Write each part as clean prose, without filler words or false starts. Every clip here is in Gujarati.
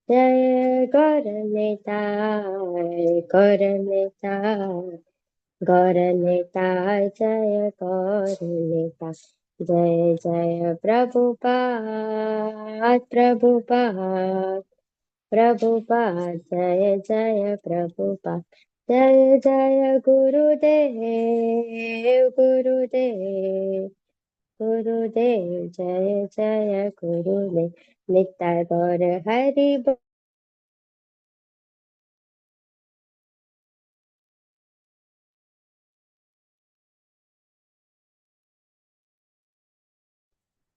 जय गौरनेताय गौरनेताय गौरनेताय जय गौरनेता जय जय प्रभुपाद प्रभुपाद प्रभुपाद जय जय प्रभुपाद जय जय गुरुदेव गुरुदेव गुरुदेव जय जय गुरुदेव नित्य गौर हरि बोल।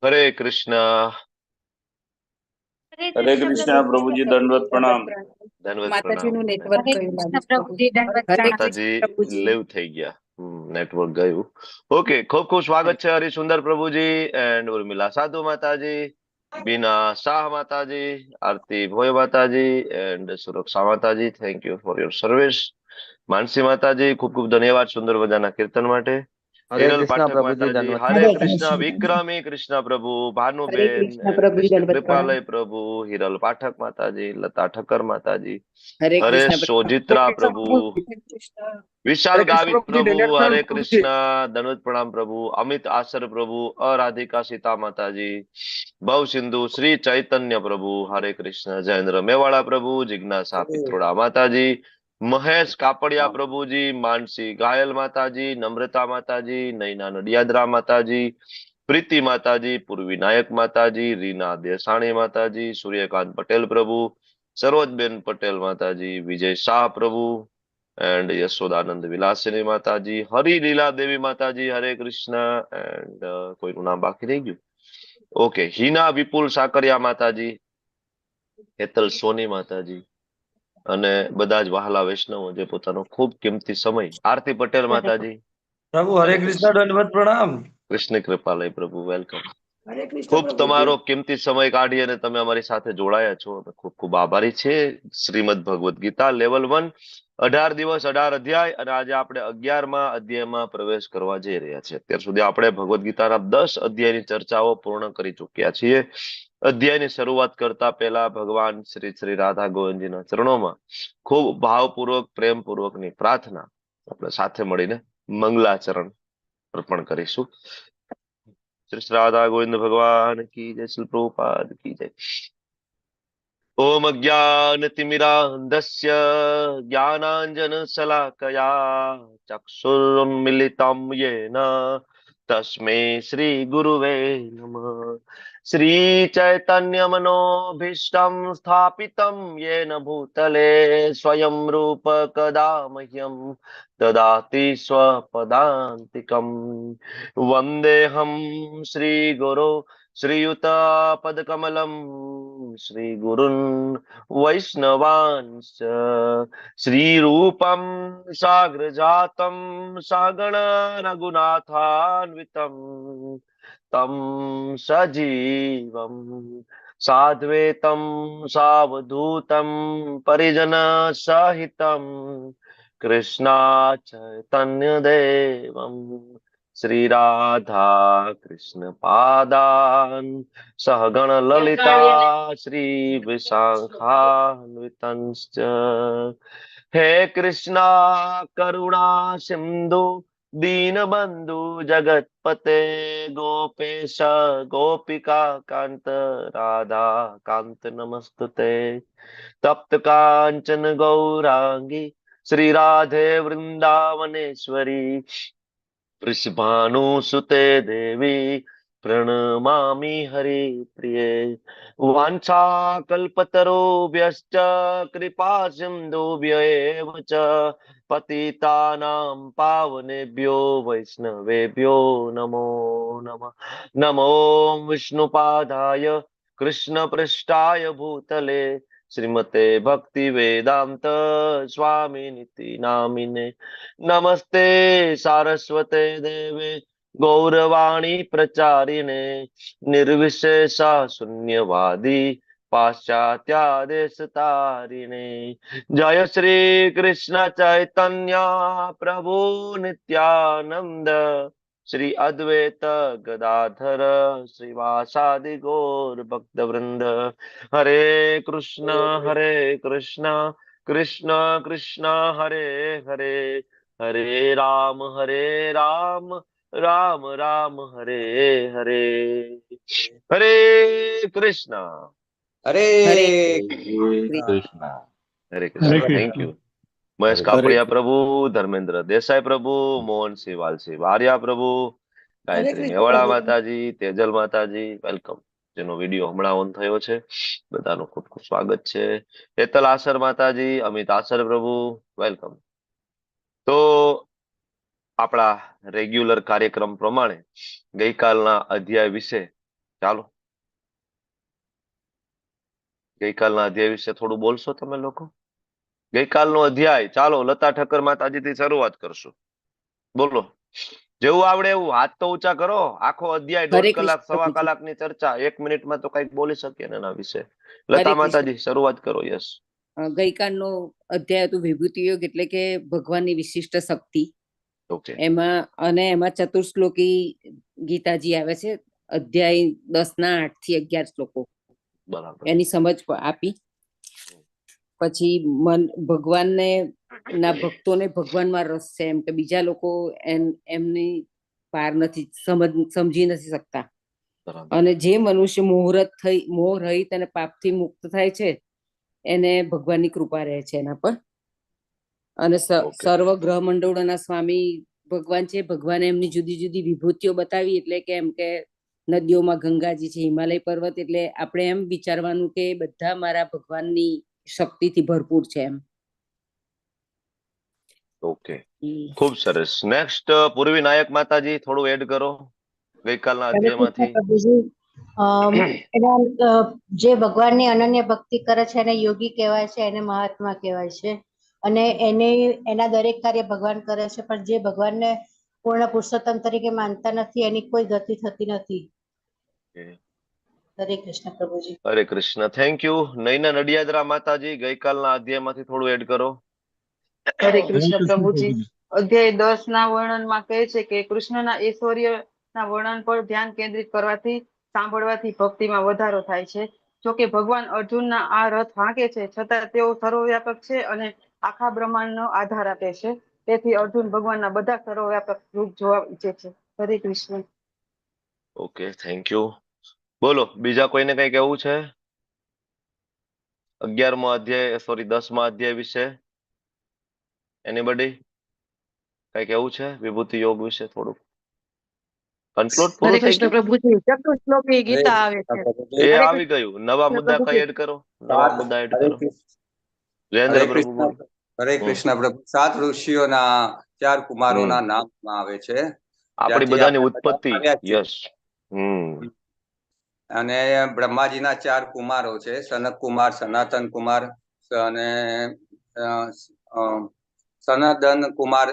हरे कृष्णा। हरे कृष्णा प्रभु जी, दंडवत प्रणाम। धन्यवाद માતાજીનું प्रणाम। નેટવર્ક हरे ગયું कृष्ण લાગે છે. प्रभु जी दंडवत હરે प्रणाम માતાજી પ્રભુજી. લેવ થઈ ગયા, નેટવર્ક ગયું. ઓકે, ખૂબ ખૂબ સ્વાગત છે હરિસુંદર પ્રભુજી એન્ડ ઉર્મિલા સાધુ માતાજી, બીના શાહ માતાજી, આરતી ભોય માતાજી એન્ડ સુરક્ષા માતાજી. Thank you for your service. Mansi માતાજી, ખૂબ ખૂબ ધન્યવાદ સુંદર મજાના કીર્તન માટે. हरे હિરલ कृष्णा પાઠક प्रभु जी માતાજી, धन्यवाद। હરે हरे કૃષ્ણ कृष्ण વિક્રમી કૃષ્ણ પ્રભુ, હરે ભાનુબેન કૃષ્ણ એન્ડ પ્રભુજી, કૃષ્ણ દંડવત પ્રણામ. કૃપાલય પ્રભુ, હિરલ પાઠક માતાજી, લતા ઠક્કર માતાજી, હરે હરે કૃષ્ણ પ્રભુ. સોજિત્રા પ્રભુ, विशाल गावित प्रभु, हरे कृष्णा धनुष प्रणाम प्रभु, अमित आसर प्रभु, अराधिका सीता माता जी, भव सिंधु श्री चैतन्य प्रभु, हरे कृष्ण जयेंद्र मेवाड़ा प्रभु, जिज्ञासा पित्रोड़ा माता जी, महेश कापड़िया प्रभु जी, मानसी घायल माता जी, नम्रता माता जी, नैना नडियादरा माता जी, प्रीति माता जी, पूर्वी नायक माता जी, रीना देसाणी माता जी, सूर्यकांत पटेल प्रभु, सरोजबेन पटेल माता जी, विजय शाह प्रभु एंड यशोदानंद विलासिनी माताजी, हरि लीला देवी माताजी, हरे कृष्ण एंड कोई नाम बाकी रही गયું? ओके, हीना विपुल साकरिया माताजी, हेतल सोनी माताजी અને બધા જ વહાલા વૈષ્ણવો જે પોતાનો ખૂબ કિંમતી સમય, આરતી પટેલ માતાજી, प्रभु हरे कृष्णा, दंडवत प्रणाम। કૃષ્ણ કૃપાલય પ્રભુ, વેલકમ. હરે કૃષ્ણ ખૂબ પ્રભુજી. તમારો કિંમતી સમય કાઢી અને તમે અમારી સાથે જોડાયા છો, અમે ખૂબ ખૂબ આભારી છે. શ્રીમદ ભગવદ્ ગીતા લેવલ 1, 18 દિવસ 18 અધ્યાય, અને આજે આપણે 11મા અધ્યાયમાં પ્રવેશ કરવા જઈ રહ્યા છીએ. અત્યાર સુધી આપણે ભગવદ્ ગીતાના 10 અધ્યાયની ચર્ચાઓ પૂર્ણ કરી ચૂક્યા છીએ. અધ્યાયની શરૂઆત કરતા પહેલા ભગવાન શ્રી શ્રી રાધા ગોવિંદજીના ચરણોમાં ખૂબ ભાવપૂર્વક પ્રેમપૂર્વકની પ્રાર્થના આપણે સાથે મળીને મંગલાચરણ અર્પણ કરીશું. श्री राधा गोविंद भगवान की जय, श्री प्रभुपाद की जय। ओम अज्ञानतिमिरान्धस्य ज्ञानाञ्जनशलाकया चक्षुरुन्मीलितं येन तस्मै श्रीगुरुवे नमः। श्रीचैतन्यमनोभीष्टं स्थापितं येन भूतले स्वयं रूप कदा मह्यं ददाति स्वपदान्तिकम्। वन्देऽहं श्रीगुरो श्रीयुतापदकमलं श्रीगुरुन् वैष्णवांश्च श्रीरूपं साग्रजातं सागण रघुनाथान्वितं तं सजीवं साद्वैतं सावधूतं परिजनसहितं कृष्णा चैतन्यदेवं श्री राधा कृष्ण पादान् सहगण ललिता श्री विशाखान्वितंश्च। हे कृष्णा करुणा सिंधु दीनबंधु जगतपते गोपेश गोपिका कांत राधा कांत नमस्तुते। तप्त कांचन गौरांगी श्री राधे वृंदावनेश्वरी वृषभानुसुते देवी प्रणमामि हरिप्रिये। वाञ्छाकल्पतरुभ्यश्च कृपा सिन्धुभ्य एव च पतितानां पावनेभ्यो वैष्णवेभ्यो नमो नमः। नमो विष्णुपादाय कृष्णपृष्ठाय भूतले श्रीमते भक्ति वेदांत स्वामिनिति नामिने। नमस्ते सारस्वते देवे गौरवाणी प्रचारिणे निर्विशेषा शून्यवादी पाश्चात्यादेशतारिणे। जय श्री कृष्ण चैतन्य प्रभु नित्यानंद શ્રી અદ્વૈત ગદાધર શ્રીવાસાદિ ગૌર ભક્તવૃંદ. હરે કૃષ્ણ કૃષ્ણ કૃષ્ણ હરે હરે, હરે રામ રામ રામ હરે હરે. હરે કૃષ્ણ. હરે કૃષ્ણ. હરે કૃષ્ણ. Thank you. મહેશ કાપડિયા પ્રભુ, ધર્મેન્દ્ર દેસાઈ પ્રભુ, મોહનસિંહ વાલસિંહ વારિયા પ્રભુ, ગાયત્રી મેવાડા માતાજી, તેજલ માતાજી, વેલકમ. જેનો વિડીયો હમણાં ઓન થયો છે, બધાનું ખૂબ ખૂબ સ્વાગત છે. હેતલ આસર માતાજી, અમિત આસર પ્રભુ, વેલકમ. તો આપણા રેગ્યુલર કાર્યક્રમ પ્રમાણે ગઈકાલના અધ્યાય વિશે ચાલો ગઈકાલના અધ્યાય વિશે થોડું બોલશો તમે લોકો? ગઈકાલનો અધ્યાય, ચાલો લતા ઠક્કર માતાજીથી શરૂઆત કરશું. બોલો, જેવું આવડે એવું હાથ તો ઊંચા કરો. આખો અધ્યાય 1.5 કલાક, સવા કલાકની ચર્ચા, 1 મિનિટમાં તો કઈક બોલી શકીએ ને એના વિશે. લતા માતાજી શરૂઆત કરો. યસ. ગઈકાલનો અધ્યાય હતો વિભૂતિ યોગ, એટલે કે ભગવાનની વિશિષ્ટ શક્તિ. એમાં ચતુર્શ્લોકી ગીતાજી આવે છે. અધ્યાય 10 ના 8 થી 11 શ્લોકો, બરાબર. એની સમજ આપી. પછી ભગવાનને ના ભક્તોને ભગવાનમાં રસ છે, એમ કે બીજા લોકો એમની પાર નથી, સમજી નથી શકતા. અને જે મનુષ્ય મોહ રહિત અને પાપથી મુક્ત થાય છે, એને ભગવાનની કૃપા રહે છે એના પર. અને સર્વ ગ્રહ મંડળોના સ્વામી ભગવાન છે. ભગવાને એમની જુદી જુદી વિભૂતિઓ બતાવી, એટલે કે એમ કે નદીઓમાં ગંગાજી છે, હિમાલય પર્વત, એટલે આપણે એમ વિચારવાનું કે બધા મારા ભગવાનની શક્તિથી ભરપૂર છે એમ. ઓકે, ખૂબ સરસ. નેક્સ્ટ પૂર્વી નાયક માતાજી, થોડું એડ કરો ગઈકાલના અધ્યાયમાંથી. જે ભગવાનની અનન્ય ભક્તિ કરે છે એને યોગી કહેવાય છે, એને મહાત્મા કહેવાય છે. અને એના દરેક કાર્ય ભગવાન કરે છે, પણ જે ભગવાનને પૂર્ણ પુરુષોત્તમ તરીકે માનતા નથી, એની કોઈ ગતિ થતી નથી. હરે કૃષ્ણ પ્રભુજી. હરે કૃષ્ણ. Thank you. નૈના નડિયાદરા માતાજી, ગઈકાલના અધ્યાયમાંથી થોડું એડ કરો. હરે કૃષ્ણ પ્રભુજી. અધ્યાય 10 ના વર્ણનમાં કહે છે કે કૃષ્ણના ઐશ્વર્યના વર્ણન પર ધ્યાન કેન્દ્રિત કરવાથી, સાંભળવાથી ભક્તિમાં વધારો થાય છે. જોકે ભગવાન અર્જુનના આ રથ હાંકે છે, છતાં તેઓ સર્વવ્યાપક છે અને આખા બ્રહ્માંડનો આધાર આપે છે. તેથી અર્જુન ભગવાનના બધા સર્વવ્યાપક રૂપ જોવા ઈચ્છે છે. હરે કૃષ્ણ. Okay, thank you. બોલો, બીજા કોઈને કઈ કહેવું છે 11મો અધ્યાય, સોરી 10મા અધ્યાય વિશે? એનીબડી કઈ કહેવું છે વિભૂતિ યોગ વિશે? થોડું કન્ક્લુડ પૂરું થઈ ગયું? પ્રભુજી, ચતુશ્લોકી ગીતા આવે છે. એ આવી ગયું. નવા મુદ્દા કઈ એડ કરો, નવા મુદ્દા એડ કરો. જયેન્દ્ર પ્રભુ બોલો. હરે કૃષ્ણ પ્રભુ. 7 ઋષિઓના 4 કુમારોના નામમાં આવે છે. આપણી બધાની ઉત્પત્તિ. યસ. અને બ્રહ્માજીના 4 કુમારો છે, સનક કુમાર, સનાતન કુમાર અને સનદન કુમાર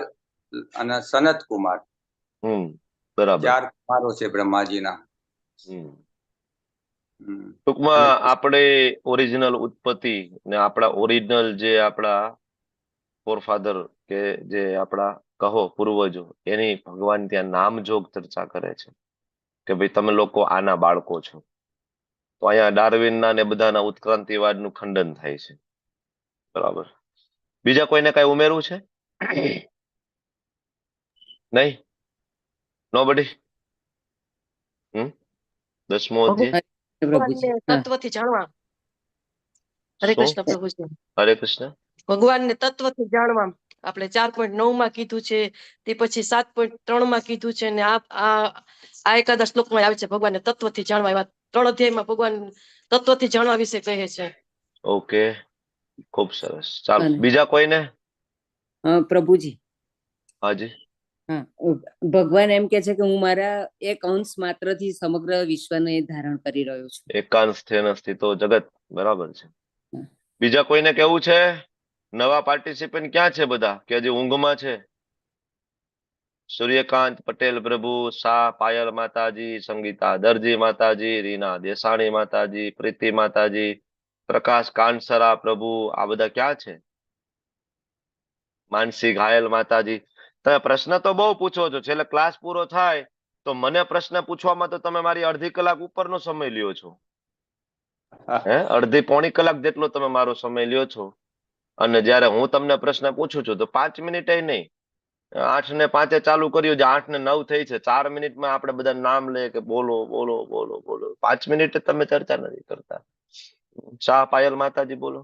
અને સનત કુમાર. બરાબર. 4 કુમારો છે બ્રહ્માજીના. ટૂંકમાં આપણે ઓરિજિનલ ઉત્પત્તિ ને આપણા ઓરિજિનલ જે આપણા ફોરફાધર કે જે આપણા કહો પૂર્વજો, એની ભગવાન ત્યાં નામજોગ ચર્ચા કરે છે કે ભાઈ તમે લોકો આના બાળકો છો. તો અહીંયા ડાર્વિનના ને બધાના ઉત્ક્રાંતિવાદનું ખંડન થાય છે. બરાબર. બીજા કોઈને કઈ ઉમેરવું છે? નહીં? નોબડી? 10મો અધ્યાય તત્વથી જાણવા. હરે કૃષ્ણ પ્રભુજી. હરે કૃષ્ણ. ભગવાનને તત્વથી જાણવા આપણે 4.9 કીધું છે, તે પછી 7.3 કીધું છે, ને આ એકાદા શ્લોકમાં આવે છે ભગવાનને તત્વથી જાણવા. એવા 3 અધ્યાયમાં ભગવાન તત્વથી જાણવા વિશે કહે છે. ઓકે, ખૂબ સરસ. ચાલો, બીજા કોઈને? પ્રભુજી. હાજી. ભગવાન એમ કે છે કે હું મારા એક અંશ માત્રથી સમગ્ર વિશ્વને ધારણ કરી રહ્યો છું. એકાંશ થેનસ્થી તો જગત. બરાબર છે. બીજા કોઈને કેવું છે? નવા પાર્ટિસિપન્ટ ક્યાં છે બધા કે હજી ઊંઘમાં છે? સૂર્યકાંત પટેલ પ્રભુ, શાહ પાયલ માતાજી, સંગીતા દરજી માતાજી, રીના દેસાણી માતાજી, પ્રીતિ માતાજી, પ્રકાશ કાનસરા પ્રભુ, આ બધા ક્યાં છે? માનસી ઘાયલ માતાજી. તમે પ્રશ્ન તો બહુ પૂછો છો, છેલ્લે ક્લાસ પૂરો થાય તો મને પ્રશ્ન પૂછવામાં તો તમે મારી અડધી કલાક ઉપરનો સમય લ્યો છો. અડધી પોણી કલાક જેટલો તમે મારો સમય લ્યો છો. અને જયારે હું તમને પ્રશ્ન પૂછું છું તો 5 મિનિટ નહીં, 8:05 ચાલુ કર્યું, જે 8:09 થઈ છે, 4 મિનિટમાં આપણે બધા નામ લે કે બોલો બોલો બોલો બોલો, 5 મિનિટ તમે ચર્ચા નથી કરતા. શાહ પાયલ માતાજી બોલો.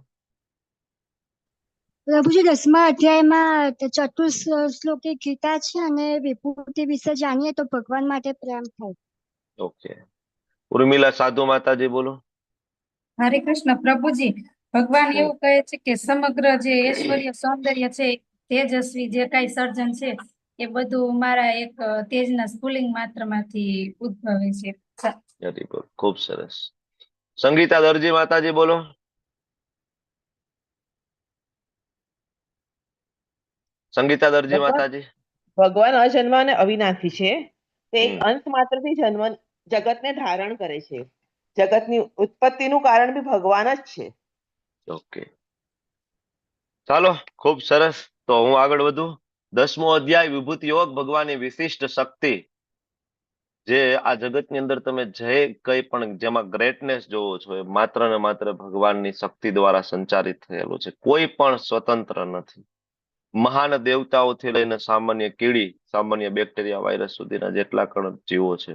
પ્રભુજી 10મા અધ્યાયમાં ચતુશ્લોકી ગીતા છે અને વિભૂતિ વિશે જાણીએ તો ભગવાન માટે પ્રેમ થાય. ઓકે. ઉર્મિલા સાધુ માતાજી બોલો. હરે કૃષ્ણ પ્રભુજી, ભગવાન એવું કહે છે કે સમગ્ર જે ઐશ્વર્ય સૌંદર્ય છે, તેજસ્વી જે કઈ સર્જન છે એ બધું મારા એક તેજના સ્ફુલિંગ માત્રમાંથી ઉદ્ભવે છે. વેરી ગુડ, ખૂબ સરસ. સંગીતા દરજી માતાજી બોલો. સંગીતા દરજી માતાજી. ભગવાન અજન્મ અને અવિનાશી છે. તે એક અંશ માત્રથી જગતને ધારણ કરે છે. જગતની ઉત્પત્તિનું કારણ બી ભગવાન જ છે. ઓકે, ચાલો, ખૂબ સરસ. તો હું આગળ વધું. 10મો અધ્યાય વિભૂતિ યોગ, ભગવાનની વિશિષ્ટ શક્તિ. જે આ જગતની અંદર તમે જે કઈ પણ જેમાં ગ્રેટનેસ જોવો છો એ માત્ર ને માત્ર ભગવાનની શક્તિ દ્વારા સંચારિત થયેલું છે. કોઈ પણ સ્વતંત્ર નથી. મહાન દેવતાઓથી લઈને સામાન્ય કીડી, સામાન્ય બેક્ટેરિયા, વાયરસ સુધીના જેટલા પણ જીવો છે,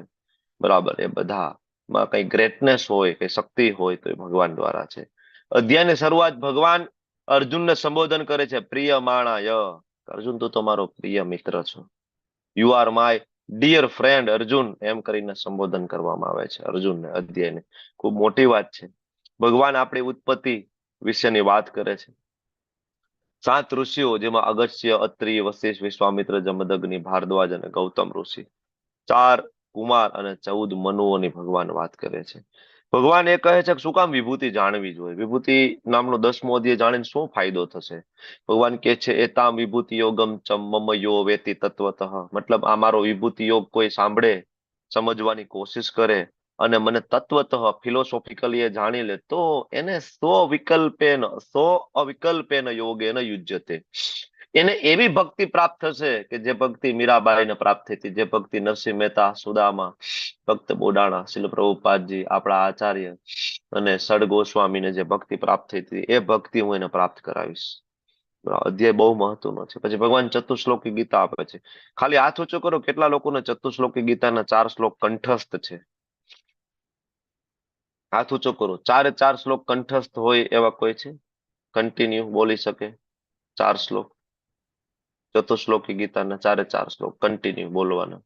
બરાબર, એ બધામાં કઈ ગ્રેટનેસ હોય, કઈ શક્તિ હોય તો એ ભગવાન દ્વારા છે. અધ્યાયની શરૂઆત ભગવાન અર્જુનને સંબોધન કરે છે, પ્રિય માણાય. અર્જુન, તું તો મારો પ્રિય મિત્ર છો. You are my dear friend Arjun, એમ કરીને સંબોધન કરવામાં આવે છે અર્જુનને. અધ્યાયને ખૂબ મોટી વાત છે. ભગવાન આપણી ઉત્પત્તિ વિશેની વાત કરે છે. 7 ઋષિઓ, જેમાં અગસ્ત્ય, અત્રિ, વશિષ્ઠ, વિશ્વામિત્ર, જમદગ્નિ, ભારદ્વાજ અને ગૌતમ ઋષિ, 4 કુમાર અને 14 મનુઓની ભગવાન વાત કરે છે. ભગવાન એ કહે છે કે શું કામ વિભૂતિ જાણવી જોઈએ. વિભૂતિ નામનો 10મો અધ્યાય જાણીને શું ફાયદો થશે. ભગવાન કહે છે, એતામ વિભૂતિ યોગમ ચમ મમ યો વેતિ તત્વતઃ. મતલબ આ મારો વિભૂતિ યોગ કોઈ સાંભળે, સમજવાની કોશિશ કરે અને મને તત્વતઃ ફિલોસોફિકલી એ જાણી લે તો એને સો અવિકલ્પેન યોગેન યુજ્યતે. એને એવી ભક્તિ પ્રાપ્ત થશે કે જે ભક્તિ મીરાબાઈને પ્રાપ્ત થઈ હતી, જે ભક્તિ નરસિંહ મહેતા, સુદામા, ભક્ત બોડાણા, શીલ પ્રભુપાદજી, આપણા આચાર્ય અને સડ ગોસ્વામીને જે ભક્તિ પ્રાપ્ત થઈ હતી, એ ભક્તિ હું એને પ્રાપ્ત કરાવીશ. અધ્યાય બહુ મહત્વનો છે. પછી ભગવાન ચતુશ્લોકી ગીતા આપે છે. ખાલી હાથ ઊંચો કરો, કેટલા લોકોને ચતુશ્લોકી ગીતાના 4 શ્લોક કંઠસ્થ છે? હાથ ઊંચો કરો. 4 શ્લોક કંઠસ્થ હોય એવા કોઈ છે? કન્ટિન્યુ બોલી શકે 4 શ્લોક ચતુશ્લોકી ગીતાના 4 શ્લોક કન્ટિન્યુ બોલવાના.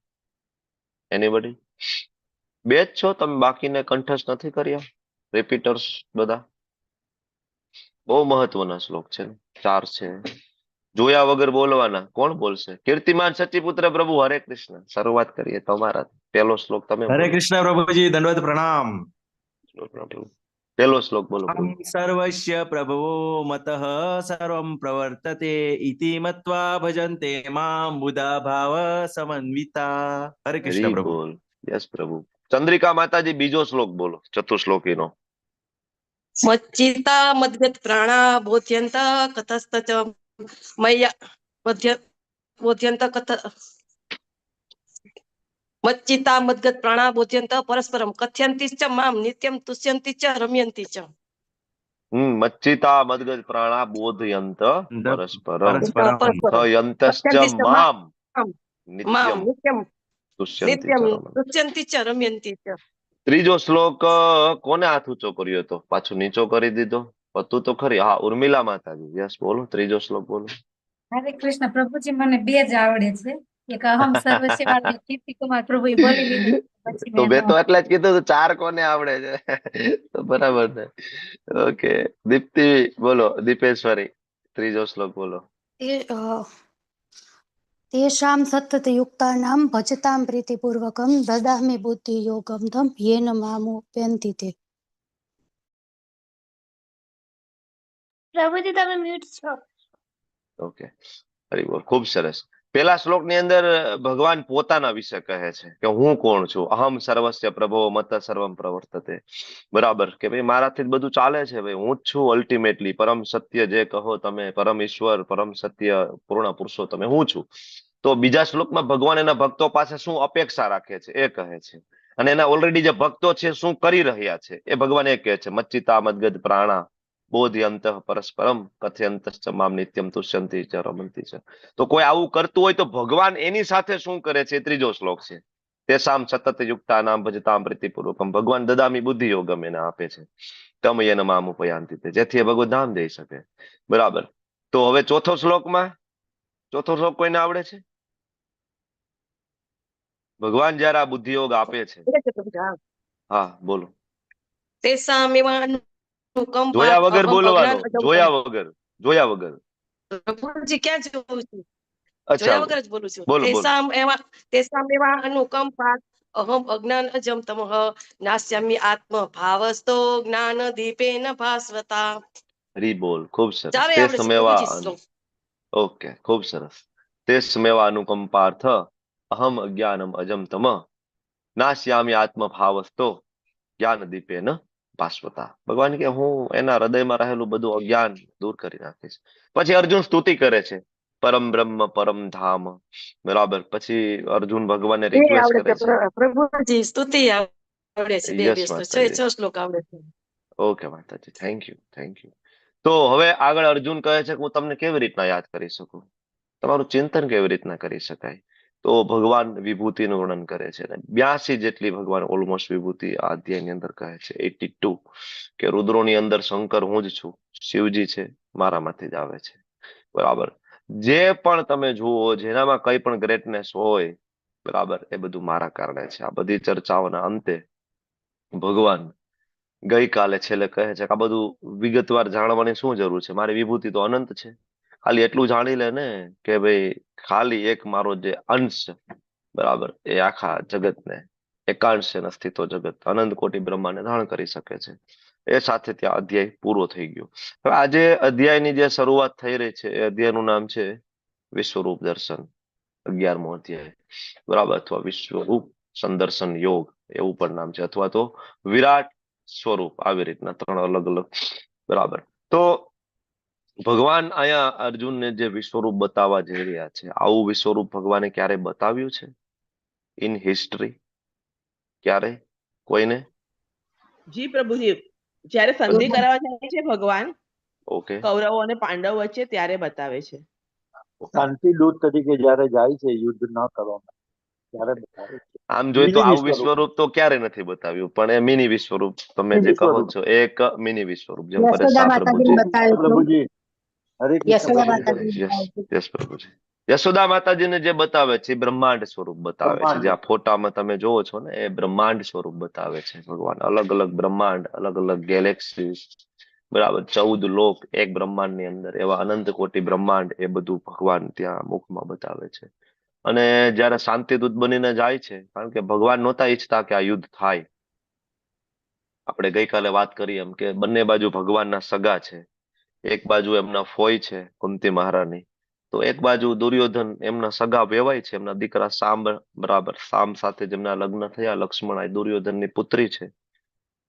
એનીબડી? 2 જ છો તમે, બાકીને કંઠસ્થ નથી કર્યા? રિપીટર્સ બધા? બહુ મહત્વના શ્લોક છે, 4 છે. જોયા વગર બોલવાના. કોણ બોલશે? કીર્તિમાન સચિપુત્ર પ્રભુ, હરે કૃષ્ણ. શરૂઆત કરીએ તમારા. પહેલો શ્લોક તમે. હરે કૃષ્ણ પ્રભુજી, દંડવત પ્રણામ. પહેલો શ્લોક બોલો. સર્વસ્ય પ્રભવો મતઃ સર્વં પ્રવર્તતે ઇતિ મત્વા ભજન્તે મામ બુધા ભાવ સમન્વિતા. હરે કૃષ્ણ પ્રભુ. બોલ. યસ પ્રભુ. ચંદ્રિકા માતાજી, બીજો શ્લોક બોલો ચતુશ્લોકીનો. મચ્ચિતા મદ્ગત પ્રાણા બોધ્યંત કથસ્ત ચ મય્યા બોધ્યંત કથ મચ્ચિતા મદ્ગત પ્રાણા બોધ્યંત પરસ્પરમ કથ્યંતિ ચ મામ નિત્યમ તુષ્યંતિ ચ રમ્યંતિ ચ. મચ્ચિતા મદ્ગત પ્રાણા બોધયંત પરસ્પરમ પરસ્પરમ યંતશ્ચ મામ મામ નિત્યમ તુષ્યંતિ તુષ્યંતિ ચ રમ્યંતિ ચ. ત્રીજો શ્લોક કોને હાથ ઊંચો કર્યો હતો? પાછો નીચો કરી દીધો. હતું તો ખરી. હા, ઉર્મિલા માતાજી. યસ, બોલો ત્રીજો શ્લોક બોલો. હરે કૃષ્ણ પ્રભુજી, મને 2 જ આવડે છે. એક અહમ સર્વસ્ય વાળું કીર્તિકુમાર પ્રભુએ બોલી લીધું. પછી તો મેં તો એટલે જ કીધું તો 4 કોને આવડે છે. તો બરાબર છે. ઓકે, દીપ્તિ બોલો. દીપેશ્વરી, ત્રીજો શ્લોક બોલો. તેષામ સતત યુક્તાનામ ભજતામ પ્રીતિપૂર્વકમ દદામિ બુદ્ધિ યોગમ ધમ યેન મામુપ્યંતિ તે. પ્રભુજી, તમે મ્યુટ છો. ઓકે, હરી બોલ. ખૂબ સરસ. પેલા શ્લોકની અંદર ભગવાન પોતાના વિશે કહે છે કે હું કોણ છું. અહમ સર્વસ્ય પ્રભો મત સર્વમ પ્રવર્તતે. બરાબર, કે ભાઈ મારાથી જ બધું ચાલે છે. ભાઈ હું જ છું અલ્ટિમેટલી. પરમ સત્ય જે કહો તમે, પરમ ઈશ્વર, પરમ સત્ય, પૂર્ણ પુરુષો તમે, હું છું. તો બીજા શ્લોકમાં ભગવાન એના ભક્તો પાસે શું અપેક્ષા રાખે છે એ કહે છે, અને એના ઓલરેડી જે ભક્તો છે શું કરી રહ્યા છે એ ભગવાન એ કહે છે. મચ્ચિતા મદગદ પ્રાણા બોધ્યંત પરસ્પરમ કથયંત મામ નિત્યમ તુષ્યંતી ચ રમંતી છે. તો કોઈ આવું કરતું હોય તો ભગવાન એની સાથે શું કરે છે, ત્રીજો શ્લોક છે. તેસામ સતત યુક્તા નામ ભજતામ પ્રીતિપૂર્વકમ, ભગવાન દદામી બુદ્ધિ યોગમ એને આપે છે. તમ યન મામ ઉપયાંતિ, જેથી એ ભગવાન ધામ જઈ શકે. બરાબર. તો હવે ચોથો શ્લોક કોઈને આવડે છે? ભગવાન જયારે આ બુદ્ધિ યોગ આપે છે, હા બોલો. જોયા વગર બોલવાનો, જોયા વગર. પ્રભુજી ક્યાં જોઉં છું? અચ્છા જોયા વગર જ બોલું છું. બોલો બોલો. તેસામ એવા અનુકંપા અહમ અજ્ઞાન અજમ તમઃ નાસ્યામિ આત્મ ભાવસ્તો જ્ઞાન દીપેન ભાસ્વતા. હરી બોલ, ખૂબ સરસ. ચાલે તે આવડે છે સમેવા, પ્રભુજી શ્લોક. ઓકે, ખૂબ સરસ. તે સમેવા અનુકંપાર્થ અહમ અજ્ઞાનમ અજમ તમ નાશ્યામી આત્મ ભાવસ્તો જ્ઞાન દીપેન ભાસ્વતા. ભગવાન કે હું એના હૃદયમાં રહેલું બધું અજ્ઞાન દૂર કરી નાખીશ. પછી અર્જુન સ્તુતિ કરે છે, પરમ બ્રહ્મ પરમ ધામ. બરાબર. પછી અર્જુન ભગવાનને રિક્વેસ્ટ કરે છે. પ્રભુજી સ્તુતિ આવડે છે, બે યસ શ્લોક, માતાજી. 6 શ્લોક આવડે છે. ઓકે માતાજી, થેન્ક યુ. તો હવે આગળ અર્જુન કહે છે કે હું તમને કેવી રીતના યાદ કરી શકું, તમારું ચિંતન કેવી રીતના કરી શકાય. તો ભગવાન વિભૂતિનું વર્ણન કરે છે. 82 જેટલી ભગવાન ઓલમોસ્ટ વિભૂતિ આ અધ્યાયની અંદર કહે છે. 82 કે રુદ્રોની અંદર શંકર હું જ છું, શિવજી છે, મારામાંથી જ આવે છે. બરાબર. જે પણ તમે જુઓ, જેનામાં કઈ પણ ગ્રેટનેસ હોય, બરાબર, એ બધું મારા કારણે છે. આ બધી ચર્ચાઓના અંતે ભગવાન ગઈકાલે છેલ્લે કહે છે કે આ બધું વિગતવાર જાણવાની શું જરૂર છે, મારી વિભૂતિ તો અનંત છે. ખાલી એટલું જાણી લે ને કે ભાઈ ખાલી એક મારો જે અંશ, બરાબર, એ આખા જગતને એકાંશ અસ્તિત્વ જગત અનંત કોટી બ્રહ્માંડને ધારણ કરી શકે છે. એ સાથે ત્યાં અધ્યાય પૂરો થઈ ગયો. હવે આજે અધ્યાયની જે શરૂઆત થઈ રહી છે એ અધ્યાયનું નામ છે વિશ્વરૂપ દર્શન, 11મો અધ્યાય. બરાબર. અથવા વિશ્વરૂપ સંદર્શન યોગ એવું પણ નામ છે, અથવા તો વિરાટ સ્વરૂપ, આવી રીતના 3 અલગ અલગ. બરાબર. તો ભગવાન અહીંયા અર્જુનને જે વિશ્વરૂપ બતાવવા જઈ રહ્યા છે, આવું વિશ્વરૂપ ભગવાને ક્યારે બતાવ્યું છે ઇન હિસ્ટ્રી? ક્યારે કોઈને? જી પ્રભુજી, જ્યારે સંધિ કરાવવા જાય છે ભગવાન ઓકે. કૌરવો અને પાંડવ વચ્ચે, ત્યારે બતાવે છે. શાંતિ દૂત તરીકે જયારે જાય છે યુદ્ધ ન કરવામાં, ત્યારે બતાવે છે. આમ જોઈએ તો મિની આવું વિશ્વરૂપ. વિશ્વરૂપ તો ક્યારે નથી બતાવ્યું, પણ એ મિની વિશ્વરૂપ તમે જે કહો વિશ્વરૂપ. છો એ એક મિની વિશ્વરૂપ, જેમ યશોદા પરેશા માતાજીને પ્રભુજી. બતાવે છે. પ્રભુજી, હરે કૃષ્ણ યશોદા પ્રભુજી. માતાજીને યસ બતાવે છે. યસ પ્રભુજી. યશોદા માતાજીને જે બતાવે છે એ બ્રહ્માંડ સ્વરૂપ બતાવે છે. બ્રહ્માંડ. જે આ ફોટામાં તમે જોવો છો ને, એ બ્રહ્માંડ સ્વરૂપ બતાવે છે ભગવાન. અલગ અલગ બ્રહ્માંડ, અલગ અલગ ગેલેક્સી, બરાબર, 14 લોક એક બ્રહ્માંડની અંદર, એવા અનંત કોટી બ્રહ્માંડ, એ બધું ભગવાન ત્યાં મુખમાં બતાવે છે. અને જયારે શાંતિદૂત બનીને જાય છે, કારણ કે ભગવાન નહોતા ઈચ્છતા કે આ યુદ્ધ થાય. આપણે ગઈકાલે વાત કરી એમ કે બંને બાજુ ભગવાનના સગા છે. એક બાજુ એમના ફોઈ છે કુંતી મહારાણી, તો એક બાજુ દુર્યોધન એમના સગા વેવાય છે, એમના દીકરા સામ, બરાબર, સામ સાથે જેમના લગ્ન થયા, લક્ષ્મણ એ દુર્યોધનની પુત્રી છે.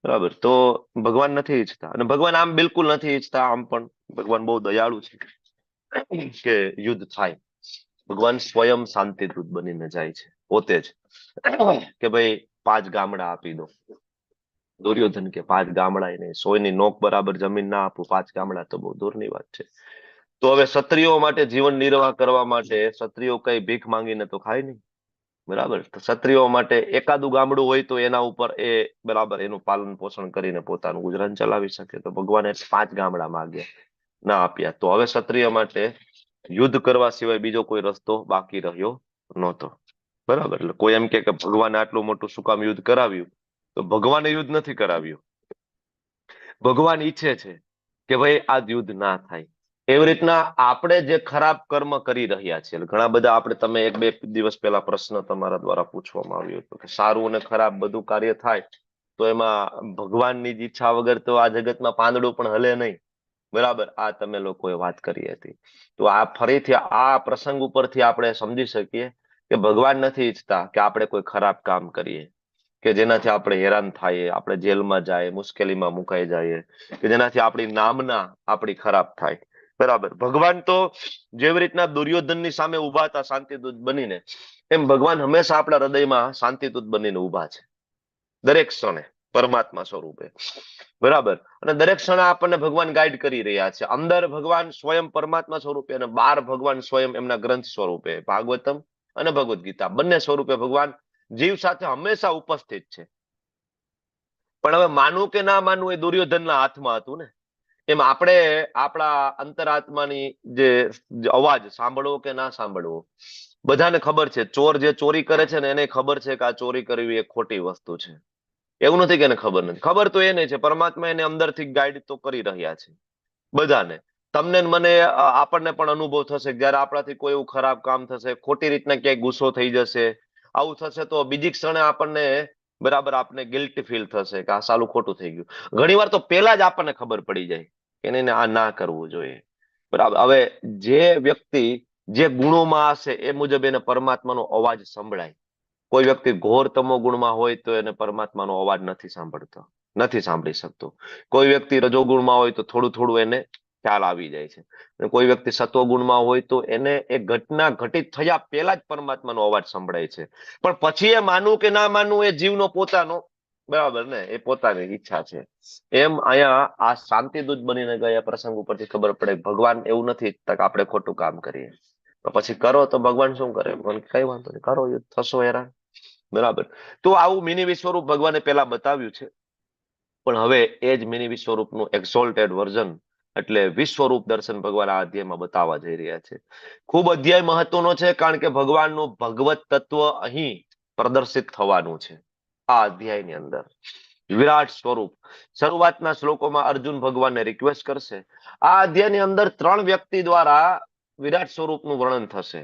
બરાબર. તો ભગવાન નથી ઈચ્છતા, અને ભગવાન આમ બિલકુલ નથી ઈચ્છતા. આમ પણ ભગવાન બહુ દયાળુ છે કે યુદ્ધ થાય. ભગવાન સ્વયં શાંતિદૂત બનીને જાય છે પોતે જ, કે ભાઈ 5 ગામડા આપી દો. દુર્યોધન કે 5 ગામડા નહીં, 100ની નોક બરાબર જમીન ના આપું, 5 ગામડા તો બહુ દૂરની વાત છે. તો હવે ક્ષત્રિયો માટે જીવન નિર્વાહ કરવા માટે ક્ષત્રિયો કઈ ભીખ માંગીને તો ખાય નહીં. બરાબર. તો ક્ષત્રિયો માટે એકાદું ગામડું હોય તો એના ઉપર એ, બરાબર, એનું પાલન પોષણ કરીને પોતાનું ગુજરાન ચલાવી શકે. તો ભગવાને 5 ગામડા માંગ્યા, ના આપ્યા. તો હવે ક્ષત્રિય માટે યુદ્ધ કરવા સિવાય બીજો કોઈ રસ્તો બાકી રહ્યો નહોતો. બરાબર. એટલે કોઈ એમ કે ભગવાને આટલું મોટું શું કામ યુદ્ધ કરાવ્યું, તો ભગવાને યુદ્ધ નથી કરાવ્યું. ભગવાન ઈચ્છે છે કે ભાઈ આ યુદ્ધ ના થાય. એવી રીતના આપણે જે ખરાબ કર્મ કરી રહ્યા છીએ, ઘણા બધા આપણે, તમે 1-2 દિવસ પહેલા પ્રશ્ન તમારા દ્વારા પૂછવામાં આવ્યો હતો કે સારું અને ખરાબ બધું કાર્ય થાય તો એમાં ભગવાનની જ ઈચ્છા વગર તો આ જગતમાં પાંદડું પણ હલે નહીં. બરાબર. આ તમે લોકોએ વાત કરી હતી. તો આ ફરીથી આ પ્રસંગ ઉપરથી આપણે સમજી શકીએ કે ભગવાન નથી ઈચ્છતા કે આપણે કોઈ ખરાબ કામ કરીએ, કે જેનાથી આપણે હેરાન થઈએ, આપણે જેલમાં જાય, મુશ્કેલીમાં મુકાઈ જઈએ, કે જેનાથી આપણી નામના આપણી ખરાબ થાય. બરાબર. ભગવાન તો જેવી રીતના દુર્યોધનની સામે ઉભા હતા શાંતિદૂત બનીને, એમ ભગવાન હંમેશા આપણા હૃદયમાં શાંતિદૂત બનીને ઉભા છે દરેક ક્ષણે પરમાત્મા સ્વરૂપે. બરાબર. અને દરેક ક્ષણે આપણને ભગવાન ગાઈડ કરી રહ્યા છે. અંદર ભગવાન સ્વયં પરમાત્મા સ્વરૂપે અને બહાર ભગવાન સ્વયં એમના ગ્રંથ સ્વરૂપે, ભાગવતમ અને ભગવદ્ ગીતા બંને સ્વરૂપે ભગવાન જીવ સાથે હંમેશા ઉપસ્થિત છે. પણ હવે માનવું કે ના માનવું એ દુર્યોધનના હાથમાં હતું ને. એમ આપણે આપણા અંતરાત્માની જે અવાજ સાંભળવો કે ના સાંભળવો, બધાને ખબર છે. ચોર જે ચોરી કરે છે ને એને ખબર છે કે આ ચોરી કરવી એ ખોટી વસ્તુ છે. એવું નથી કે એને ખબર નથી. ખબર તો એને છે. પરમાત્મા એને અંદરથી ગાઈડ તો કરી રહ્યા છે બધાને. તમને ને મને આપણને પણ અનુભવ થશે જયારે આપણાથી કોઈ એવું ખરાબ કામ થશે, ખોટી રીતના ક્યાંય ગુસ્સો થઈ જશે, આવું થશે તો બીજી ક્ષણે આપણને બરાબર આપને ગિલ્ટી ફીલ થશે કે આ સાલું ખોટું થઈ ગયું. ઘણીવાર તો પહેલા જ આપણને ખબર પડી જાય કે એને આ ના કરવું જોઈએ. બરાબર. હવે જે વ્યક્તિ જે ગુણોમાં હશે એ મુજબ એને પરમાત્માનો અવાજ સંભળાય. કોઈ વ્યક્તિ ઘોર તમો ગુણમાં હોય તો એને પરમાત્માનો અવાજ નથી સાંભળતો, નથી સાંભળી શકતો. કોઈ વ્યક્તિ રજોગુણમાં હોય તો થોડું થોડું એને ખ્યાલ આવી જાય છે. અને કોઈ વ્યક્તિ સત્વગુણમાં હોય તો એને એ ઘટના ઘટિત થયા પહેલા જ પરમાત્માનો અવાજ સંભળાય છે. પણ પછી એ માનવું કે ના માનવું એ જીવનો પોતાનો, બરાબર ને, એ પોતાની ઈચ્છા છે. એમ અહીંયા આ શાંતિદૂત બનીને ગયા પ્રસંગ ઉપરથી ખબર પડે ભગવાન એવું નથી ઈચ્છતા કે આપણે ખોટું કામ કરીએ. તો પછી કરો તો ભગવાન શું કરે? કઈ વાંધો નહીં, કરો, થશો હેરાન. બરાબર. તો આવું મિની વિશ્વરૂપ ભગવાને પેલા બતાવ્યું છે. પણ હવે એ જ મિની વિશ્વરૂપનું એક્ઝોલ્ટેડ વર્ઝન એટલે વિશ્વરૂપ દર્શન ભગવાન આ અધ્યાયમાં બતાવવા જઈ રહ્યા છે. ખૂબ અધ્યાય મહત્વનો છે કારણ કે ભગવાનનું ભગવત તત્વ અહીં પ્રદર્શિત થવાનું છે આ અધ્યાયની અંદર. વિરાટ સ્વરૂપ. શરૂઆતના શ્લોકોમાં અર્જુન ભગવાનને રિક્વેસ્ટ કરશે. આ અધ્યાયની અંદર 3 વ્યક્તિ દ્વારા વિરાટ સ્વરૂપનું વર્ણન થશે.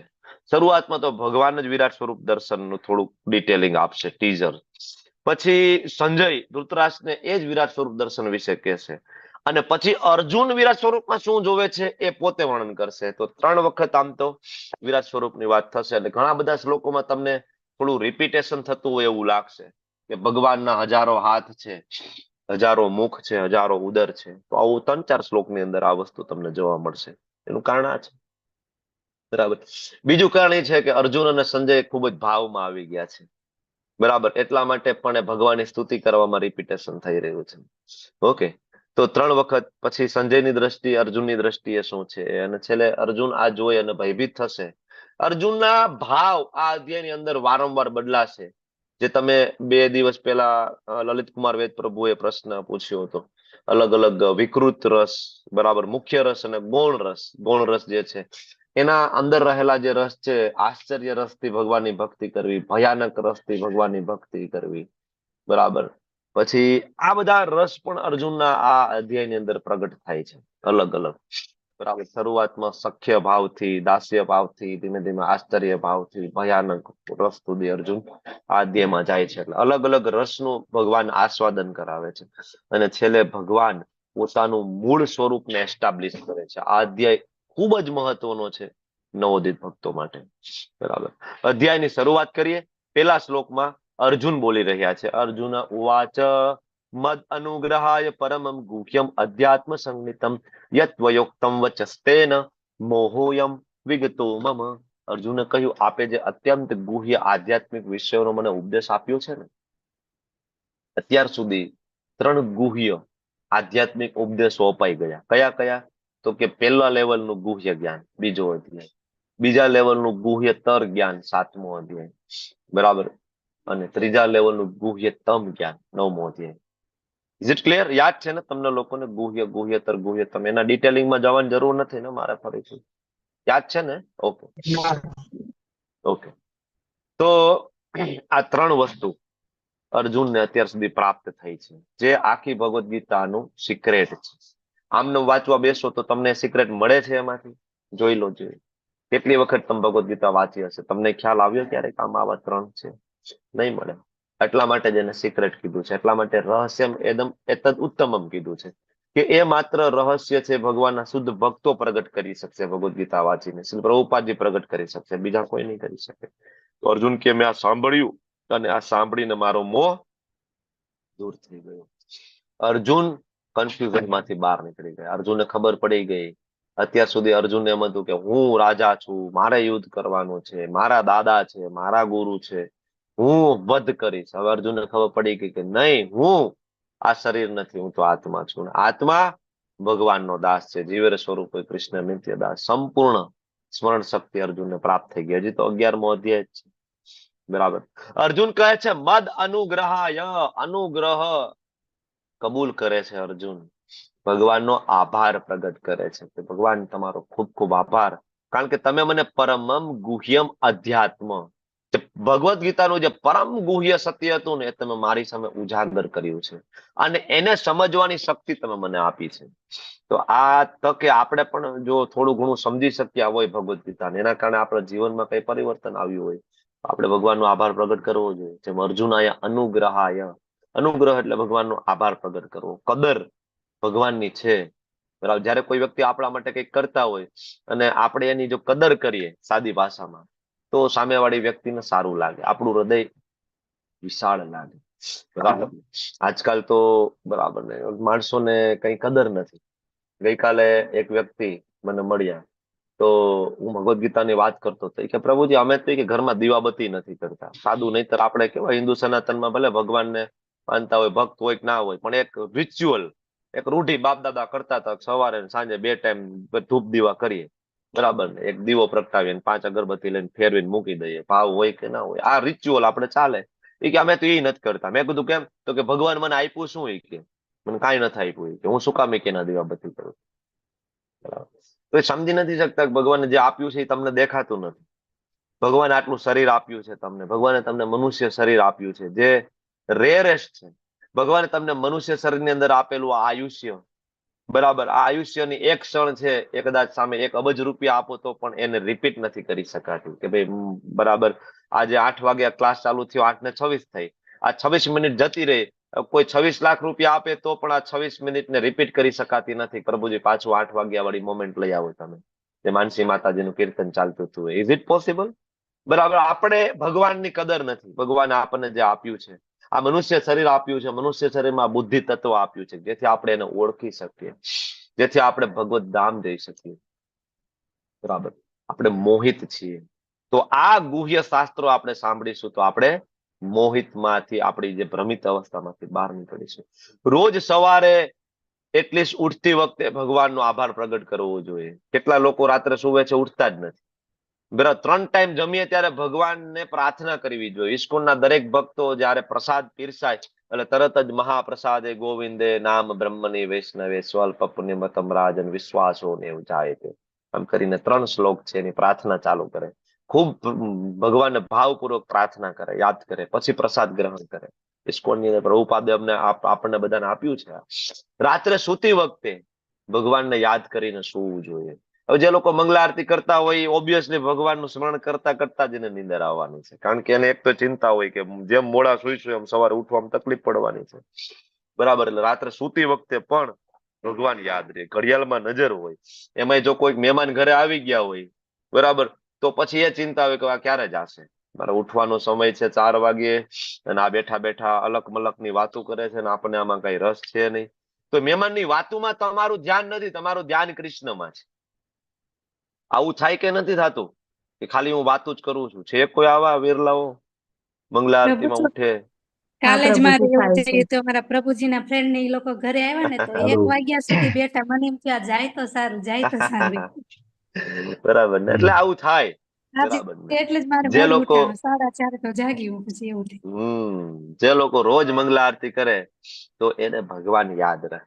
શરૂઆતમાં તો ભગવાન જ વિરાટ સ્વરૂપ દર્શનનું થોડુંક ડિટેલિંગ આપશે, ટીઝર. પછી સંજય ધૃતરાષ્ટ્રને એ જ વિરાટ સ્વરૂપ દર્શન વિશે કહેશે. અને પછી અર્જુન વિરાટ સ્વરૂપમાં શું જોવે છે એ પોતે વર્ણન કરશે. તો 3 વખત આમ તો વિરાટ સ્વરૂપની વાત થશે. એટલે ઘણા બધા શ્લોકોમાં તમને થોડું રિપીટેશન થતું હોય એવું લાગશે કે ભગવાનના હજારો હાથ છે, હજારો મુખ છે, હજારો ઉદર છે. તો આવું 3-4 શ્લોકની અંદર આ વસ્તુ તમને જોવા મળશે. એનું કારણ આ છે. બરાબર. બીજું કારણ એ છે કે અર્જુન અને સંજય ખૂબ જ ભાવમાં આવી ગયા છે. બરાબર. એટલા માટે પણ ભગવાનની સ્તુતિ કરવામાં રિપીટેશન થઈ રહ્યું છે. ઓકે. તો 3 વખત પછી સંજયની દ્રષ્ટિ, અર્જુનની દ્રષ્ટિએ શું છે, અને છેલ્લે અર્જુન આ જોઈ અને ભયભીત થશે. અર્જુનના ભાવ આ અધ્યાયની અંદર વારંવાર બદલાશે. જે તમે 2 દિવસ પહેલા લલિત કુમાર વેદ પ્રભુએ પ્રશ્ન પૂછ્યો હતો. અલગ અલગ વિકૃત રસ, બરાબર, મુખ્ય રસ અને ગૌણ રસ. ગૌણ રસ જે છે એના અંદર રહેલા જે રસ છે, આશ્ચર્ય રસથી ભગવાનની ભક્તિ કરવી, ભયાનક રસથી ભગવાનની ભક્તિ કરવી. બરાબર. પછી આ બધા રસ પણ અર્જુનના આ અધ્યાયની અંદર પ્રગટ થાય છે અલગ અલગ. બરાબર. શરૂઆતમાં સખ્ય ભાવથી, દાસ્ય ભાવથી, ધીમે ધીમે આશ્ચર્ય ભાવથી ભયાનક રસ સુધી અર્જુન આ અધ્યાયમાં જાય છે. એટલે અલગ અલગ રસનું ભગવાન આસ્વાદન કરાવે છે. અને છેલ્લે ભગવાન પોતાનું મૂળ સ્વરૂપને એસ્ટાબ્લિશ કરે છે. આ અધ્યાય ખૂબ જ મહત્વનો છે નવોદિત ભક્તો માટે. બરાબર. અધ્યાયની શરૂઆત કરીએ. પહેલા શ્લોકમાં અર્જુન બોલી રહ્યા છે. અર્જુન ઉવાચ મદ અનુગ્રહાય પરમમ ગુહ્યમ અધ્યાત્મ સંગીતમ યત્વયોક્તમ વચસ્તેન મોહોયમ વિગતો મમ. અર્જુને કહ્યું, આપે જે અત્યંત ગુહ્ય આધ્યાત્મિક વિષયોનો મને ઉપદેશ આપ્યો છે ને, અત્યાર સુધી 3 ગુહ્ય આધ્યાત્મિક ઉપદેશો અપાઈ ગયા. કયા કયા? તો કે પહેલા લેવલનું ગુહ્ય જ્ઞાન, બીજો અધ્યાય. બીજા લેવલનું ગુહ્યતર જ્ઞાન, 7મો અધ્યાય. બરાબર. અને ત્રીજા લેવલનું ગુહ્યતમ જ્ઞાન, 9મો અધ્યાય. Is it clear? યાદ છે ને તમને લોકોને? ગુહ્ય, ગુહ્યતર, ગુહ્યતમ. એના ડિટેલિંગમાં જવાની જરૂર નથી ને મારે ફરીથી? યાદ છે ને? Okay okay. તો આ 3 વસ્તુ અર્જુનને અત્યાર સુધી પ્રાપ્ત થઈ છે, જે આખી ભગવદ્ ગીતાનું સિક્રેટ છે. આમને વાંચવા બેસો તો તમને સિક્રેટ મળે છે એમાંથી? જોઈ લો જોઈએ. કેટલી વખત તમે ભગવદ્ ગીતા વાંચી હશે? તમને ખ્યાલ આવ્યો ક્યારેક આમાં આવા 3 છે? નહીં મળે. એટલા માટે જ એને સિક્રેટ કીધું છે. એટલા માટે રહસ્યમ એદમ એતદ ઉત્તમમ કીધું છે કે એ માત્ર રહસ્ય છે, ભગવાનના શુદ્ધ ભક્તો પ્રગટ કરી શકશે. ભગવદ્ ગીતા વાંચીને શ્રી પ્રભુપાદજી પ્રગટ કરી શકશે, બીજા કોઈ નહીં કરી શકે. તો અર્જુન કે મેં આ સાંભળ્યું અને આ સાંભળીને મારો મોહ દૂર થઈ ગયો. અર્જુન કન્ફ્યુઝન માંથી બહાર નીકળી ગયા. અર્જુનને ખબર પડી ગઈ અત્યાર સુધી અર્જુન એમ હતું કે હું રાજા છું, મારે યુદ્ધ કરવાનું છે, મારા દાદા છે, મારા ગુરુ છે, હું વધ કરીશ. હવે અર્જુનને ખબર પડી ગઈ કે નહીં, હું આ શરીર નથી, હું તો આત્મા છું. આત્મા ભગવાનનો દાસ છે, જીવેર સ્વરૂપ કૃષ્ણ નિત્ય દાસ. સંપૂર્ણ સ્મરણ શક્તિ અર્જુનને પ્રાપ્ત થઈ ગઈ. હજી તો 11મો અધ્યાય જ છે. બરાબર. અર્જુન કહે છે મદ અનુગ્રહાય, અનુગ્રહ કબૂલ કરે છે અર્જુન. ભગવાનનો આભાર પ્રગટ કરે છે કે ભગવાન તમારો ખૂબ ખૂબ આભાર, કારણ કે તમે મને પરમમ ગુહ્યમ અધ્યાત્મ, ભગવદ્ ગીતાનું જે પરમ ગુહ્ય સત્ય હતું ને એ તમે મારી સામે ઉજાગર કર્યું છે અને એને સમજવાની શક્તિ તમે મને આપી છે. તો આ તકે આપણે પણ જો થોડું ઘણું સમજી શક્યા હોય ભગવદ્ ગીતાને, એના કારણે આપણા જીવનમાં કઈ પરિવર્તન આવ્યું હોય, આપણે ભગવાનનો આભાર પ્રગટ કરવો જોઈએ. જેમ અર્જુનાય અનુગ્રહાય, અનુગ્રહ એટલે ભગવાનનો આભાર પ્રગટ કરવો, કદર ભગવાનની છે. બરાબર. જયારે કોઈ વ્યક્તિ આપણા માટે કંઈક કરતા હોય અને આપણે એની જો કદર કરીએ સાદી ભાષામાં, તો સામેવાળી વ્યક્તિને સારું લાગે, આપણું હૃદય વિશાળ લાગે. બરાબર. આજકાલ તો બરાબર ને માણસોને કઈ કદર નથી. ગઈકાલે એક વ્યક્તિ મને મળ્યા, તો હું ભગવદ્ ગીતાની વાત કરતો હતો કે પ્રભુજી અમે તો કે ઘરમાં દીવાબત્તી નથી કરતા. સાદું, નહીતર આપણે કેવા હિન્દુ સનાતનમાં ભલે ભગવાનને માનતા હોય, ભક્ત હોય કે ના હોય, પણ એક રિચ્યુઅલ, એક રૂઢિ બાપ દાદા કરતા હતા, સવારે સાંજે 2 ટાઈમ ધૂપ દીવા કરીએ. બરાબર ને, એક દીવો પ્રગટાવીને 5 અગરબત્તી લઈને ફેરવીને મૂકી દઈએ, ભાવ હોય કે ના હોય, આ રિચ્યુઅલ આપણે ચાલે. એ કે અમે તો એ નથી કરતા. મેં કીધું કેમ? તો કે ભગવાન મને આપ્યું શું? એ કે મને કાંઈ નથી આપ્યું, કે હું શું કામ કેના દીવાબત્તી કરું? બરાબર. તો એ સમજી નથી શકતા કે ભગવાને જે આપ્યું છે એ તમને દેખાતું નથી. ભગવાને આટલું શરીર આપ્યું છે તમને, ભગવાને તમને મનુષ્ય શરીર આપ્યું છે જે રેરેસ્ટ છે. ભગવાને તમને મનુષ્ય શરીરની અંદર આપેલું આ આયુષ્ય, બરાબર, આ આયુષ્યની એક ક્ષણ છે એ કદાચ સામે 1 અબજ રૂપિયા આપો તો પણ એને રિપીટ નથી કરી શકાતું. કે ભાઈ બરાબર આજે 8 વાગે ક્લાસ ચાલુ થયો, 8:26 થઈ, આ 26 મિનિટ જતી રહી, કોઈ 26 લાખ રૂપિયા આપે તો પણ આ 26 મિનિટને રિપીટ કરી શકાતી નથી. પ્રભુજી પાછું 8 વાગ્યા વાળી મોમેન્ટ લઈ આવો તમે, જે માનસી માતાજીનું કીર્તન ચાલતું હતું. Is it possible? બરાબર. આપણે ભગવાનની કદર નથી. ભગવાને આપણને જે આપ્યું છે, આ મનુષ્ય શરીર આપ્યું છે, મનુષ્ય શરીરમાં બુદ્ધિ તત્વ આપ્યું છે, જેથી આપણે એને ઓળખી શકીએ, જેથી આપણે ભગવત ધામ જઈ શકીએ. બરાબર. આપણે મોહિત છીએ. તો આ ગુહ્ય શાસ્ત્રો આપણે સાંભળીશું તો આપણે મોહિતમાંથી, આપણી જે ભ્રમિત અવસ્થામાંથી બહાર નીકળીશું. રોજ સવારે એટલીસ્ટ ઉઠતી વખતે ભગવાનનો આભાર પ્રગટ કરવો જોઈએ. કેટલા લોકો રાત્રે સુવે છે, ઉઠતા જ નથી. બરાબર. 3 ટાઈમ જમીએ ત્યારે ભગવાનને પ્રાર્થના કરવી જોઈએ. ઇસ્કોનના દરેક ભક્તો જયારે પ્રસાદ પીરસાય એટલે તરત જ મહાપ્રસાદે ગોવિંદે નામ બ્રહ્મની વૈષ્ણવે સ્વલ્પ પુણ્યમતમ રાજન વિશ્વાસો ને એવું જાય છે. આમ કરીને 3 શ્લોક છે એની પ્રાર્થના ચાલુ કરે. ખૂબ ભગવાનને ભાવપૂર્વક પ્રાર્થના કરે, યાદ કરે, પછી પ્રસાદ ગ્રહણ કરે. ઇસ્કોનની અંદર પ્રભુપાદે આપણને બધાને આપ્યું છે. રાત્રે સૂતી વખતે ભગવાનને યાદ કરીને સૂવું જોઈએ. હવે જે લોકો મંગલા આરતી કરતા હોય, ઓબ્વિયસલી ભગવાનનું સ્મરણ કરતા કરતા જ એને નીંદર આવવાની છે, કારણ કે એને એક તો ચિંતા હોય કે જેમ મોડા સુઈશું એમ સવારે ઉઠવામાં તકલીફ પડવાની છે. બરાબર. એટલે રાત્રે સૂતી વખતે પણ ભગવાન યાદ રહે. ઘડિયાળમાં નજર હોય, એમાં જો કોઈ મહેમાન ઘરે આવી ગયા હોય, બરાબર, તો પછી એ ચિંતા હોય કે આ ક્યારે જશે, મારે ઉઠવાનો સમય છે 4 વાગે, અને આ બેઠા બેઠા અલક મલકની વાતો કરે છે ને આપણને આમાં કઈ રસ છે નહીં. તો મહેમાનની વાતોમાં તમારું ધ્યાન નથી, તમારું ધ્યાન કૃષ્ણમાં છે. આવું થાય કે નથી થતું કે ખાલી હું વાતો જ કરું છું? છે કોઈ આવા વિરલાઓ મંગલા આરતીમાં ઉઠે? કાલે જ મારે એવું થયું હતું, અમારા પ્રભુજીના ફ્રેન્ડ ને ઈ લોકો ઘરે આવ્યા ને તો 1 વાગ્યા સુધી બેઠા. મને એમ થયું આ જાય તો સારું, જાય તો સારું. બરાબર ને, એટલે આવું થાય. આજે બરાબર ને. એટલે જ મારે જે મોડું લોકો ઉઠાણું, 4:30 તો જાગી હું પછી એવું થયું. જે લોકો રોજ મંગલા આરતી કરે તો એને ભગવાન યાદ રહે.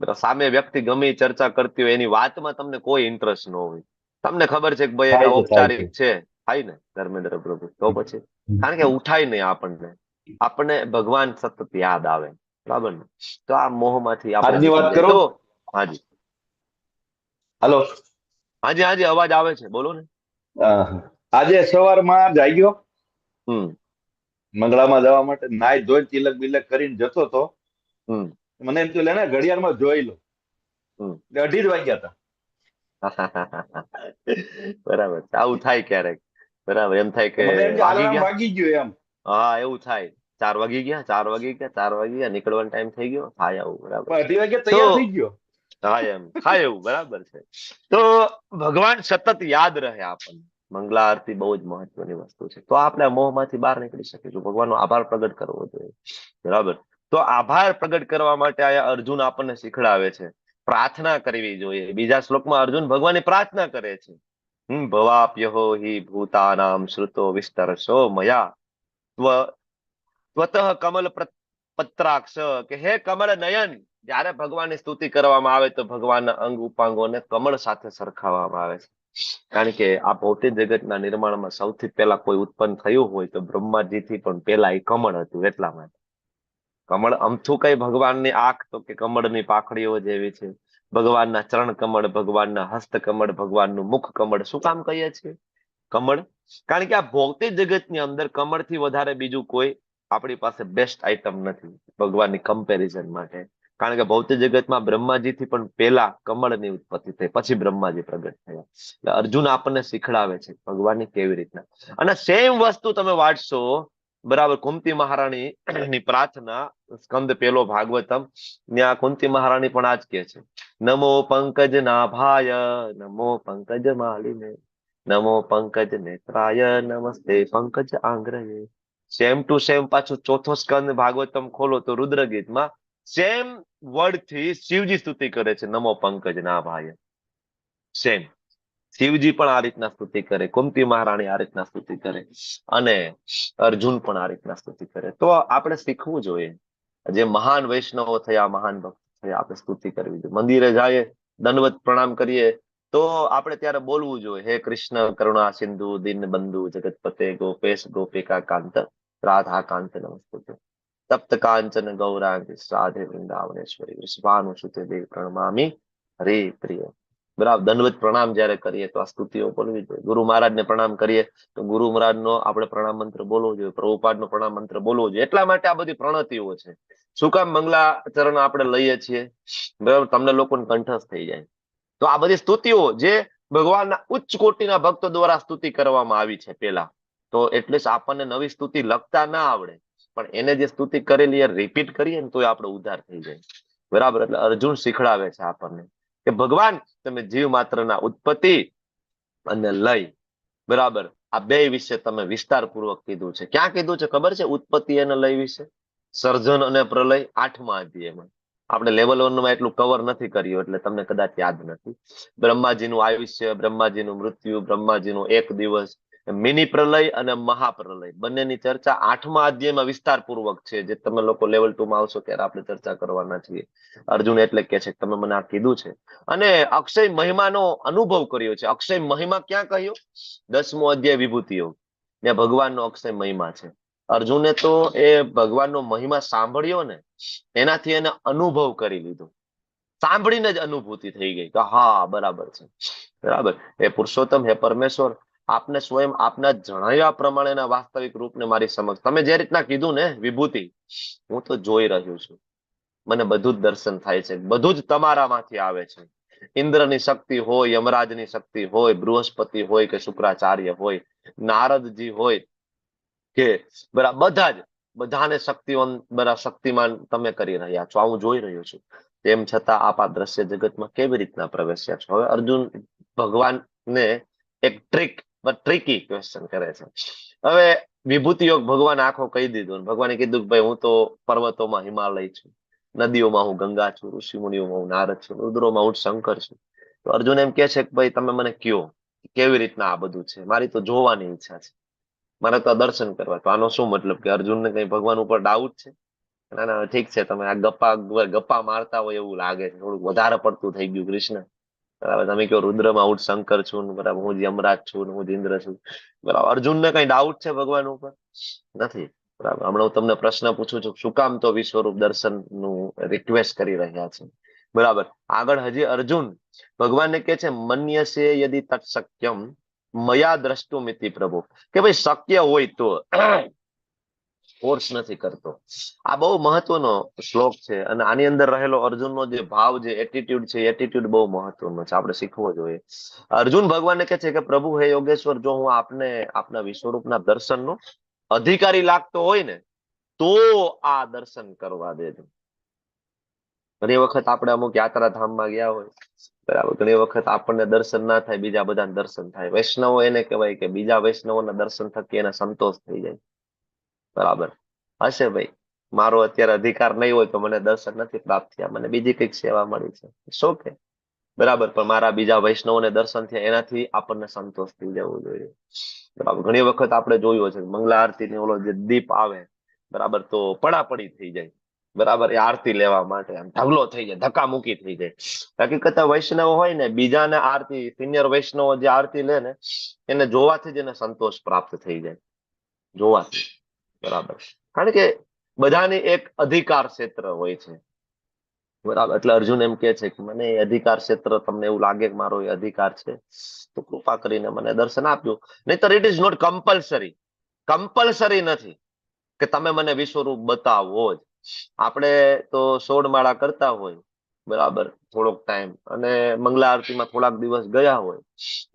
બરાબર. સામે વ્યક્તિ ગમે ઈ ચર્ચા કરતી હોય, એની વાતમાં તમને કોઈ ઇન્ટરેસ્ટ ન હોય, તમને ખબર છે કે ભાઈ એક ઔપચારિક છે, થાય ને ધર્મેન્દ્ર પ્રભુ, તો પછી કારણ કે ઉઠાય નહીં આપણને ભગવાન સતત યાદ આવે. બરાબર ને. તો આ મોહમાંથી આપણે વાત કરો. હાજી હાલો. હાજી હાજી અવાજ આવે છે, બોલો ને. આજે સવારમાં જાગ્યો, મંગળામાં જવા માટે નાઈ ધોઈ તિલક બિલક કરીને જતો હતો. મને એમ થયું લેને ઘડિયાળમાં જોઈ લો, 2:30 વાગ્યા હતા. બરાબર. આવું થાય ક્યારેક. બરાબર. એમ થાય કે વાગી ગયો એમ. હા, એવું થાય. 4 વાગી ગયા, 4 વાગી ગયા, 4 વાગી ગયા, નીકળવાનો ટાઈમ થઈ ગયો, થાય આવું. બરાબર. 2:30 વાગે તૈયાર થઈ ગયો. હા એમ થાય એવું બરાબર છે. તો ભગવાન સતત યાદ રહે આપણને. મંગલા આરતી બહુ જ મહત્વની વસ્તુ છે. તો આપણે મોહમાંથી બહાર નીકળી શકીશું. ભગવાનનો આભાર પ્રગટ કરવો જોઈએ. બરાબર. તો આભાર પ્રગટ કરવા માટે આ અર્જુન આપણને શીખડાવે છે. પ્રાર્થના કરવી જોઈએ. બીજા શ્લોકમાં અર્જુન ભગવાનની પ્રાર્થના કરે છે. ભવાપ્યહો હિ ભૂતાનામ શ્રુતો વિસ્તરશો મયા ત્વતઃ કમલ પત્રાક્ષ, કે હે કમળ નયન. જયારે ભગવાનની સ્તુતિ કરવામાં આવે તો ભગવાનના અંગ ઉપાંગોને કમળ સાથે સરખાવવામાં આવે છે. કારણ કે આ ભૌતિક જગતના નિર્માણમાં સૌથી પહેલા કોઈ ઉત્પન્ન થયું હોય તો બ્રહ્માજીથી પણ પહેલા એ કમળ હતું. એટલા માટે કમળ અમથું કઈ ભગવાનની આંખ તો કે કમળની પાંખડીઓ જેવી છે. ભગવાનના ચરણ કમળ, ભગવાનના હસ્ત કમળ, ભગવાનનું મુખ કમળ. શું કામ કહીએ છીએ કમળ? કારણ કે આ ભૌતિક જગતની અંદર કમળથી વધારે બીજું કોઈ આપણી પાસે બેસ્ટ આઈટમ નથી ભગવાનની કમ્પેરિઝન માટે. કારણ કે ભૌતિક જગતમાં બ્રહ્માજીથી પણ પહેલા કમળની ઉત્પત્તિ થઈ, પછી બ્રહ્માજી પ્રગટ થયા. એટલે અર્જુન આપણને શીખડાવે છે ભગવાનની કેવી રીતના. અને સેમ વસ્તુ તમે વાંચશો, બરાબર, કુંતી મહારાણી ની પ્રાર્થના, સ્કંદ પેલો ભાગવતમ, ત્યાં કુંતી મહારાણી પણ આ જ કે છે, નમો પંકજ નાભાય નમો પંકજ માલિને નમો પંકજ નેત્રાય નમસ્તે પંકજ આંગ્રયે. સેમ ટુ સેમ પાછું ચોથો સ્કંદ ભાગવતમ ખોલો તો રુદ્ર ગીતમાં સેમ વર્ડ થી શિવજી સ્તુતિ કરે છે, નમો પંકજ નાભાય. સેમ શિવજી પણ આ રીતના સ્તુતિ કરે, કુંતી મહારાણી આ રીતના સ્તુતિ કરે, અને અર્જુન પણ આ રીતના સ્તુતિ કરે. તો આપણે શીખવું જોઈએ. જે મહાન વૈષ્ણવો થયા, મહાન ભક્ત થયા, આપણે સ્તુતિ કરવી જોઈએ. મંદિરે જાય, દંડવત પ્રણામ કરીએ તો આપણે ત્યારે બોલવું જોઈએ, હે કૃષ્ણ કરુણા સિંધુ દીન બંધુ જગતપતે ગોપેશ ગોપિકા કાંત રાધા કાંત નમસ્તે તપ્ત કાંચન ગૌરાંગ રાધે વૃંદાવનેશ્વરી વૃષભાનુસુતે દેવ પ્રણમામી હરે પ્રિય. બરાબર, દંડવત પ્રણામ જયારે કરીએ તો આ સ્તુતિઓ બોલવી જોઈએ. ગુરુ મહારાજને પ્રણામ કરીએ તો ગુરુ મહારાજનો આપણે પ્રણામ મંત્ર બોલવો જોઈએ, પ્રભુપાદનો પ્રણામ મંત્ર બોલવો જોઈએ. એટલા માટે આ બધી પ્રણતિઓ છે. શું કામ મંગલાચરણ આપણે લઈએ છીએ? બરાબર, તમને લોકોને કંઠસ્થ થઈ જાય. તો આ બધી સ્તુતિઓ જે ભગવાનના ઉચ્ચ કોટીના ભક્તો દ્વારા સ્તુતિ કરવામાં આવી છે પેલા, તો એટલે આપણને નવી સ્તુતિ લખતા ના આવડે, પણ એને જે સ્તુતિ કરેલી એ રિપીટ કરીએ ને તો આપણે ઉદ્ધાર થઈ જાય. બરાબર, એટલે અર્જુન શીખડાવે છે આપણને કે ભગવાન તમે જીવ માત્રના ઉત્પત્તિ અને લય, બરાબર, આ બે વિશે તમે વિસ્તારપૂર્વક કીધું છે. ક્યાં કીધું છે ખબર છે? ઉત્પત્તિ અને લય વિશે, સર્જન અને પ્રલય 8મા અધ્યાયમાં. આપણે લેવલ 1 એટલું કવર નથી કર્યું એટલે તમને કદાચ યાદ નથી. બ્રહ્માજીનું આયુષ્ય, બ્રહ્માજીનું મૃત્યુ, બ્રહ્માજીનો એક દિવસ, મિની પ્રલય અને મહાપ્રલય, બંનેની ચર્ચા 8મા અધ્યાયમાં વિસ્તારપૂર્વક છે. જે તમે લોકો લેવલ 2માં આવશો ત્યારે આપણે ચર્ચા કરવાના છીએ. અર્જુન એટલે કે છે તમે મને આ કીધું છે. અને અક્ષય મહિમાનો અનુભવ કર્યો છે. અક્ષય મહિમા ક્યાં કહ્યો? 10મો અધ્યાય વિભૂતિ યોગ, ત્યાં ભગવાનનો અક્ષય મહિમા છે. અર્જુને તો એ ભગવાનનો મહિમા સાંભળ્યો ને, એનાથી એને અનુભવ કરી લીધો. સાંભળીને જ અનુભૂતિ થઈ ગઈ કે હા બરાબર છે. બરાબર, હે પુરુષોત્તમ, હે પરમેશ્વર, આપને સ્વયં આપના જણાવ્યા પ્રમાણેના વાસ્તવિક રૂપને મારી સમક્ષ તમે જે રીતના કીધું ને વિભૂતિ, હું તો જોઈ રહ્યો છું. મને બધું જ દર્શન થાય છે. બધું જ તમારામાંથી આવે છે. ઇન્દ્રની શક્તિ હોય, યમરાજની શક્તિ હોય, બૃહસ્પતિ હોય કે શુક્રાચાર્ય હોય, નારદજી હોય કે બધાને શક્તિમાન તમે કરી રહ્યા છો. આ હું જોઈ રહ્યો છું. તેમ છતાં આપ આ દ્રશ્ય જગતમાં કેવી રીતના પ્રવેશ્યા છો? હવે અર્જુન ભગવાનને એક ટ્રિકી ક્વેશ્ચન કરે છે. હવે વિભૂતિ યોગ ભગવાન આખો કહી દીધો. ભગવાને કીધું કે ભાઈ હું તો પર્વતોમાં હિમાલય છું, નદીઓમાં હું ગંગા છું, ઋષિમુનિઓમાં હું નારદ છું, રુદ્રોમાં હું શંકર છું. તો અર્જુન એમ કે છે કે ભાઈ તમે મને કયો કેવી રીતના આ બધું છે, મારી તો જોવાની ઈચ્છા છે, મારે તો દર્શન કરવા. તો આનો શું મતલબ કે અર્જુનને કઈ ભગવાન ઉપર ડાઉટ છે? ના ના, ઠીક છે, તમે આ ગપ્પા મારતા હોય એવું લાગે છે, થોડુંક વધારે પડતું થઈ ગયું કૃષ્ણ. બરાબર, તમે કહો રુદ્રમાં હું શંકર છું, બરાબર, હું યમરાજ છું, હું ઇન્દ્ર છું. બરાબર, અર્જુનને કઈ ડાઉટ છે ભગવાન ઉપર? નથી. બરાબર, હમણાં હું તમને પ્રશ્ન પૂછું છું, શું કામ તો વિશ્વરૂપ દર્શન નું રિક્વેસ્ટ કરી રહ્યા છે? બરાબર, આગળ હજી અર્જુન ભગવાનને કે છે મન્યસે યદિ તત્ શક્યમ મયા દ્રષ્ટુમિતિ પ્રભુ, કે ભાઈ શક્ય હોય તો, ફોર્સ નથી કરતો. આ બહુ મહત્વનો શ્લોક છે અને આની અંદર રહેલો અર્જુનનો જે ભાવ, જે એટીટ્યુડ છે, એટીટ્યુડ બહુ મહત્વનો છે, આપણે શીખવો જોઈએ. અર્જુન ભગવાનને કહે છે કે પ્રભુ હે યોગેશ્વર, જો હું આપને આપના વિશ્વરૂપના દર્શનનો અધિકારી લાગતો હોય ને તો આ દર્શન કરવા દેજો. ઘણી વખત આપણે અમુક યાત્રાધામમાં ગયા હોય, બરાબર, ઘણી વખત આપણને દર્શન ના થાય, બીજા બધાને દર્શન થાય. વૈષ્ણવો એને કહેવાય કે બીજા વૈષ્ણવોના દર્શન થકી એને સંતોષ થઈ જાય. બરાબર હશે ભાઈ, મારો અત્યારે અધિકાર નહીં હોય તો મને દર્શન નથી પ્રાપ્ત થયા, મને બીજી કઈક સેવા મળી છે, શું કે બરાબર, પણ મારા બીજા વૈષ્ણવોને દર્શન થયા એનાથી આપણને સંતોષ થઈ જવું જોઈએ. બરાબર, ઘણી વખત આપણે જોયું છે મંગલા આરતી ઓલો જે દીપ આવે, બરાબર, તો પડાપડી થઈ જાય, બરાબર, એ આરતી લેવા માટે આમ ઢગલો થઈ જાય, ધક્કા મૂકી થઈ જાય. હકીકત વૈષ્ણવ હોય ને, બીજાને આરતી, સિનિયર વૈષ્ણવ જે આરતી લે ને, એને જોવાથી જ એને સંતોષ પ્રાપ્ત થઈ જાય, જોવાથી. બરાબર, કારણ કે બધાની એક અધિકાર ક્ષેત્ર હોય છે. બરાબર, એટલે અર્જુન એમ કે છે કે મને એ અધિકાર ક્ષેત્ર, તમને એવું લાગે કે મારો એ અધિકાર છે તો કૃપા કરીને મને દર્શન આપજો. નહીતર it is not compulsory. Compulsory નથી કે તમે મને વિશ્વરૂપ બતાવો જ. આપણે તો 16 માળા કરતા હોય, બરાબર, થોડોક ટાઈમ, અને મંગલા આરતીમાં થોડાક દિવસ ગયા હોય,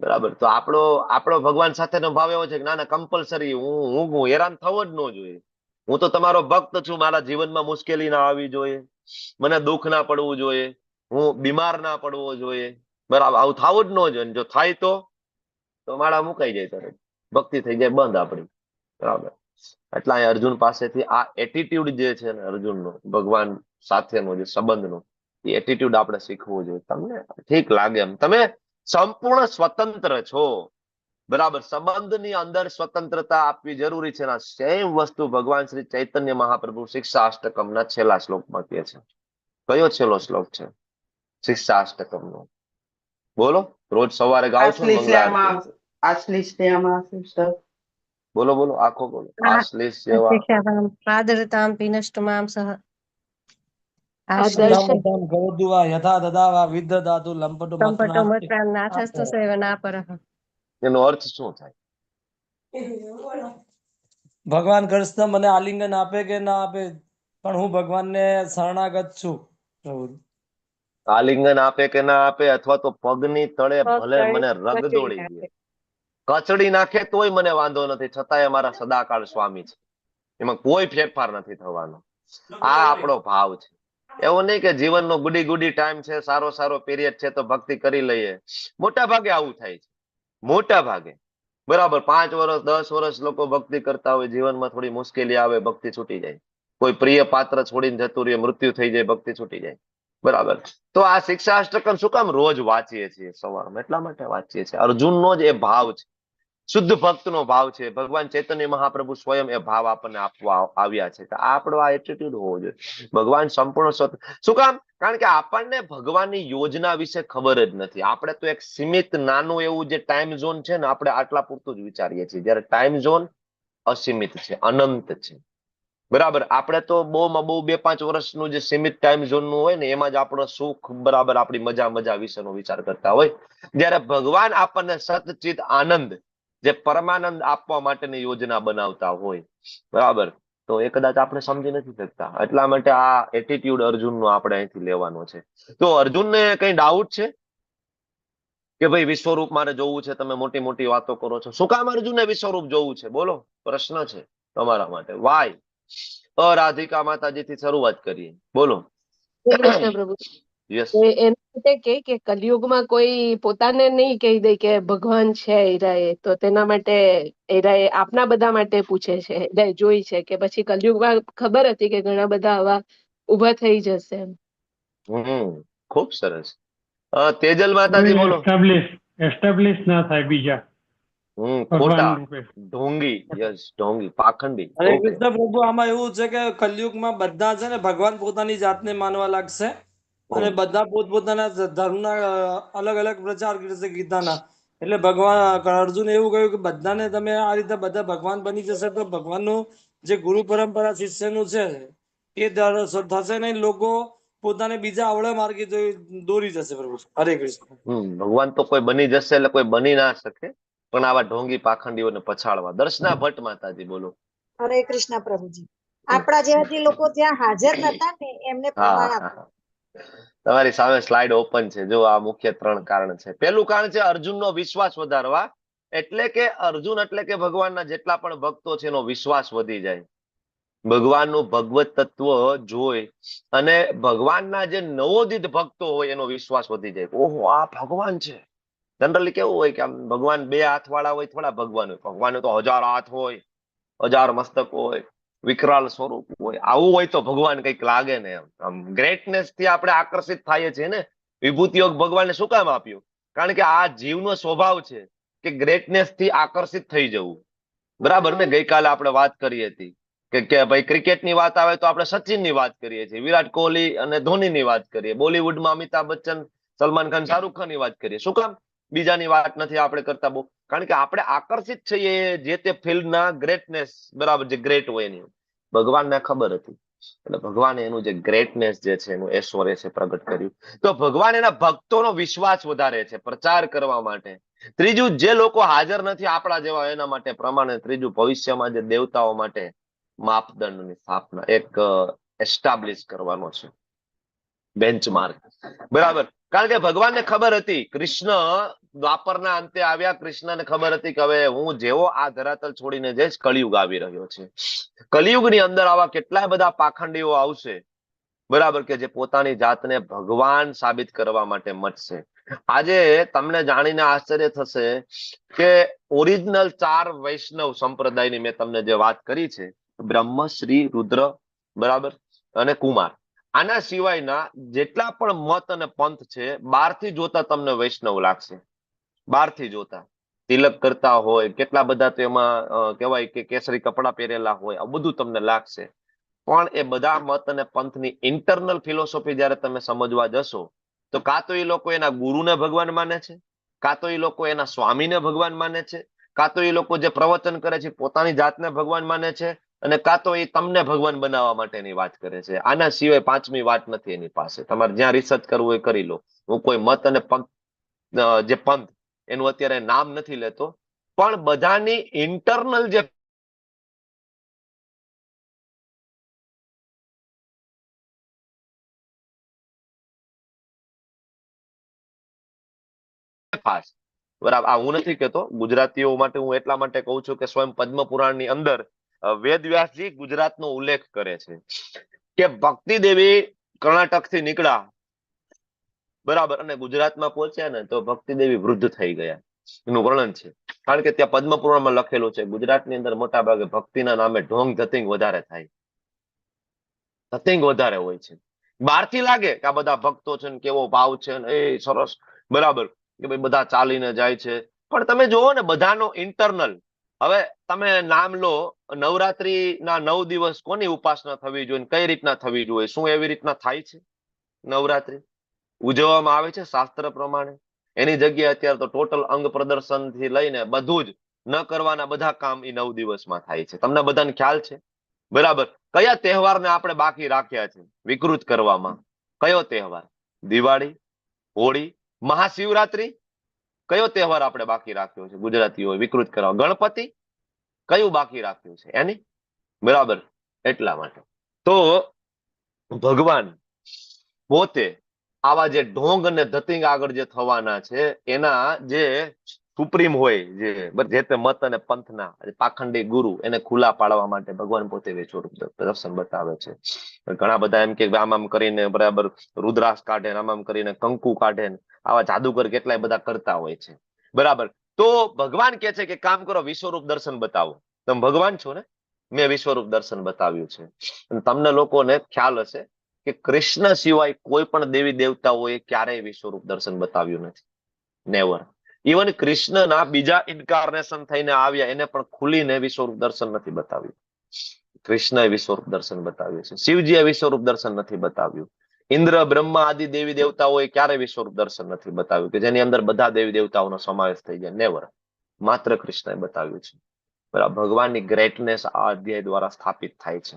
બરાબર, તો આપણો ભગવાન સાથેનો ભાવ એવો છે કે ના ના, કમ્પલસરી હું હેરાન થવો જ ન જોઈએ. હું તો તમારો ભક્ત છું, મારા જીવનમાં મુશ્કેલી ના આવી જોઈએ, મને દુઃખ ના પડવું જોઈએ, હું બીમાર ના પડવો જોઈએ, બરાબર, આવું થવું જ ન જોઈએ. જો થાય તો માળા મુકાઈ જાય, તરત ભક્તિ થઈ જાય બંધ આપણી. બરાબર, એટલે અહીં અર્જુન પાસેથી આ એટીટ્યુડ જે છે ને અર્જુનનો, ભગવાન સાથેનો જે સંબંધનો, એ એટીટ્યુડ આપણે શીખવું જોઈએ. તમને ઠીક લાગે એમ, તમે સંપૂર્ણ સ્વતંત્ર છો, બરાબર, સંબંધની અંદર સ્વતંત્રતા આપવી જરૂરી છે. સેમ વસ્તુ ભગવાન શ્રી ચૈતન્ય મહાપ્રભુ શિક્ષાષ્ટકમના છેલ્લા શ્લોકમાં કહે છે. કયો છેલ્લો શ્લોક છે શિક્ષાષ્ટકમનો? બોલો, રોજ સવારે ગાવ છો મંગલા આરતી. બોલો બોલો, આખો બોલો. આશ્લિષ્યવા આદરતામ પિનષ્ટમામ સહ યથા દદાવા વિદ્દધાતુ લંપટો નાથસ્તુ સેવના પરઃ. એનો અર્થ શું થાય? ભગવાન કૃષ્ણ મને આલિંગન આપે કે ના આપે, પણ હું ભગવાનને શરણાગત છું. આલિંગન આપે કે ના આપે, અથવા તો પગની તળે ભલે મને રગ દોડી દે, કચડી નાખે તોય મને વાંધો નથી, છતાંય મારા સદાકાળ સ્વામી છે, એમાં કોઈ ફેરફાર નથી થવાનો. આ આપણો ભાવ છે. એવું નહીં કે જીવનનો ગુડી ગુડી ટાઈમ છે, સારો પીરિયડ છે તો ભક્તિ કરી લઈએ. મોટા ભાગે આવું થાય છે, મોટા ભાગે. બરાબર, 5 વર્ષ 10 વર્ષ લોકો ભક્તિ કરતા હોય, જીવનમાં થોડી મુશ્કેલી આવે, ભક્તિ છૂટી જાય. કોઈ પ્રિય પાત્ર છોડીને જતું રહે, મૃત્યુ થઈ જાય, ભક્તિ છૂટી જાય. બરાબર, તો આ શિક્ષાષ્ટકમ શું કામ રોજ વાંચીએ છીએ સવારમાં? એટલા માટે વાંચીએ છીએ. અર્જુનનો જ એ ભાવ છે, શુદ્ધ ભક્તનો ભાવ છે. ભગવાન ચૈતન્ય મહાપ્રભુ સ્વયં એ ભાવ આપણને આપવા આવ્યા છે. આપણો આ એટીટ્યુડ હોવો જોઈએ. ભગવાન સંપૂર્ણ શું કામ? કારણ કે આપણને ભગવાનની યોજના વિશે ખબર જ નથી. આપણે તો એક સીમિત નાનું એવું જે ટાઈમ ઝોન છે ને, આપણે આટલા પૂરતું જ વિચારીએ છીએ, જ્યારે ટાઈમ ઝોન અસીમિત છે, અનંત છે. બરાબર, આપણે તો બહુ 2-5 વર્ષનું જે સીમિત ટાઈમ ઝોનનું હોય ને, એમાં જ આપણો સુખ, બરાબર, આપણી મજા વિશેનો વિચાર કરતા હોય. જ્યારે ભગવાન આપણને સતચિત આનંદ, જે પરમાનંદ આપવા માટેની યોજના બનાવતા હોય, બરાબર, તો એ કદાચ આપણે સમજી નથી શકતા. એટલા માટે આ એટીટ્યુડ અર્જુનનો આપણે અહીંથી લેવાનો છે. તો અર્જુનને કઈ ડાઉટ છે કે ભાઈ વિશ્વરૂપ મારે જોવું છે? તમે મોટી મોટી વાતો કરો છો, શું કામ અર્જુનને વિશ્વરૂપ જોવું છે? બોલો, પ્રશ્ન છે તમારા માટે. વાય? રાધિકા માતાજીથી શરૂઆત કરીએ, બોલો. કૃષ્ણ પ્રભુ એમ કે કલયુગમાં કોઈ પોતાને નહીં કહી દે કે ભગવાન છે હીરાએ, તો તેના માટે હીરાએ આપના બધા માટે પૂછે છે, જોઈ છે કે પછી કલયુગમાં ખબર હતી કે ઘણા બધા આવા ઉભા થઈ જશે. ખૂબ સરસ. તેજલ માતાજી બોલો. એસ્ટાબ્લિશ ના થાય બીજા ખોટા, ઢોંગી, યસ, ઢોંગી, પાખંડી. હરે કૃષ્ણ પ્રભુ, આમાં એવું છે કે કલયુગમાં બધા છે ને ભગવાન પોતાની જાતને માનવા લાગશે, અને બધા પોતપોતાના ધર્મના અલગ અલગ પ્રચાર કરશે ગીતાના. એટલે ભગવાન અર્જુન એવું કહ્યું કે બધાને તમે આ રીતે બધા ભગવાન બની જશે તો ભગવાનનું જે ગુરુ પરંપરા શિષ્યનું છે એ થશે નહીં, લોકો પોતાને બીજા અવળા માર્ગે દોરી જશે. પ્રભુ હરે કૃષ્ણ. ભગવાન તો કોઈ બની જશે એટલે કોઈ બની ના શકે, પણ આવા ઢોંગી પાખંડીઓને પછાડવા. દર્શના ભટ્ટ માતાજી બોલો. હરે કૃષ્ણ પ્રભુજી. આપણા જેવા જે લોકો ત્યાં હાજર નતા ને એમને પ્રમાણ આપો. તમારી સામે સ્લાઇડ ઓપન છે, જો આ મુખ્ય 3 કારણ છે. પહેલું કારણ છે અર્જુનનો વિશ્વાસ વધારવા, એટલે કે અર્જુન એટલે કે ભગવાનના જેટલા પણ ભક્તો છે એનો વિશ્વાસ વધી જાય. ભગવાનનું ભગવત તત્વ જોઈ અને ભગવાનના જે નવોદિત ભક્તો હોય એનો વિશ્વાસ વધી જાય. ઓહો, આ ભગવાન છે. જનરલી કેવું હોય કે આમ ભગવાન 2 હાથ વાળા હોય, થોડા ભગવાન હોય. ભગવાન તો 1000 હાથ હોય, 1000 મસ્તક હોય, વિકરાળ સ્વરૂપ હોય. આવું હોય તો ભગવાન કઈક લાગે ને. આમ ગ્રેટનેસ થી આપણે આકર્ષિત થાય છે ને. વિભૂતિ યોગ ભગવાને શું કામ આપ્યું? કારણ કે આ જીવનો સ્વભાવ છે કે ગ્રેટનેસ થી આકર્ષિત થઈ જવું. બરાબર ને? ગઈકાલે આપણે વાત કરી હતી કે ભાઈ ક્રિકેટની વાત આવે તો આપણે સચિનની વાત કરીએ છીએ, વિરાટ કોહલી અને ધોનીની વાત કરીએ, બોલિવૂડમાં અમિતાભ બચ્ચન, સલમાન ખાન, શાહરુખ ખાનની વાત કરીએ. શું કામ બીજાની વાત નથી આપણે કરતા? બહુ કારણ કે આપણે આકર્ષિત છીએ જે તે ફિલ્ડના ગ્રેટનેસ, બરાબર, જે ગ્રેટ હોય એની. ભગવાનને ખબર હતી એટલે ભગવાને એનું જે ગ્રેટનેસ જે છે એનું ઐશ્વર્ય છે પ્રગટ કર્યું. તો ભગવાન એના ભક્તોનો વિશ્વાસ વધારે છે પ્રચાર કરવા માટે. ત્રીજું, જે લોકો હાજર નથી આપણા જેવા એના માટે પ્રમાણે. ત્રીજું, ભવિષ્યમાં જે દેવતાઓ માટે માપદંડની સ્થાપના, એક એસ્ટાબ્લિશ કરવાનો છે, બેન્ચમાર્ક. બરાબર, કારણ કે ભગવાનને ખબર હતી, કૃષ્ણ દ્વાપરના અંતે આવ્યા, કૃષ્ણને ખબર હતી કે હવે હું જેવો આ ધરાતલ છોડીને જઈશ, કળિયુગ આવી રહ્યો છે. કળિયુગની અંદર આવા કેટલાય બધા પાખંડીઓ આવશે, બરાબર, કે જે પોતાની જાતને ભગવાન સાબિત કરવા માટે મચશે. આજે તમને જાણીને આશ્ચર્ય થશે કે ઓરિજિનલ 4 વૈષ્ણવ સંપ્રદાયની મેં તમને જે વાત કરી છે, બ્રહ્મ, શ્રી, રુદ્ર, બરાબર, અને કુમાર, આના સિવાયના જેટલા પણ મત અને પંથ છે, બહારથી જોતા તમને વૈષ્ણવ લાગશે. બહારથી જોતા તિલક કરતા હોય, કેટલા બધા તો એમાં કહેવાય કે કેસરી કપડા પહેરેલા હોય, આ બધું તમને લાગશે. પણ એ બધા મત અને પંથની ઇન્ટરનલ ફિલોસોફી જયારે તમે સમજવા જશો તો કાં તો એ લોકો એના ગુરુને ભગવાન માને છે, કાં તો એ લોકો એના સ્વામીને ભગવાન માને છે, કાં તો એ લોકો જે પ્રવચન કરે છે પોતાની જાતને ભગવાન માને છે, અને કાં તો એ તમને ભગવાન બનાવવા માટેની વાત કરે છે. આના સિવાય 5મી વાત નથી એની પાસે. તમારે જ્યાં રિસર્ચ કરવું એ કરી લો. હું કોઈ મત અને પંથ, જે પંથ એનું અત્યારે નામ નથી લેતો, પણ બધાની ઇન્ટરનલ જે બરાબર, આ હું નથી કહેતો, ગુજરાતીઓ માટે હું એટલા માટે કહું છું કે સ્વયં પદ્મ પુરાણની અંદર વેદવ્યાસજી ગુજરાતનો ઉલ્લેખ કરે છે કે ભક્તિ દેવી કર્ણાટકથી નીકળ્યા, બરાબર, અને ગુજરાતમાં પહોંચ્યા ને તો ભક્તિ દેવી વૃદ્ધ થઈ ગયા, એનું વર્ણન છે. કારણ કે ત્યાં પદ્મ પુરાણમાં લખેલું છે ગુજરાતની અંદર મોટા ભાગે ભક્તિના નામે ઢોંગ ધતિંગ વધારે થાય, ધતિંગ વધારે હોય છે. બહારથી લાગે કે આ બધા ભક્તો છે ને કેવો ભાવ છે ને એ સરસ, બરાબર, કે ભાઈ બધા ચાલીને જાય છે, પણ તમે જોવો ને બધાનો ઇન્ટરનલ. હવે તમે નામ લો, નવરાત્રીના 9 દિવસ કોની ઉપાસના થવી જોઈએ, કઈ રીતના થવી જોઈએ? શું એવી રીતના થાય છે? નવરાત્રી ઉજવવામાં આવે છે શાસ્ત્ર પ્રમાણે? એની જગ્યાએ અત્યારે તો ટોટલ અંગ પ્રદર્શન થી લઈને બધું જ ન કરવાના બધા કામ એ 9 દિવસમાં થાય છે. તમને બધાને ખ્યાલ છે, બરાબર? કયા તહેવારને આપણે બાકી રાખ્યા છે વિકૃત કરવામાં? કયો તહેવાર? દિવાળી, હોળી, મહાશિવરાત્રી. કયો તહેવાર આપણે બાકી રાખ્યો છે ગુજરાતીઓ વિકૃત કરવા? ગણપતિ કયું બાકી રાખ્યું છે એની? બરાબર, એટલા માટે તો ભગવાન પોતે આવા જે ઢોંગ અને ધતિંગ આગળ જે થવાના છે એના જે સુપ્રીમ હોય, જે તે મત અને પંથના પાખંડી ગુરુ, એને ખુલ્લા પાડવા માટે ભગવાન પોતે વિશ્વરૂપ દર્શન બતાવે છે. ઘણા બધા એમ કે આમ કરીને, બરાબર, રુદ્રાક્ષ કાઢે, આમ કરીને કંકુ કાઢે, આવા જાદુગર કેટલાય બધા કરતા હોય છે, બરાબર. તો ભગવાન કે છે કે કામ કરો, વિશ્વરૂપ દર્શન બતાવો. તમે ભગવાન છો ને, મેં વિશ્વરૂપ દર્શન બતાવ્યું છે. અને તમને લોકોને ખ્યાલ હશે કે કૃષ્ણ સિવાય કોઈ પણ દેવી દેવતાઓએ ક્યારેય વિશ્વરૂપ દર્શન બતાવ્યું નથી, નેવર. ઇવન કૃષ્ણના બીજા ઇન્કાર્નેશન થઈને આવ્યા એને પણ ખુલીને વિશ્વરૂપ દર્શન નથી બતાવ્યું. કૃષ્ણએ વિશ્વરૂપ દર્શન બતાવ્યું છે, શિવજીએ વિશ્વરૂપ દર્શન નથી બતાવ્યું, ઇન્દ્ર, બ્રહ્મા આદિ દેવી દેવતાઓએ ક્યારેય વિશ્વરૂપ દર્શન નથી બતાવ્યું કે જેની અંદર બધા દેવી દેવતાઓનો સમાવેશ થઈ જાય, નેવર. માત્ર કૃષ્ણએ બતાવ્યું છે, બરાબર. ભગવાનની ગ્રેટનેસ આ અધ્યાય દ્વારા સ્થાપિત થાય છે,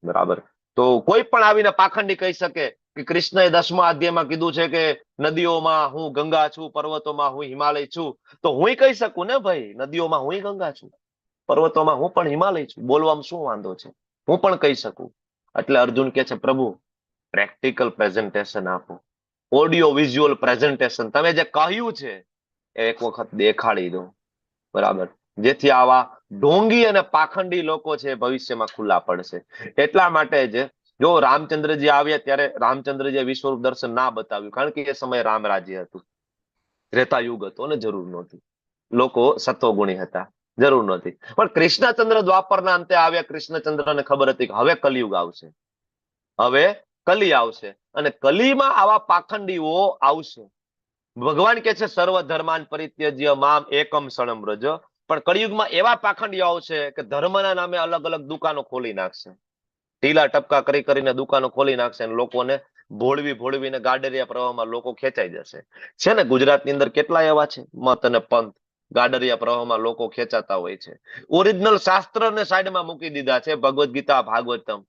બરાબર. તો કોઈ પણ આવીને પાખંડી કહી શકે કે કૃષ્ણએ 10મા અધ્યાયમાં કીધું છે કે નદીઓમાં હું ગંગા છું, પર્વતોમાં હું હિમાલય છું, તો હું કહી શકું ને ભાઈ, નદીઓમાં હું ગંગા છું, પર્વતોમાં હું પણ હિમાલય છું, બોલવામાં શું વાંધો છે? હું પણ કહી શકું. એટલે અર્જુન કે છે પ્રભુ પ્રેક્ટિકલ પ્રેઝન્ટેશન આપો, ઓડિયો વિઝ્યુઅલ પ્રેઝન્ટેશન. તમે જે કહ્યું છે એ એક વખત દેખાડી દો, બરાબર, જેથી આવા ઢોંગી અને પાખંડી લોકો છે ભવિષ્યમાં ખુલ્લા પડશે. એટલા માટે જ જો રામચંદ્રજી આવ્યા ત્યારે રામચંદ્રજીએ વિશ્વરૂપ દર્શન ના બતાવ્યું, કારણ કે એ સમયે રામ રાજ્ય હતું, ત્રેતા યુગ હતો અને જરૂર નહોતી. લોકો સત્વગુણી હતા, જરૂર નહોતી. પણ કૃષ્ણચંદ્ર દ્વાપરના અંતે આવ્યા. કૃષ્ણચંદ્રને ખબર હતી કે હવે કલિયુગ આવશે, હવે કલી આવશે અને કલીમાં આવા પાખંડીઓ આવશે. ભગવાન કે છે સર્વ ધર્માન પરિત્યજ્ય મામ એકમ શરણમ વ્રજ. પણ કળિયુગમાં એવા પાખંડીઓ આવશે કે ધર્મના નામે અલગ અલગ દુકાનો ખોલી નાખશે, ઢીલા ટપકા કરી કરીને દુકાનો ખોલી નાખશે અને લોકોને ભોળવીને ગાડરિયા પ્રવાહમાં લોકો ખેંચાઈ જશે. છે ને ગુજરાતની અંદર કેટલા એવા છે મત અને પંથ, ગાડરિયા પ્રવાહમાં લોકો ખેંચાતા હોય છે. ઓરિજિનલ શાસ્ત્રને સાઈડમાં મૂકી દીધા છે, ભગવદ્ ગીતા, ભાગવતમ,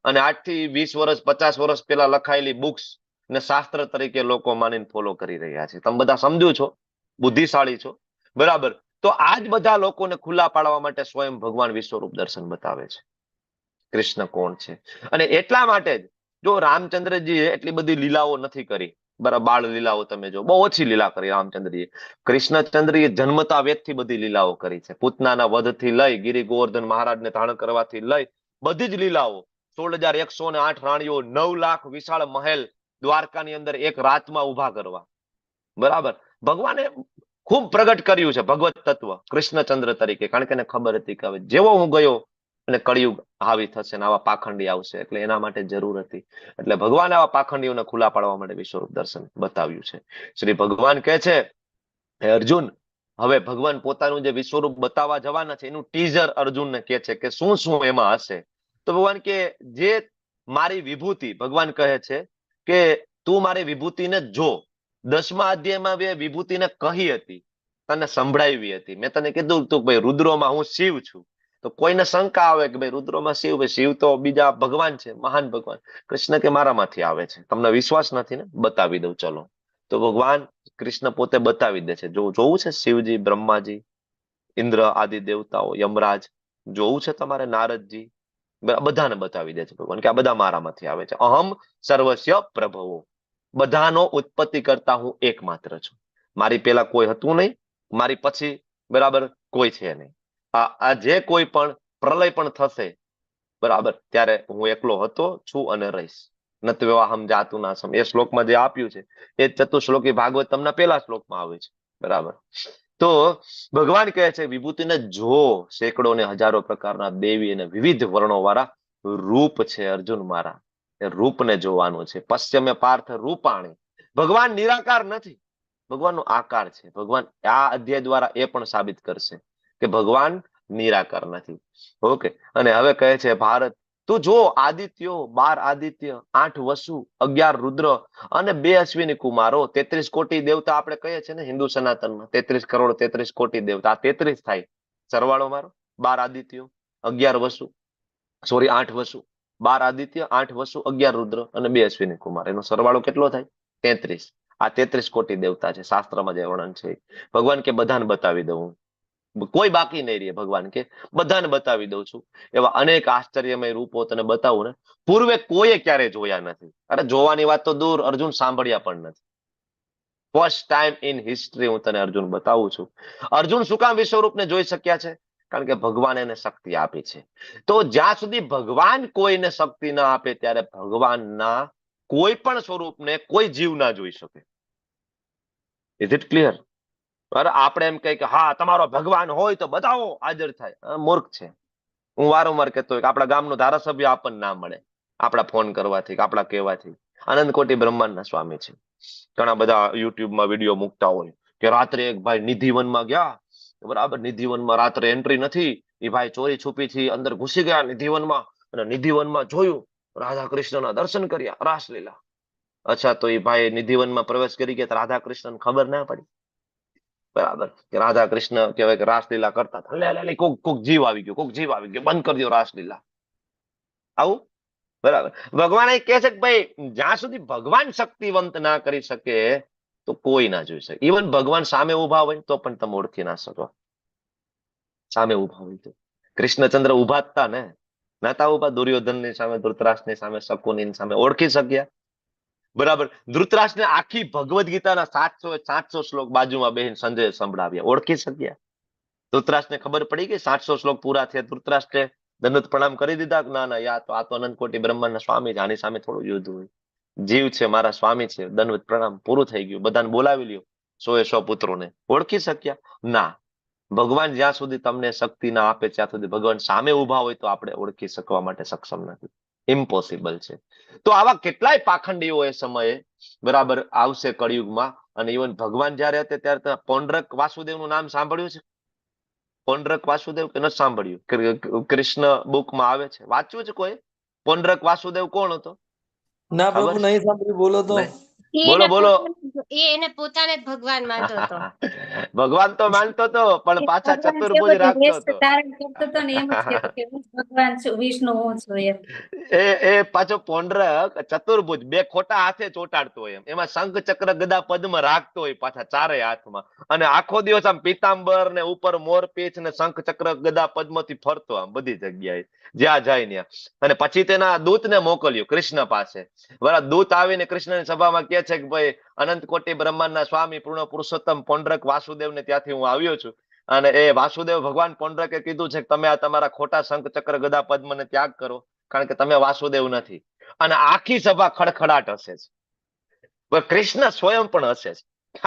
અને 8 થી 20 વર્ષ 50 વર્ષ પહેલા લખાયેલી બુક્સ ને શાસ્ત્ર તરીકે લોકો માનીને ફોલો કરી રહ્યા છે. તમે બધા સમજો છો, બુદ્ધિશાળી છો, બરાબર? તો આજ બધા લોકોને ખુલ્લા પાડવા માટે સ્વયં ભગવાન વિશ્વરૂપ દર્શન બતાવે છે કૃષ્ણ કોણ છે. અને એટલા માટે જ જો રામચંદ્રજીએ એટલી બધી લીલાઓ નથી કરી, બરાબર, બાળ લીલાઓ તમે જો બહુ ઓછી લીલા કરી રામચંદ્રજીએ. કૃષ્ણચંદ્રજીએ જન્મતા વેદથી બધી લીલાઓ કરી છે. પૂતનાના વધથી લઈ ગિરિ ગોવર્ધન મહારાજને ધારણ કરવાથી લઈ બધી જ લીલાઓ, 16,108 રાણીઓ, 9 લાખ વિશાળ મહેલ દ્વારકાની અંદર એક રાતમાં ઉભા કરવા, બરાબર. ભગવાને ખૂબ પ્રગટ કર્યું છે ભગવત તત્વ કૃષ્ણચંદ્ર તરીકે, કારણ કે એને ખબર હતી કે હવે જેવો હું ગયો અને કળિયુગ હાવી થશે ને આવા પાખંડી આવશે, એટલે એના માટે જરૂર હતી. એટલે ભગવાન આવા પાખંડીઓને ખુલ્લા પાડવા માટે વિશ્વરૂપ દર્શન બતાવ્યું છે. શ્રી ભગવાન કહે છે હે અર્જુન, હવે ભગવાન પોતાનું જે વિશ્વરૂપ બતાવવા જવાના છે એનું ટીઝર અર્જુનને કહે છે કે શું શું એમાં હશે. તો ભગવાન કે જે મારી વિભૂતિ, ભગવાન કહે છે કે તું મારી વિભૂતિને જો. 10મા અધ્યાયમાં મેં વિભૂતિને કહી હતી, તને સંભળાવી હતી. મેં તને કીધું તું ભાઈ રુદ્રોમાં હું શિવ છું. તો કોઈને શંકા આવે કે ભાઈ રુદ્રોમાં શિવ, શિવ તો બીજા ભગવાન છે, મહાન ભગવાન. કૃષ્ણ કે મારામાંથી આવે છે, તમને વિશ્વાસ નથી ને, બતાવી દઉં ચલો. તો ભગવાન કૃષ્ણ પોતે બતાવી દે છે. જોવું છે શિવજી, બ્રહ્માજી, ઇન્દ્ર આદિ દેવતાઓ, યમરાજ, જોવું છે તમારે, નારદજી, બધાને બતાવી દે છે ભગવાન કે આ બધા મારામાંથી આવે છે. અહમ સર્વસ્ય પ્રભવો, બધાનો ઉત્પત્તિ કરતા હું એકમાત્ર છું. મારી પેલા કોઈ હતું નહીં, મારી પછી બરાબર કોઈ છે નહીં. આ જે કોઈ પણ પ્રલય પણ થશે, બરાબર, ત્યારે હું એકલો હતો, છું અને રહીશ. નત વિવાહમ જાતું નાસમ, એ શ્લોકમાં જે આપ્યું છે એ ચતુશ્લોકી ભાગવતમના પહેલા શ્લોકમાં આવે છે, બરાબર. તો ભગવાન કહે છે વિભૂતિને જો, સેંકડો ને હજારો પ્રકારના દેવી અને વિવિધ વર્ણો વાળા રૂપ છે અર્જુન મારા, એ રૂપને જોવાનું છે. પશ્ચિમે પાર્થ રૂપાણી, ભગવાન નિરાકાર નથી, ભગવાનનો આકાર છે. ભગવાન આ અધ્યાય દ્વારા એ પણ સાબિત કરશે કે ભગવાન નિરાકાર નથી. ઓકે. અને હવે કહે છે ભારત, તું જો આદિત્યો, 12 આદિત્ય, 8 વસુ, 11 રુદ્ર અને 2 અશ્વિની કુમારો, 33 કોટી દેવતા આપણે કહીએ છીએ ને હિન્દુ સનાતનમાં, 33 કરોડ 33 કોટી દેવતા, આ 33 થાય સરવાળો મારો. 12 આદિત્યો, 11 વસુ, સોરી 8 વસુ, 12 આદિત્ય, 8 વસુ, 11 રુદ્ર અને 2 અશ્વિની કુમાર, એનો સરવાળો કેટલો થાય? 33. આ 33 કોટી દેવતા છે, શાસ્ત્રમાં જે વર્ણન છે. ભગવાન કે બધાને બતાવી દઉં, કોઈ બાકી નહીં રહે. ભગવાન કે બધાને બતાવી દઉં છું. એવા અનેક આશ્ચર્યમય રૂપો તને બતાવું ને, પૂર્વે કોઈએ ક્યારે જોયા નથી. અરે જોવાની વાત તો દૂર, અર્જુન સાંભળ્યા પણ નથી. ફર્સ્ટ ટાઈમ ઇન હિસ્ટ્રી હું તને અર્જુન બતાવું છું. અર્જુન શું કામ વિશ્વરૂપને જોઈ શક્યા છે? કારણ કે ભગવાન એને શક્તિ આપી છે. તો જ્યાં સુધી ભગવાન કોઈને શક્તિ ના આપે ત્યારે ભગવાનના કોઈ પણ સ્વરૂપને કોઈ જીવ ના જોઈ શકે. Is it clear? અરે આપણે એમ કહે કે હા તમારો ભગવાન હોય તો બતાવો, હાજર થાય. મૂર્ખ છે. હું વારંવાર કહેતો હોય કે આપણા ગામનો ધારાસભ્ય આપણને ના મળે, આપણા ફોન કરવાથી, આપણા કહેવાથી. આનંદ કોટી બ્રહ્માંડના સ્વામી છે. ઘણા બધા યુટ્યુબમાં વિડીયો મૂકતા હોય કે રાત્રે એક ભાઈ નિધિવનમાં ગયા, બરાબર, નિધિવનમાં રાત્રે એન્ટ્રી નથી, એ ભાઈ ચોરી છુપીથી અંદર ઘૂસી ગયા નિધિવનમાં, અને નિધિવનમાં જોયું રાધા કૃષ્ણના દર્શન કર્યા, રાસલીલા. અચ્છા, તો એ ભાઈ નિધિવનમાં પ્રવેશ કરી ગયા, રાધા કૃષ્ણને ખબર ના પડી, બરાબર, કે રાધા કૃષ્ણ કહેવાય કે રાસલીલા કરતા હતા. કોક જીવ આવી ગયો, કોક જીવ આવી ગયો, બંધ કરી દો રાસલીલા. આવું, બરાબર. ભગવાન એ કહે છે કે ભાઈ જ્યાં સુધી ભગવાન શક્તિવંત ના કરી શકે તો કોઈ ના જોઈ શકે. ઇવન ભગવાન સામે ઉભા હોય તો પણ તમે ઓળખી ના શકો. સામે ઉભા હોય તો કૃષ્ણચંદ્ર ઉભા હતા ને, નતા ઉભા દુર્યોધનની સામે, ધૃતરાષ્ટ્રની સામે, શકુનીની સામે, ઓળખી શક્યા? બરાબર. ધૃતરાષ્ટ્રને આખી ભગવદ્ ગીતાના 700 શ્લોક બાજુમાં બેહીને સંજય સંભળાવ્યા, ઓળખી શક્યા? ધૃતરાષ્ટ્રને ખબર પડી કે 700 શ્લોક પૂરા થયા, ધૃતરાષ્ટ્રે દંડવત પ્રણામ કરી દીધા કે ના ના યા તો આ તો અનંત કોટી બ્રહ્માંડના સ્વામી છે, આની સામે થોડું યુદ્ધ હોય, જીવ છે મારા સ્વામી છે, દંડવત પ્રણામ પૂરું થઈ ગયું, બધાને બોલાવી લ્યો, 100 પુત્રોને. ઓળખી શક્યા? ના. ભગવાન જ્યાં સુધી તમને શક્તિ ના આપે ત્યાં સુધી ભગવાન સામે ઉભા હોય તો આપણે ઓળખી શકવા માટે સક્ષમ નથી, ઇમ્પોસિબલ છે. તો આવા કેટલાય પાખંડીઓ એ સમયે બરાબર આવશે કળિયુગમાં. અને ઇવન ભગવાન જયારે હતા ત્યારે પૌંડરક વાસુદેવનું નામ સાંભળ્યું છે? પૌંડરક વાસુદેવ કે નથી સાંભળ્યું? કૃષ્ણ બુકમાં આવે છે, વાંચ્યું છે કોઈ? પૌંડરક વાસુદેવ કોણ હતો? ના પ્રભુ, નહીં સાંભળ્યું, બોલો તો. બોલો બોલો. એને પોતાને જ ભગવાન માનતો હતો. ભગવાન તો માનતો હતો પણ પાછા ચતુર્ભુજ રાખતો હતો. ધારણ કરતો હતો ને એમ જ કહેતો કે હું ભગવાન છું, વિષ્ણુ હું છું એમ. એ પાછો પૌંડરક ચતુર્ભુજ, બે ખોટા હાથે ચોટાડતો હોય, એમાં શંખ ચક્ર ગદા પદ્મ રાખતો હોય પાછા ચારે હાથમાં, અને આખો દિવસ આમ પીતાંબર ને ઉપર મોરપીંછ ને શંખ ચક્ર ગદા પદ્મ થી ફરતો આમ બધી જગ્યાએ જ્યાં જાય ત્યાં. અને પછી તેના દૂતને મોકલ્યું કૃષ્ણ પાસે. બરાબર, દૂત આવીને કૃષ્ણની સભામાં કહે છે કે ભાઈ અનંત કોટી બ્રહ્માંડના સ્વામી પૂર્ણ પુરુષોત્તમ પૌંડરક વાસુદેવને ત્યાંથી હું આવ્યો છું, અને એ વાસુદેવ ભગવાન પૌંડરકે કીધું છે કે તમે આ તમારા ખોટા શંખ ચક્ર ગદા પદ્મને ત્યાગ કરો, કારણ કે તમે વાસુદેવ નથી. અને આખી સભા ખડખડાટ હશે છે. કૃષ્ણ સ્વયં પણ હશે છે.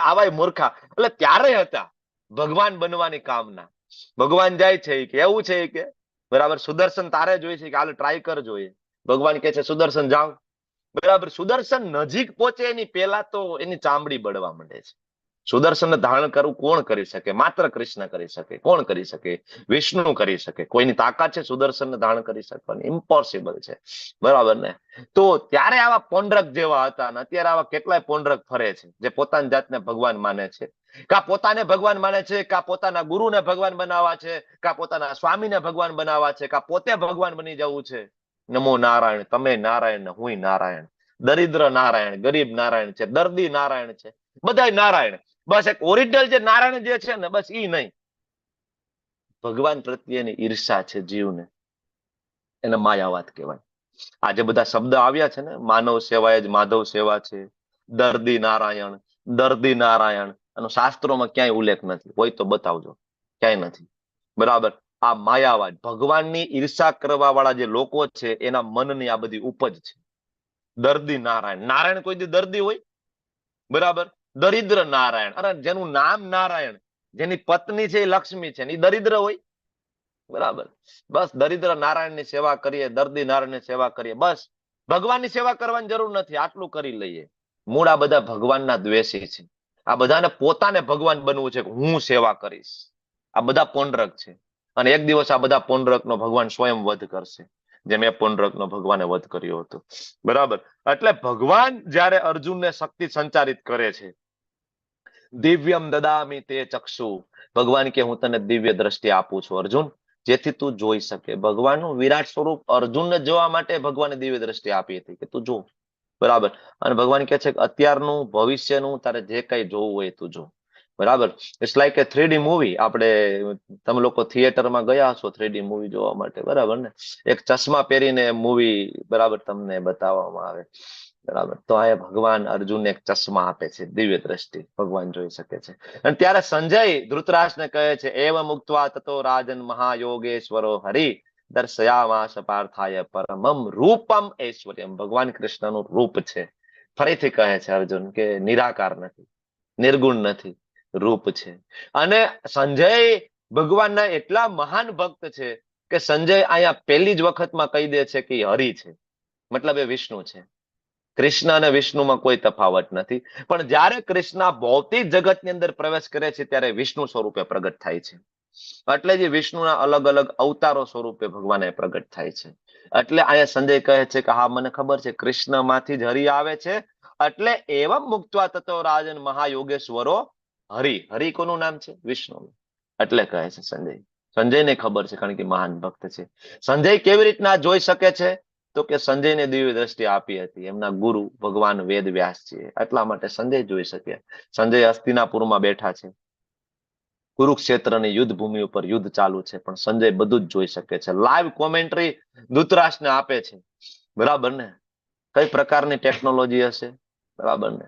આવાય મૂર્ખા એટલે ત્યારે હતા ભગવાન બનવાની કામના. ભગવાન જાય છે કે એવું છે કે બરાબર સુદર્શન તારે જોઈએ છે કે હાલ ટ્રાય કર જોઈએ. ભગવાન કહે છે સુદર્શન જાઓ. બરાબર, સુદર્શન નજીક પહોંચે એની પહેલા તો એની ચામડી બળવા માંડે છે. સુદર્શન ધારણ કરવું કોણ કરી શકે? માત્ર કૃષ્ણ કરી શકે. કોણ કરી શકે? વિષ્ણુ કરી શકે. કોઈની તાકાત છે સુદર્શન ધારણ કરી શકવાની? ઇમ્પોસિબલ છે. બરાબર ને? તો ત્યારે આવા પૌંડરક જેવા હતા, અને અત્યારે આવા કેટલાય પૌંડરક ફરે છે જે પોતાની જાતને ભગવાન માને છે, કા પોતાને ભગવાન માને છે, કા પોતાના ગુરુને ભગવાન બનાવવા છે, કા પોતાના સ્વામીને ભગવાન બનાવવા છે, કા પોતે ભગવાન બની જવું છે. નમો નારાયણ, તમે નારાયણ ને હું નારાયણ, દરિદ્ર નારાયણ, ગરીબ નારાયણ છે, દર્દી નારાયણ છે, બધાય નારાયણ. બસ એક ઓરિજિનલ જે નારાયણ જે છે ને બસ ઈ નહીં. ભગવાન પ્રત્યેની ઈર્ષા છે જીવને, એને માયાવાદ કહેવાય. આજે બધા શબ્દ આવ્યા છે ને, માનવ સેવા જ માધવ સેવા છે, દર્દી નારાયણ, દર્દી નારાયણ, અને શાસ્ત્રોમાં ક્યાંય ઉલ્લેખ નથી, હોય તો બતાવજો, ક્યાંય નથી. બરાબર, આ માયાવાદ, ભગવાનની ઈર્ષા કરવા વાળા જે લોકો છે એના મનની આ બધી ઉપજ છે. દર્દી નારાયણ, નારાયણ કોઈ દી દર્દી હોય? બરાબર, દરિદ્ર નારાયણ, અરે જેનું નામ નારાયણ, જેની પત્ની છે એ લક્ષ્મી છે, એ દરિદ્ર હોય? બરાબર, બસ દરિદ્ર નારાયણની સેવા કરીએ, દર્દી નારાયણની સેવા કરીએ, બસ ભગવાનની સેવા કરવાની જરૂર નથી, આટલું કરી લઈએ. મૂળ આ બધા ભગવાનના દ્વેષી છે. આ બધાને પોતાને ભગવાન બનવું છે, હું સેવા કરીશ. આ બધા પૌંડરક છે. અને એક દિવસ આ બધા પૌંડરકનો ભગવાન સ્વયં વધ કરશે, જેમ એ પૌંડરકનો ભગવાને વધ કર્યો હતો. બરાબર, એટલે ભગવાન જયારે અર્જુનને શક્તિ સંચારિત કરે છે, દિવ્યમ દદામી તે ચક્ષુ, ભગવાન કે હું તને દિવ્ય દ્રષ્ટિ આપું છું અર્જુન, જેથી તું જોઈ શકે. ભગવાનનું વિરાટ સ્વરૂપ અર્જુનને જોવા માટે ભગવાને દિવ્ય દ્રષ્ટિ આપી હતી કે તું જો. બરાબર, અને ભગવાન કહે છે કે અત્યારનું ભવિષ્યનું તારે જે કઈ જોવું હોય તું જો. બરાબર, it's like A 3D movie. આપણે તમે લોકો થિયેટરમાં ગયા હશો 3D મૂવી જોવા માટે, બરાબર ને? એક ચશ્મા પહેરીને મૂવી બરાબર તમને બતાવવામાં આવે. બરાબર, તો આ ભગવાન અર્જુનને એક ચશ્મા આપે છે, દિવ્ય દ્રષ્ટિ, ભગવાન જોઈ શકે છે. અને ત્યારે સંજય ધૃતરાષ્ટ્રને કહે છે એવ મુક્ત્વા તતો રાજન મહાયોગેશ્વરો હરિ દર્શયામાસ પાર્થાય પરમમ રૂપમ ઐશ્વર્યમ. ભગવાન કૃષ્ણનું રૂપ છે. ફરીથી કહે છે અર્જુન કે નિરાકાર નથી, નિર્ગુણ નથી, રૂપ છે. અને સંજય ભગવાનના એટલા મહાન ભક્ત છે કે સંજય અહીંયા પહેલી જ વખતમાં કહી દે છે કે હરિ છે, મતલબ એ વિષ્ણુ છે. કૃષ્ણ અને વિષ્ણુમાં કોઈ તફાવત નથી. પણ જ્યારે કૃષ્ણ ભૌતિક જગતની અંદર પ્રવેશ કરે છે ત્યારે વિષ્ણુ સ્વરૂપે પ્રગટ થાય છે. એટલે જ વિષ્ણુના અલગ અલગ અવતારો સ્વરૂપે ભગવાન પ્રગટ થાય છે. એટલે અહીંયા સંજય કહે છે કે હા મને ખબર છે કૃષ્ણમાંથી જ હરિ આવે છે, એટલે એવમ મુક્ત્વા તતો રાજન મહાયોગેશ્વરો હરિ. હરિ કોનું નામ છે? વિષ્ણુ. એટલે કહે છે સંજય. સંજયને ખબર છે કારણ કે મહાન ભક્ત છે. સંજય કેવી રીતના જોઈ શકે છે? તો કે સંજયને દિવ્ય દ્રષ્ટિ આપી હતી એમના ગુરુ ભગવાન વેદ વ્યાસ છે, એટલા માટે સંજય જોઈ શકે. સંજય હસ્તિનાપુરમાં બેઠા છે, કુરુક્ષેત્રની યુદ્ધ ભૂમિ ઉપર યુદ્ધ ચાલુ છે, પણ સંજય બધું જ જોઈ શકે છે. લાઈવ કોમેન્ટ્રી ધૃતરાષ્ટ્રને આપે છે. બરાબર ને? કઈ પ્રકારની ટેકનોલોજી હશે? બરાબર ને?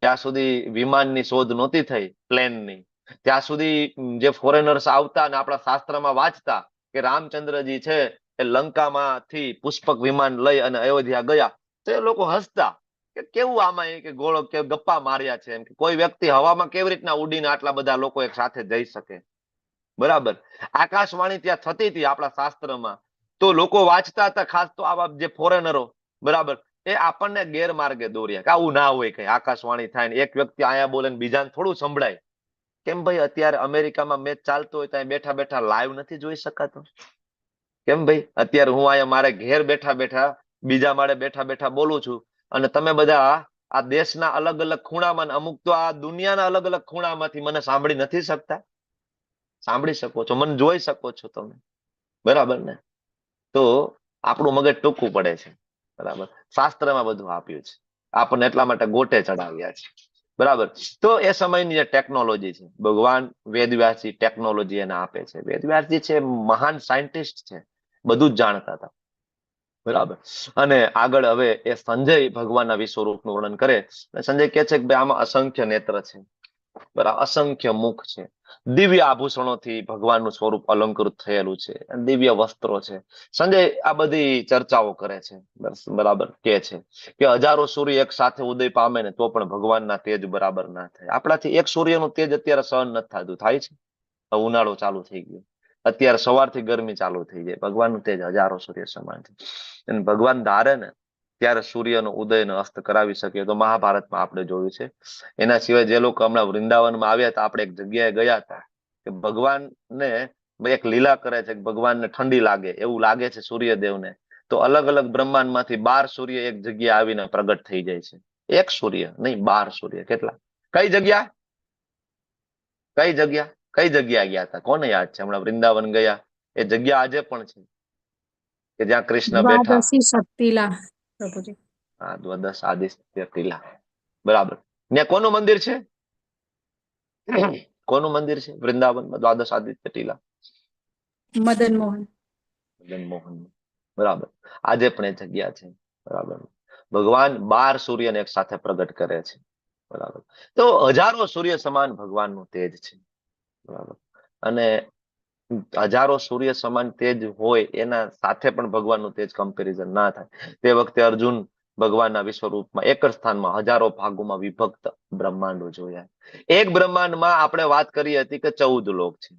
ત્યાં સુધી વિમાનની શોધ નહોતી થઈ, પ્લેનની, ત્યાં સુધી જે ફોરેનર્સ આવતા અને આપણા શાસ્ત્રમાં વાંચતા કે રામચંદ્રજી છે એ લંકામાંથી પુષ્પક વિમાન લઈ અને અયોધ્યા ગયા, તો એ લોકો હસતા કે કેવું આમાં કે ગોળો કે ગપ્પા માર્યા છે, એમ કે કોઈ વ્યક્તિ હવામાં કેવી રીતના ઉડીને આટલા બધા લોકો એક સાથે જઈ શકે. બરાબર. આકાશવાણી ત્યાં થતી હતી આપણા શાસ્ત્રમાં, તો લોકો વાંચતા હતા, ખાસ તો આવા જે ફોરેનરો, બરાબર, એ આપણને ગેરમાર્ગે દોર્યા કે આવું ના હોય, કઈ આકાશવાણી થાય ને એક વ્યક્તિ અહીંયા બોલે ને બીજાને થોડું સંભળાય. કેમ ભાઈ અત્યારે અમેરિકામાં મેચ ચાલતો હોય ત્યાં બેઠા બેઠા લાઈવ નથી જોઈ શકાતો? કેમ ભાઈ અત્યારે હું અહીંયા મારે ઘેર બેઠા બેઠા બીજા માળે બેઠા બેઠા બોલું છું અને તમે બધા આ દેશના અલગ અલગ ખૂણામાં, અમુક તો આ દુનિયાના અલગ અલગ ખૂણામાંથી મને સાંભળી નથી શકતા? સાંભળી શકો છો, મને જોઈ શકો છો તમે, બરાબર ને? તો આપણું મગજ ટૂંકું પડે છે, બરાબર. શાસ્ત્રમાં બધું આપ્યું છે આપણને, એટલા માટે ગોટે ચડાવ્યા છે, બરાબર. તો એ સમયની જે ટેકનોલોજી છે, ભગવાન વેદવ્યાસજી ટેકનોલોજી એને આપે છે. વેદવ્યાસજી છે મહાન સાયન્ટિસ્ટ છે, બધું જ જાણતા હતા, બરાબર. અને આગળ હવે એ સંજય ભગવાનના વિશ્વરૂપનું વર્ણન કરે. સંજય કહે છે કે ભાઈ આમાં અસંખ્ય નેત્ર છે, બરાબર, અસંખ્ય મુખ છે, દિવ્ય આભૂષણોથી ભગવાનનું સ્વરૂપ અલંકૃત થયેલું છે, દિવ્ય વસ્ત્રો છે. સંજય આ બધી ચર્ચાઓ કરે છે, બરાબર, કે છે કે હજારો સૂર્ય એક સાથે ઉદય પામે ને તો પણ ભગવાનના તેજ બરાબર ના થાય. આપણાથી એક સૂર્યનું તેજ અત્યારે સહન નથી થતું, થાય છે? ઉનાળો ચાલુ થઈ ગયો, અત્યારે સવારથી ગરમી ચાલુ થઈ જાય, ભગવાનનું તેજ હજારો સૂર્ય સમાન છે. અને ભગવાન ધારે ને ત્યારે સૂર્યનો ઉદય ને અસ્ત કરાવી શકે. તો મહાભારતમાં આપણે જોયું છે. એના સિવાય જે લોકો હમણાં વૃંદાવનમાં આવ્યા હતા, આપણે એક જગ્યાએ ગયા હતા કે ભગવાનને એક લીલા કરે છે, ભગવાનને ઠંડી લાગે એવું લાગે છે સૂર્યદેવને, તો અલગ અલગ બ્રહ્માંડમાંથી 12 સૂર્ય એક જગ્યાએ આવીને પ્રગટ થઈ જાય છે. એક સૂર્ય નહીં, 12 સૂર્ય. કેટલા? કઈ જગ્યા ગયા હતા? કોને યાદ છે? હમણાં વૃંદાવન ગયા એ જગ્યા આજે પણ છે કે જ્યાં કૃષ્ણ બેઠા. હા, દ્વાદશ આદિત્ય ટીલા, બરાબર. ત્યાં કોનું મંદિર છે? કોનું મંદિર છે વૃંદાવનમાં દ્વાદશ આદિત્ય ટીલા? મદન મોહન, બરાબર. આજે પણ એ જગ્યા છે, બરાબર. ભગવાન 12 સૂર્યને એક સાથે પ્રગટ કરે છે, બરાબર. તો હજારો સૂર્ય સમાન ભગવાનનું તેજ છે, બરાબર. અને હજારો સૂર્ય સમાન તેજ હોય એના સાથે પણ ભગવાનનું તેજ કમ્પેરિઝન ના થાય. તે વખતે અર્જુન ભગવાનના વિશ્વરૂપમાં એક જ સ્થાનમાં હજારો ભાગોમાં વિભક્ત બ્રહ્માંડો જોયા. એક બ્રહ્માંડમાં આપણે વાત કરી હતી કે 14 લોક છે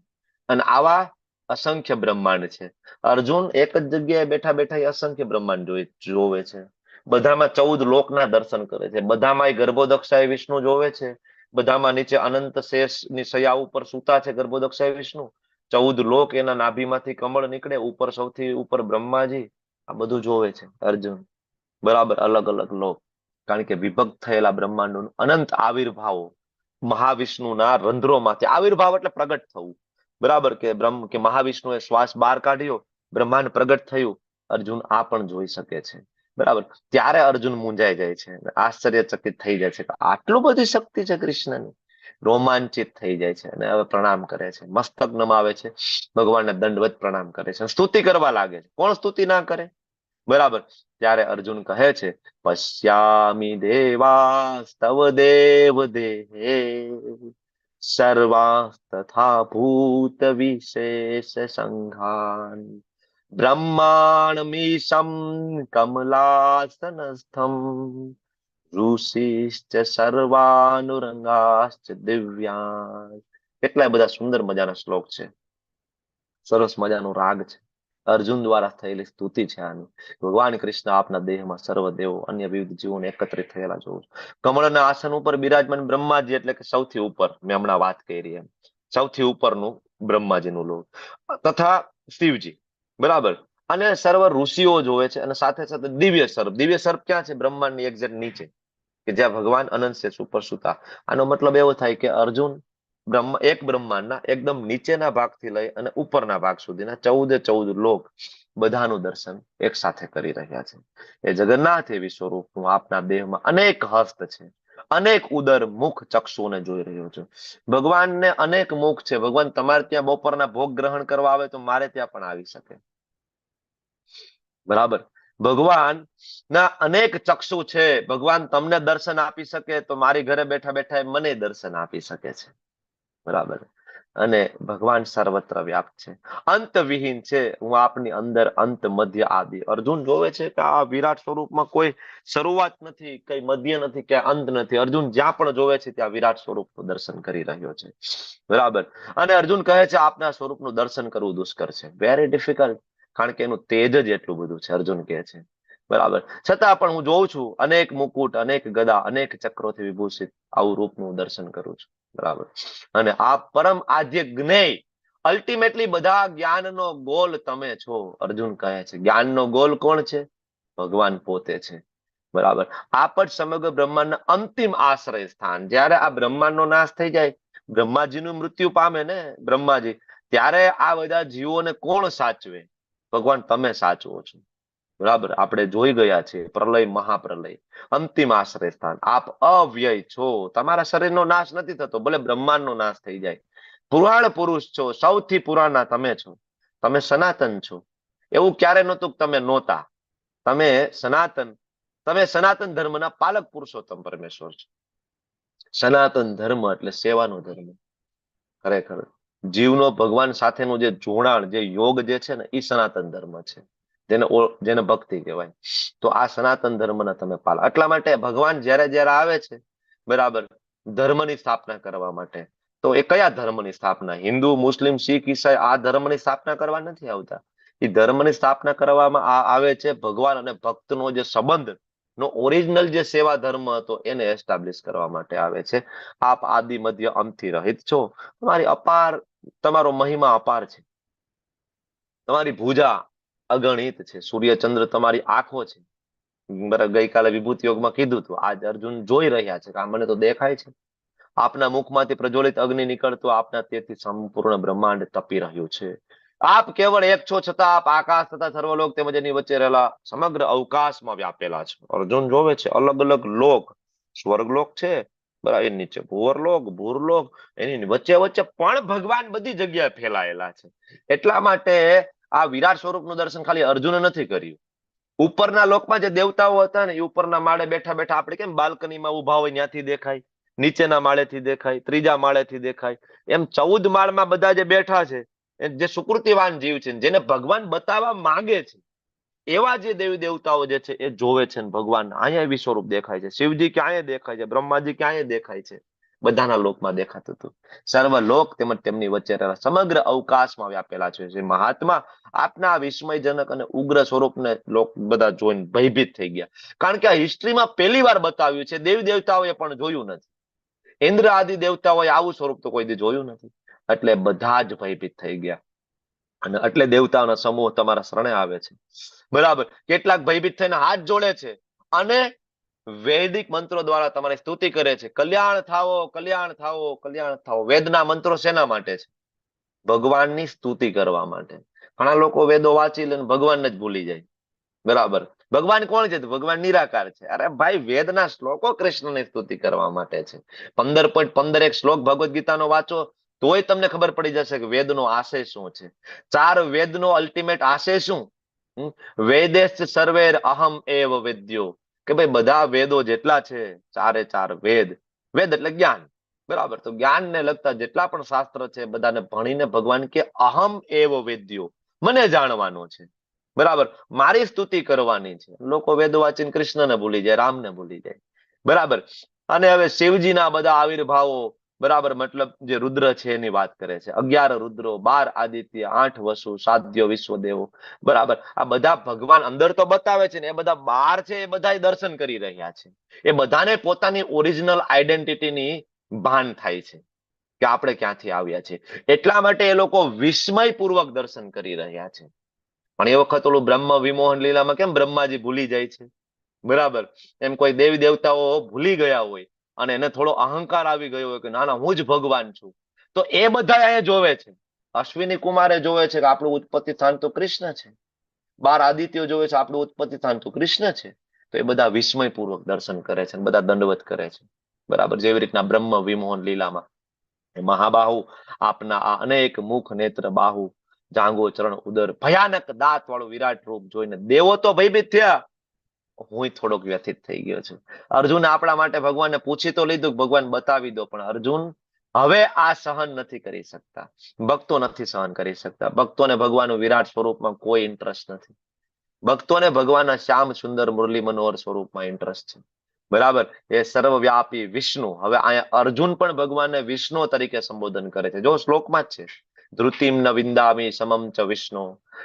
અને આવા અસંખ્ય બ્રહ્માંડ છે. અર્જુન એક જ જગ્યાએ બેઠા બેઠા એ અસંખ્ય બ્રહ્માંડ જોવે છે. બધામાં 14 લોકના દર્શન કરે છે. બધામાં ગર્ભોદક્ષાય વિષ્ણુ જોવે છે. બધામાં નીચે અનંત શેષની શૈયા ઉપર સૂતા છે ગર્ભોદક્ષાય વિષ્ણુ. 14 લોક એના નાભીમાંથી કમળ નીકળે, ઉપર સૌથી ઉપર બ્રહ્માજી, આ બધું જોવે છે અર્જુન, બરાબર. અલગ અલગ લોક, કારણ કે વિભક્ત થયેલા બ્રહ્માંડોનું અનંત આવિર્ભાવો મહાવિષ્ણુના રંધ્રોમાંથી. આવિર્ભાવ એટલે પ્રગટ થવું, બરાબર. કે મહાવિષ્ણુએ શ્વાસ બહાર કાઢ્યો, બ્રહ્માંડ પ્રગટ થયું. અર્જુન આ પણ જોઈ શકે છે, બરાબર. ત્યારે અર્જુન મૂંઝાઈ જાય છે, આશ્ચર્યચકિત થઈ જાય છે કે આટલું બધી શક્તિ છે કૃષ્ણની. રોમાંચિત થઈ જાય છે અને હવે પ્રણામ કરે છે, મસ્તક નમાવે છે, ભગવાનને દંડવત પ્રણામ કરે છે, સ્તુતિ કરવા લાગે છે. કોણ સ્તુતિ ના કરે, બરાબર. ત્યારે અર્જુન કહે છે, પશ્યામિ દેવાસ્તવ દેવ દેહે સર્વા તથા ભૂત વિશેષ સંઘાન બ્રહ્માણમીશમ કમલાસનસ્થમ ઋષિશ્ચ સર્વાનુરંગાશ્ચ દિવ્યાન. કેટલા બધા સુંદર મજાના શ્લોક છે, સરસ મજાનો રાગ છે. અર્જુન દ્વારા થયેલી સ્તુતિ છે આની. ભગવાન કૃષ્ણ આપના દેહમાં સર્વ દેવો અન્ય વિવિધ જીવોને એકત્રિત થયેલા જોઉં છું. કમળના આસન ઉપર બિરાજમાન બ્રહ્માજી એટલે કે સૌથી ઉપર, મેં હમણાં વાત કરી એમ સૌથી ઉપરનું બ્રહ્માજીનું લોક, તથા શિવજી, બરાબર. અને સર્વ ઋષિઓ જોવે છે અને સાથે સાથે દિવ્ય સર્પ. દિવ્ય સર્પ ક્યાં છે? બ્રહ્માંડની એક્ઝેક્ટ નીચે, કે જ્યાં ભગવાન અનંત શેષ ઉપર સુતા. આનો મતલબ એવો થાય કે અર્જુન એક બ્રહ્માંડના એકદમ નીચેના ભાગથી લઈ અને ઉપરના ભાગ સુધીના 14 લોક બધાનું દર્શન એક સાથે કરી રહ્યા છે. એ જગન્નાથ એ વિશ્વરૂપનું આપના દેહમાં અનેક હસ્ત છે, અનેક ઉદર મુખ ચક્ષુને જોઈ રહ્યો છું. ભગવાનને અનેક મુખ છે. ભગવાન તમારે ત્યાં બપોરના ભોગ ગ્રહણ કરવા આવે તો મારે ત્યાં પણ આવી શકે, બરાબર. ભગવાન ના અનેક ચક્ષુ છે. ભગવાન તમને દર્શન આપી શકે તો મારી ઘરે બેઠા બેઠા મને દર્શન આપી શકે છે, બરાબર. અને ભગવાન સર્વત્ર વ્યાપ્ત છે, અંતવિહીન છે. હું આપની અંદર અંત મધ્ય આદિ. અર્જુન જોવે છે કે આ વિરાટ સ્વરૂપમાં કોઈ શરૂઆત નથી, કઈ મધ્ય નથી, કે અંત નથી. અર્જુન જ્યાં પણ જોવે છે ત્યાં વિરાટ સ્વરૂપનું દર્શન કરી રહ્યો છે. બરાબર. અને અર્જુન કહે છે આપના સ્વરૂપનું દર્શન કરવું દુષ્કર છે, વેરી ડિફિકલ્ટ, કારણ કે એનું તેજ જ એટલું બધું છે. અર્જુન કહે છે બરાબર, છતાં પણ હું જોઉં છું અનેક મુકુટ, અનેક ગદા, અનેક ચક્રોથી વિભૂષિત આવું રૂપનું દર્શન કરું છું. બરાબર. અને આ પરમ આદ્ય જ્ઞેય, અલ્ટિમેટલી બધા જ્ઞાનનો ગોલ તમે છો. અર્જુન કહે છે જ્ઞાનનો ગોલ કોણ છે? ભગવાન પોતે છે. બરાબર. આપ જ સમગ્ર બ્રહ્માંડના અંતિમ આશ્રય સ્થાન. જ્યારે આ બ્રહ્માંડનો નાશ થઈ જાય, બ્રહ્માજીનું મૃત્યુ પામે ને બ્રહ્માજી, ત્યારે આ બધા જીવોને કોણ સાચવે? ભગવાન તમે સાચવો છો. બરાબર. આપણે જોઈ ગયા છે પ્રલય, મહાપ્રલય, અંતિમ આશ્રય સ્થાન. આપ અવ્યય છો, તમારા શરીરનો નાશ નથી થતો, ભલે બ્રહ્માંડનો નાશ થઈ જાય. પુરાણ પુરુષ છો, સૌથી પુરાણા તમે છો. તમે સનાતન છો. એવું ક્યારે નહોતું કે તમે નહોતા. તમે સનાતન ધર્મના પાલક પુરુષોત્તમ પરમેશ્વર છો. સનાતન ધર્મ એટલે સેવાનો ધર્મ. ખરેખર જીવનો ભગવાન સાથેનું જે જોડાણ, જે યોગ જે છે ને, એ સનાતન ધર્મ છે, જેને ભક્તિ કહેવાય. તો આ સનાતન ધર્મના તમે પાલક. એટલા માટે ભગવાન જ્યારે જ્યારે આવે છે, બરાબર, ધર્મની સ્થાપના કરવા માટે, તો એ કયા ધર્મની સ્થાપના? હિન્દુ, મુસ્લિમ, શીખ, ઈસાઈ આ ધર્મની સ્થાપના કરવા નથી આવતા. એ ધર્મની સ્થાપના કરવામાં આવે છે ભગવાન અને ભક્તનો જે સંબંધ નો ઓરિજિનલ જે સેવા ધર્મ હતો એને એસ્ટાબ્લિશ કરવા માટે આવે છે. આપ આદિ મધ્ય અંતથી રહિત છો. તમારી અપાર, તમારો મહિમા અપાર છે. તમારી ભુજા અગણિત છે. સૂર્યચંદ્ર તમારી આંખો છે. બરાબર. ગઈકાલે વિભૂતિ યોગમાં કીધું હતું. આજ અર્જુન જોઈ રહ્યા છે કે આ મને તો દેખાય છે. આપના મુખમાંથી પ્રજ્વલિત અગ્નિ નીકળતું આપના તેથી સંપૂર્ણ બ્રહ્માંડ તપી રહ્યું છે. આપ કેવળ એક છો, છતાં આપ આકાશ તથા સર્વલોક તેમજ એની વચ્ચે રહેલા સમગ્ર અવકાશમાં વ્યાપેલા છો. અર્જુન જોવે છે અલગ અલગ લોક, સ્વર્ગલોક છે, બરાબર, એની નીચે ભુવરલોક, ભૂરલોક, એની વચ્ચે વચ્ચે પણ ભગવાન બધી જગ્યાએ ફેલાયેલા છે. એટલા માટે આ વિરાટ સ્વરૂપનું દર્શન ખાલી અર્જુને નથી કર્યું. ઉપરના લોકમાં જે દેવતાઓ હતા ને, એ ઉપરના માળે બેઠા બેઠા આપણે કેમ બાલ્કનીમાં ઉભા હોય ત્યાંથી દેખાય, નીચેના માળેથી દેખાય, ત્રીજા માળેથી દેખાય, એમ 14 માળમાં બધા જે બેઠા છે, જે સુકૃતિવાન જીવ છે, જેને ભગવાન બતાવવા માંગે છે, એવા જે દેવી દેવતાઓ જે છે એ જોવે છે. ભગવાન અહીંયા એવી સ્વરૂપ દેખાય છે. શિવજી ક્યાંય દેખાય છે, બ્રહ્માજી ક્યાંય દેખાય છે, બધાના લોકમાં દેખાતું હતું. સર્વ લોક તેમજ તેમની વચ્ચે રહેલા સમગ્ર અવકાશમાં વ્યાપેલા છે. જે મહાત્મા આપના વિસ્મયજનક અને ઉગ્ર સ્વરૂપને લોક બધા જોઈને ભયભીત થઈ ગયા. કારણ કે આ હિસ્ટ્રીમાં પહેલી વાર બતાવ્યું છે, દેવી દેવતાઓએ પણ જોયું નથી. ઇન્દ્ર આદિ દેવતાઓએ આવું સ્વરૂપ તો કોઈ દી જોયું નથી. એટલે બધા જ ભયભીત થઈ ગયા. અને એટલે દેવતાઓના સમૂહ તમારા શરણે આવે છે. બરાબર. કેટલાક ભયભીત થઈને હાથ જોડે છે અને વૈદિક મંત્રો દ્વારા તમારી સ્તુતિ કરે છે. કલ્યાણ થાવો, કલ્યાણ થાવો, કલ્યાણ થાવો. વેદના મંત્રો શેના માટે છે? ભગવાનની સ્તુતિ કરવા માટે. ઘણા લોકો વેદો વાંચી લે ભગવાનને જ ભૂલી જાય. બરાબર. ભગવાન કોણ છે? ભગવાન નિરાકાર છે. અરે ભાઈ, વેદના શ્લોકો કૃષ્ણની સ્તુતિ કરવા માટે છે. 15.15 શ્લોક ભગવદ્ ગીતાનો વાંચો તોય તમને ખબર પડી જશે કે વેદનો આશય શું છે. 4 વેદનો અલ્ટિમેટ આશય શું? વેદેશ સર્વેર અહમ એવ વેદ્યો, કે ભાઈ બધા વેદો જેટલા છે, 4 વેદ, વેદ એટલે જ્ઞાન. બરાબર. તો જ્ઞાનને લગતા જેટલા પણ શાસ્ત્ર છે, બધાને ભણીને ભગવાન કે અહમ એવ વેદ્યો, મને જાણવાનો છે. બરાબર. મારી સ્તુતિ કરવાની છે. લોકો વેદ વાંચીને કૃષ્ણને ભૂલી જાય, રામને ભૂલી જાય. બરાબર. અને હવે શિવજીના બધા આવિર્ભાવો, બરાબર, મતલબ જે રુદ્ર છે એની વાત કરે છે. 11 રુદ્રો, 12 આદિત્ય, 8 વસુ, સાધ્યો, વિશ્વદેવો. બરાબર. આ બધા ભગવાન અંદર તો બતાવે છે ને, એ બધા બહાર છે, એ બધા દર્શન કરી રહ્યા છે. એ બધાને પોતાની ઓરિજિનલ આઈડેન્ટિટીની ભાન થાય છે કે આપણે ક્યાંથી આવ્યા છે. એટલા માટે એ લોકો વિસ્મયપૂર્વક દર્શન કરી રહ્યા છે. પણ એ વખત ઓલું બ્રહ્મ વિમોહન લીલામાં કેમ બ્રહ્માજી ભૂલી જાય છે? બરાબર. એમ કોઈ દેવી દેવતાઓ ભૂલી ગયા હોય અને એને થોડો અહંકાર આવી ગયો હોય કે ના ના, હું જ ભગવાન છું, તો એ બધા અહીંયા જોવે છે. અશ્વિની કુમારે જોવે છે કે આપણું ઉત્પત્તિ સ્થાન તો કૃષ્ણ છે. 12 આદિત્યો જોવે છે આપણું ઉત્પત્તિ સ્થાન તો કૃષ્ણ છે. તો એ બધા વિસ્મયપૂર્વક દર્શન કરે છે, બધા દંડવત કરે છે. બરાબર. જેવી રીતના બ્રહ્મ વિમોહન લીલામાં મહાબાહુ આપના આ અનેક મુખ, નેત્ર, બાહુ, જાંગો, ચરણ, ઉદર, ભયાનક દાંત વાળું વિરાટ રૂપ જોઈને દેવો તો ભયભીત થયા. હું થોડોક વ્યથિત થઈ ગયો છું. અર્જુન આપણા માટે ભગવાનને પૂછી તો લીધું, ભગવાન બતાવી દો, પણ અર્જુન હવે આ સહન નથી કરી શકતા, ભક્તો નથી સહન કરી શકતા. ભક્તોને ભગવાનનું વિરાટ સ્વરૂપમાં કોઈ ઇન્ટરેસ્ટ નથી. ભક્તોને ભગવાનના શ્યામ સુંદર મુરલી મનોહર સ્વરૂપમાં ઇન્ટરેસ્ટ છે. બરાબર, એ સર્વવ્યાપી વિષ્ણુ. હવે અહીંયા અર્જુન પણ ભગવાનને વિષ્ણુ તરીકે સંબોધન કરે છે. જો શ્લોકમાં જ છે, ધૃતિમ ન વિંદામી સમમ ચ વિષ્ણુ,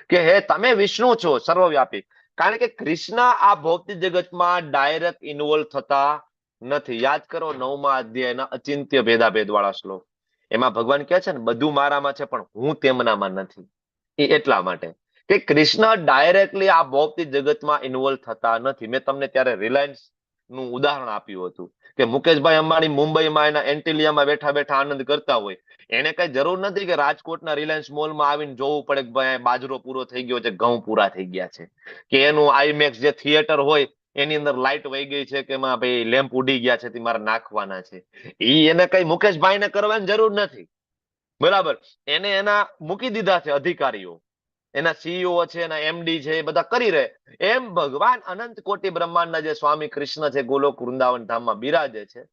કે હે તમે વિષ્ણુ છો સર્વવ્યાપી. કારણ કે કૃષ્ણ આ ભૌતિક જગતમાં ડાયરેક્ટ ઇન્વોલ્વ થતા નથી. યાદ કરો 9મા અધ્યાયના અચિંત્ય ભેદાભેદ વાળા શ્લોક. એમાં ભગવાન કહે છે ને બધું મારામાં છે પણ હું તેમનામાં નથી. એ એટલા માટે કે કૃષ્ણ ડાયરેક્ટલી આ ભૌતિક જગતમાં ઇન્વોલ્વ થતા નથી. મેં તમને ત્યારે રિલાયન્સ નું ઉદાહરણ આપ્યું હતું કે મુકેશભાઈ અંબાણી મુંબઈમાં એના એન્ટિલિયામાં બેઠા બેઠા આનંદ કરતા હોય. એને કઈ જરૂર નથી કે રાજકોટના રિલાયન્સ મોલમાં આવીને જોવું પડે કે ભાઈ બાજરો પૂરો થઈ ગયો છે, ઘઉં પૂરા થઈ ગયા છે, કે એનું આઈમેક્સ જે થિયેટર હોય એની અંદર લાઇટ વહી ગઈ છે, કે એમાં ભાઈ લેમ્પ ઉડી ગયા છે, તે મારે નાખવાના છે. એને કઈ મુકેશભાઈને કરવાની જરૂર નથી. બરાબર, એને એના મૂકી દીધા છે અધિકારીઓ, એના સીઈઓ છે, એના એમડી છે, એ બધા કરી રહે. એમ ભગવાન અનંત કોટી બ્રહ્માંડના જે સ્વામી કૃષ્ણ છે, ગોલોક વૃંદાવન ધામમાં બિરાજે છે,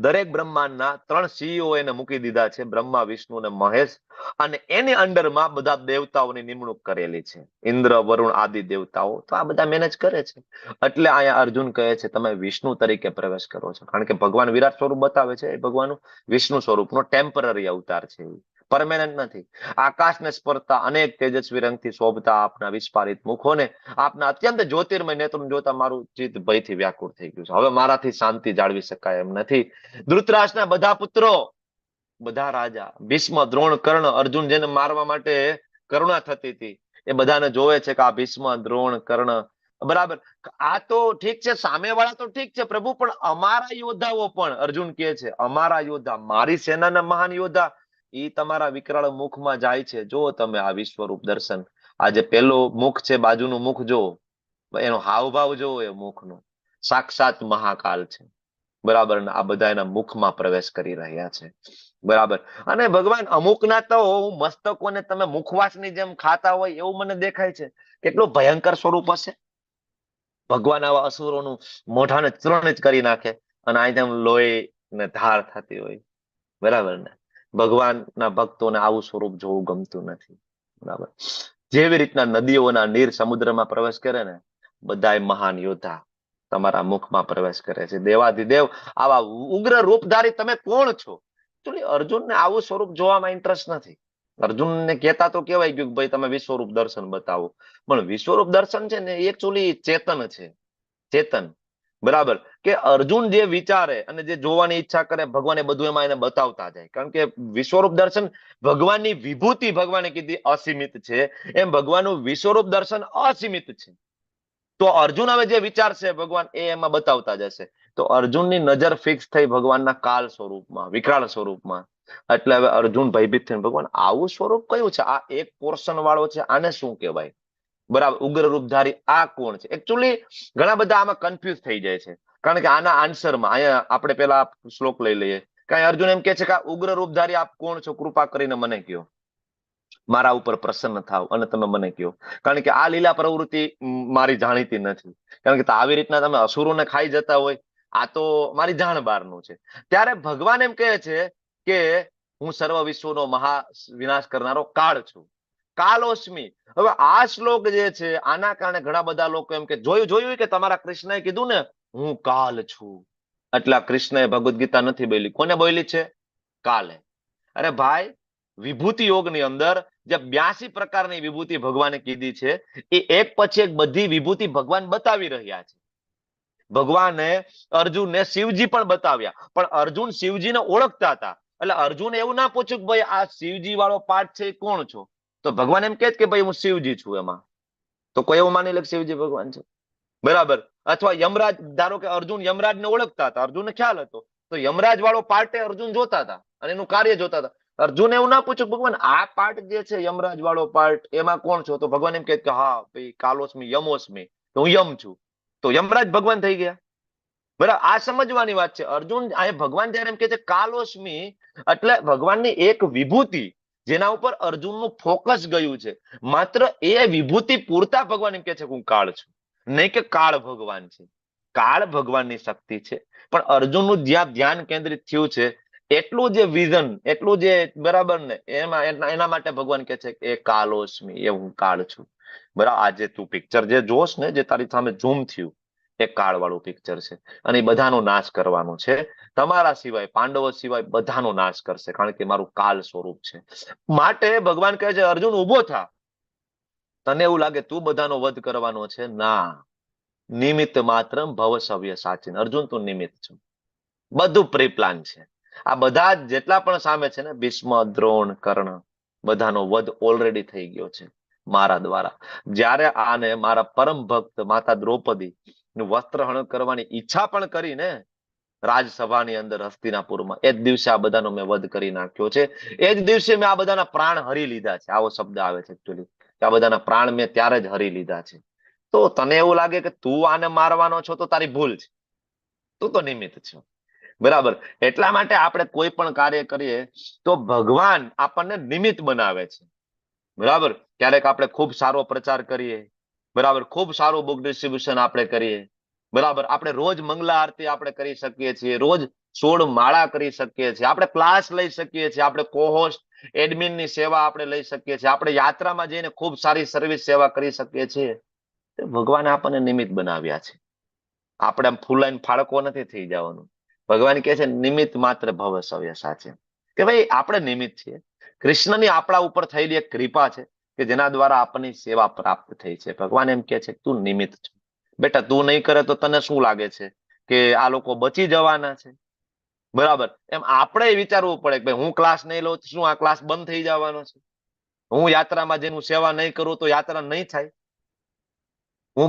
દરેક બ્રહ્માંડના 3 સીઈઓ એને મૂકી દીધા છે, બ્રહ્મા, વિષ્ણુ અને મહેશ. અને એની અંડરમાં બધા દેવતાઓની નિમણૂક કરેલી છે, ઇન્દ્ર, વરુણ આદિ દેવતાઓ. તો આ બધા મેનેજ કરે છે. એટલે અહીંયા અર્જુન કહે છે તમે વિષ્ણુ તરીકે પ્રવેશ કરો છો. કારણ કે ભગવાન વિરાટ સ્વરૂપ બતાવે છે, એ ભગવાનનું વિષ્ણુ સ્વરૂપનો ટેમ્પરરી અવતાર છે, પરમેનન્ટ નથી. આકાશને સ્પર્શતા અનેક તેજસ્વી રંગથી શોભતા આપના વિસ્ફારિત મુખોને, આપના અત્યંત જ્યોતિર્મય નેત્રો જોતા મારું ચિત્ત ભયથી વ્યાકુળ થઈ ગયું છે. હવે મારાથી શાંતિ જાળવી શકાય એમ નથી. ધૃતરાષ્ટ્રના બધા પુત્રો, બધા રાજા, ભીષ્મ, દ્રોણ, કર્ણ, અર્જુન જેને મારવા માટે કરુણા થતી હતી, એ બધાને જોવે છે કે આ ભીષ્મ, દ્રોણ, કર્ણ, બરાબર, આ તો ઠીક છે, સામેવાળા તો ઠીક છે પ્રભુ, પણ અમારા યોદ્ધાઓ પણ, અર્જુન કહે છે અમારા યોદ્ધા, મારી સેનાના મહાન યોદ્ધા, ઈ તમારા વિકરાળ મુખમાં જાય છે. જો તમે આ વિશ્વરૂપ દર્શન, આ જે પેલો મુખ છે, બાજુનું મુખ જો, એનો હાવભાવ જો, એ મુખનો સાક્ષાત મહાકાલ છે. બરાબર, આ બધા એના મુખમાં પ્રવેશ કરી રહ્યા છે. બરાબર, અને ભગવાન અમુકના તો મસ્તકોને તમે મુખવાસની જેમ ખાતા હોય એવું મને દેખાય છે. કેટલું ભયંકર સ્વરૂપ હશે. ભગવાન આવા અસુરોનું મોઢાને ચૂર્ણ જ કરી નાખે અને આ જેમ લોહી ને ધાર થતી હોય. બરાબર ને, ભગવાનના ભક્તોને આવું સ્વરૂપ જોવું ગમતું નથી. બરાબર, જેવી રીતના નદીઓના નીર સમુદ્રમાં પ્રવેશ કરે ને, બધાય મહાન યોદ્ધા તમારા મુખમાં પ્રવેશ કરે છે. દેવાધિદેવ આવા ઉગ્ર રૂપધારી તમે કોણ છો? અર્જુનને આવું સ્વરૂપ જોવામાં ઇન્ટરેસ્ટ નથી. અર્જુનને કહેતા તો કહેવાય ગયું કે ભાઈ તમે વિશ્વરૂપ દર્શન બતાવો, પણ વિશ્વરૂપ દર્શન છે ને એકચ્યુઅલી ચેતન છે, ચેતન. બરાબર, કે અર્જુન જે વિચારે અને જે જોવાની ઈચ્છા કરે, ભગવાન એ બધું એમાં એને બતાવતા જાય. કારણ કે વિશ્વરૂપ દર્શન ભગવાનની વિભૂતિ, ભગવાને કીધી અસીમિત છે, એમ ભગવાનનું વિશ્વરૂપ દર્શન અસીમિત છે. તો અર્જુન હવે જે વિચારશે ભગવાન એ એમાં બતાવતા જશે. તો અર્જુનની નજર ફિક્સ થઈ ભગવાનના કાલ સ્વરૂપમાં, વિકરાળ સ્વરૂપમાં. એટલે હવે અર્જુન ભયભીત થઈને ભગવાન આવું સ્વરૂપ કયું છે? આ એક પોર્શન વાળો છે, આને શું કહેવાય? બરાબર, ઉગ્ર રૂપધારી આ કોણ છે? એકચ્યુઅલી ઘણા બધા આમાં કન્ફ્યુઝ થઈ જાય છે. કારણ કે આના આન્સરમાં અહીંયા આપણે પેલા શ્લોક લઈ લઈએ. કારણ અર્જુન એમ કે છે કે આ ઉગ્ર રૂપધારી આપ કોણ છો? કૃપા કરીને મને કહો, મારા ઉપર પ્રસન્ન થાવ અને તમે મને કહો. કારણ કે આ લીલા પ્રવૃત્તિ મારી જાણીતી નથી. કારણ કે આવી રીતના તમે અસુરોને ખાઈ જતા હોય, આ તો મારી જાણ બહારનું છે. ત્યારે ભગવાન એમ કહે છે કે હું સર્વ વિશ્વનો મહા વિનાશ કરનારો કાળ છું, કાલોસ્મી. હવે આ શ્લોક જે છે આના કારણે ઘણા બધા લોકો એમ કે જોયું કે તમારા કૃષ્ણએ કીધું ને હું કાલ છું, એટલે કૃષ્ણએ ભગવદ ગીતા નથી બોલી. કોને બોલી છે? કાલે. અરે ભાઈ, વિભૂતિ યોગની અંદર જે 82 પ્રકારની વિભૂતિ ભગવાને કીધી છે, એ એક પછી એક બધી વિભૂતિ ભગવાન બતાવી રહ્યા છે. ભગવાને અર્જુનને શિવજી પણ બતાવ્યા, પણ અર્જુન શિવજીને ઓળખતા હતા. એટલે અર્જુન એવું ના પૂછ્યું કે ભાઈ આ શિવજી વાળો પાઠ છે એ કોણ છો? તો ભગવાન એમ કહે કે ભાઈ હું શિવજી છું. એમાં તો કોઈ એવું માની લે કે શિવજી ભગવાન છે. બરાબર, અથવા યમરાજ, ધારો કે અર્જુન યમરાજને ઓળખતા હતા, અર્જુનને ખ્યાલ હતો, તો યમરાજ વાળો પાર્ટ અર્જુન જોતા હતા અને એનું કાર્ય જોતા હતા. અર્જુન એવું ના પૂછ્યું ભગવાન આ પાર્ટ જે છે યમરાજ વાળો પાર્ટ એમાં કોણ છો? તો ભગવાન એમ કહે કે હા ભાઈ કાલોસ્મી યમોસ્મી, તો હું યમ છું. તો યમરાજ ભગવાન થઈ ગયા. બરાબર, આ સમજવાની વાત છે. અર્જુન આ ભગવાન જયારે એમ કે છે કાલોસ્મી, એટલે ભગવાનની એક વિભૂતિ જેના ઉપર અર્જુનનું ફોકસ ગયું છે, માત્ર એ વિભૂતિ પૂરતા ભગવાન એમ કે છે કે હું કાળ છું. નહીં કે કાળ ભગવાન છે. કાળ ભગવાનની શક્તિ છે, પણ અર્જુનનું જ્યાં ધ્યાન કેન્દ્રિત થયું છે એટલું જે વિઝન, એટલું જે બરાબર ને એના માટે ભગવાન કહે છે કે એ કાલોસ્મી, એ હું કાળ છું. બરાબર, આજે તું પિક્ચર જે જોશ ને, જે તારી સામે ઝૂમ થયું, એ કાળ વાળું પિક્ચર છે અને એ બધાનો નાશ કરવાનો છે. તમારા સિવાય, પાંડવો સિવાય બધાનો નાશ કરશે, કારણ કે મારું કાલ સ્વરૂપ છે. માટે ભગવાન કહે છે અર્જુન ઉભો થા. તને એવું લાગે તું બધાનો વધ કરવાનો છે? ના, નિમિત્ત માત્ર ભવ સવ્ય સાચીન. અર્જુન તું નિમિત્ત છો, બધું પ્રી પ્લાન છે. આ બધા જેટલા પણ સામે છે ને, ભીષ્મ, દ્રોણ, કર્ણ, બધાનો વધ ઓલરેડી થઈ ગયો છે મારા દ્વારા. જ્યારે આને મારા પરમ ભક્ત માતા દ્રૌપદી નું વસ્ત્રહરણ કરવાની ઈચ્છા પણ કરી ને રાજસભાની અંદર હસ્તિનાપુરમાં, એ જ દિવસે આ બધાનો મેં વધ કરી નાખ્યો છે. એ જ દિવસે મેં આ બધાના પ્રાણ હરી લીધા છે. આવો શબ્દ આવે છે એકચ્યુઅલી, કે આ બધાના પ્રાણ મેં ત્યારે જ હરી લીધા છે. તો તને એવું લાગે કે તું આને મારવાનો છો તો તારી ભૂલ છે, તું તો નિમિત્ત છો. બરાબર, એટલા માટે આપણે કોઈ પણ કાર્ય કરીએ તો ભગવાન આપણને નિમિત્ત બનાવે છે. બરાબર, ક્યારેક આપણે ખૂબ સારો પ્રચાર કરીએ, બરાબર, ખૂબ સારું બુક ડિસ્ટ્રીબ્યુશન આપણે કરીએ, બરાબર, આપણે રોજ મંગલા આરતી આપણે કરી શકીએ છીએ, રોજ 16 માળા કરી શકીએ છીએ, આપણે ક્લાસ લઈ શકીએ છીએ, આપણે કોહોસ્ટ એડમિનની સેવા આપણે લઈ શકીએ છીએ, આપણે યાત્રામાં જઈને ખૂબ સારી સર્વિસ સેવા કરી શકીએ છીએ. ભગવાને આપણને નિમિત્ત બનાવ્યા છે. આપણે ફૂલાઈને ફાળકો નથી થઈ જવાનું. ભગવાન કહે છે નિમિત્ત માત્ર ભવ સવ્ય સાચે, કે ભાઈ આપણે નિમિત્ત છીએ. કૃષ્ણની આપણા ઉપર થયેલી એક કૃપા છે કે જેના દ્વારા આપણને સેવા પ્રાપ્ત થઈ છે. ભગવાન એમ કહે છે તું નિમિત્ત છો. બેટા તું નહીં કરે તો તને શું લાગે છે કે આ લોકો બચી જવાના છે? બરાબર, એમ આપણે વિચારવું પડે કે ભાઈ હું ક્લાસ નહીં લઉં તો શું આ ક્લાસ બંધ થઈ જવાનો છે? હું યાત્રામાં જેનું સેવા નહીં કરું તો યાત્રા નહીં થાય? હું